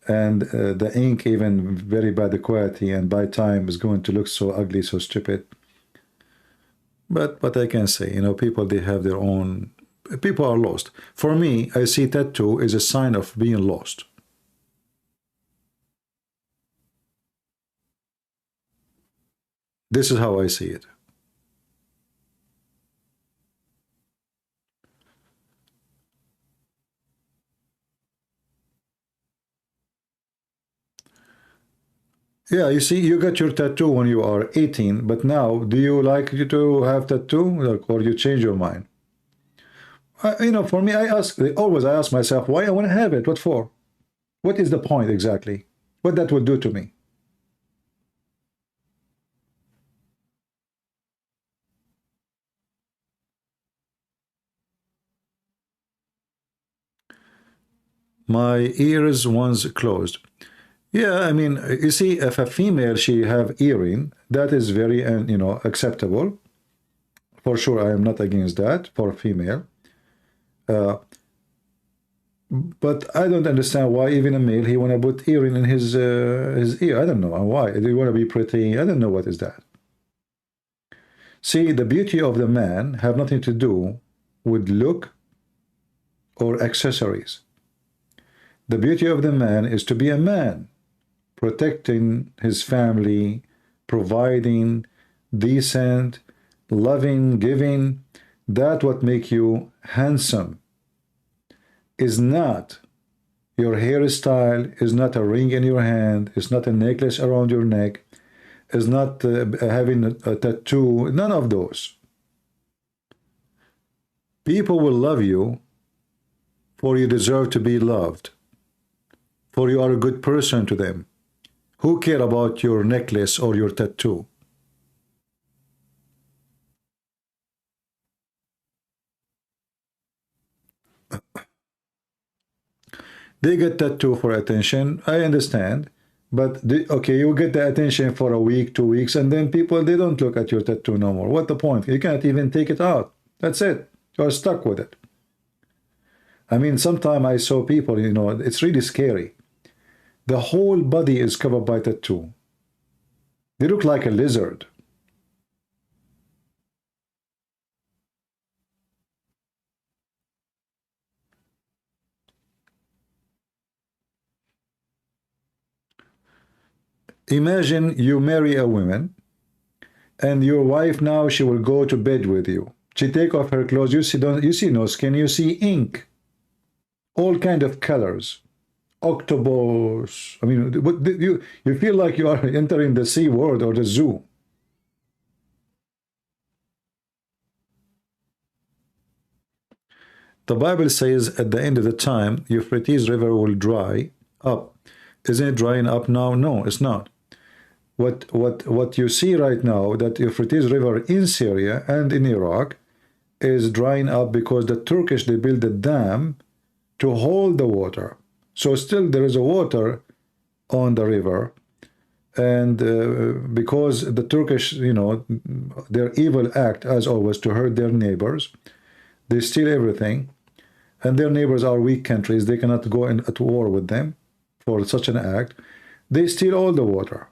and the ink even very bad quality, and by time is going to look so ugly, so stupid. But I can say, you know, people they have their own. People are lost. For me, I see tattoo is a sign of being lost. This is how I see it. Yeah, you see, you got your tattoo when you are 18, but now, do you like you to have tattoo, or you change your mind? You know, for me, I ask myself, why I want to have it? What for? What is the point exactly? What that will do to me? My ears once closed. Yeah, I mean, you see, if a female she have earring, that is very, you know, acceptable. For sure, I am not against that for a female. But I don't understand why even a male he want to put earring in his ear. I don't know why. Do you want to be pretty? I don't know what is that. See, the beauty of the man have nothing to do with look or accessories. The beauty of the man is to be a man, protecting his family, providing, decent, loving, giving. That what make you handsome. Is not your hairstyle, is not a ring in your hand, is not a necklace around your neck, is not having a tattoo, none of those. People will love you for you deserve to be loved, for you are a good person to them. Who care about your necklace or your tattoo? They get tattoo for attention, I understand, but okay, you get the attention for a week, 2 weeks, and then people, they don't look at your tattoo no more. What the point? You can't even take it out. That's it. You're stuck with it. I mean, sometimes I saw people, you know, it's really scary. The whole body is covered by tattoo. They look like a lizard. Imagine you marry a woman, and your wife now, she will go to bed with you. She take off her clothes, you see no skin, you see ink. All kind of colors. Octopus. I mean, you feel like you are entering the sea world or the zoo. The Bible says at the end of the time, Euphrates River will dry up. Isn't it drying up now? No, it's not. What you see right now, that Euphrates River in Syria and in Iraq is drying up because the Turkish, they built a dam to hold the water. So still there is a water on the river, and because the Turkish, you know, their evil act as always to hurt their neighbors, they steal everything, and their neighbors are weak countries. They cannot go at war with them for such an act. They steal all the water.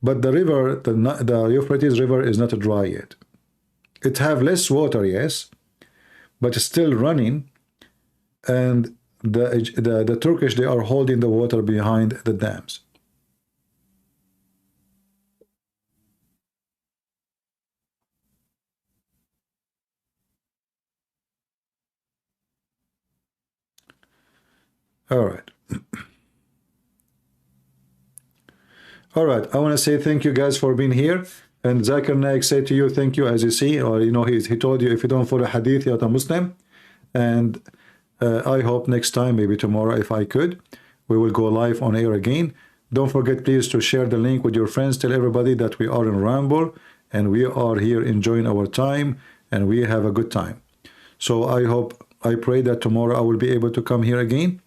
But the river, the Euphrates River is not dry yet. It have less water, yes, but it's still running, and the Turkish, they are holding the water behind the dams. All right. All right, I want to say thank you guys for being here. And Zakir Naik said to you, thank you, as you see, or you know, he told you, if you don't follow Hadith, you're not a Muslim. And I hope next time, maybe tomorrow, if I could, we will go live on air again. Don't forget, please, to share the link with your friends. Tell everybody that we are in Ramble, and we are here enjoying our time, and we have a good time. So I hope I pray that tomorrow I will be able to come here again.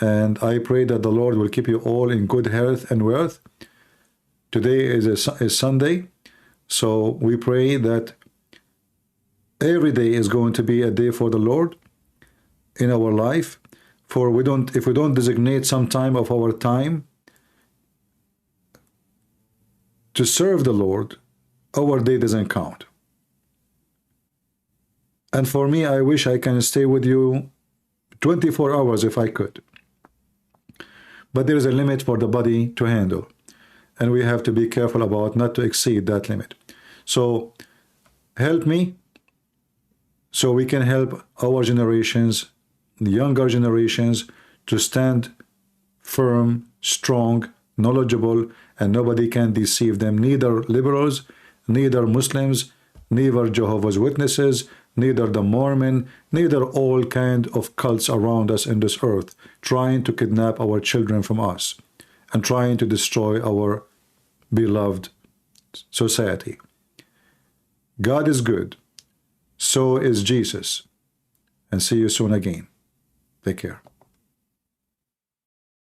And I pray that the Lord will keep you all in good health and wealth. Today is Sunday, so we pray that every day is going to be a day for the Lord in our life. For if we don't designate some time of our time to serve the Lord, our day doesn't count. And for me, I wish I can stay with you 24 hours if I could. But there is a limit for the body to handle. And we have to be careful about not to exceed that limit. So help me so we can help our generations, the younger generations, to stand firm, strong, knowledgeable, and nobody can deceive them. Neither liberals, neither Muslims, neither Jehovah's Witnesses, neither the Mormon, neither all kind of cults around us in this earth, trying to kidnap our children from us and trying to destroy our beloved society. God is good. So is Jesus. And see you soon again. Take care.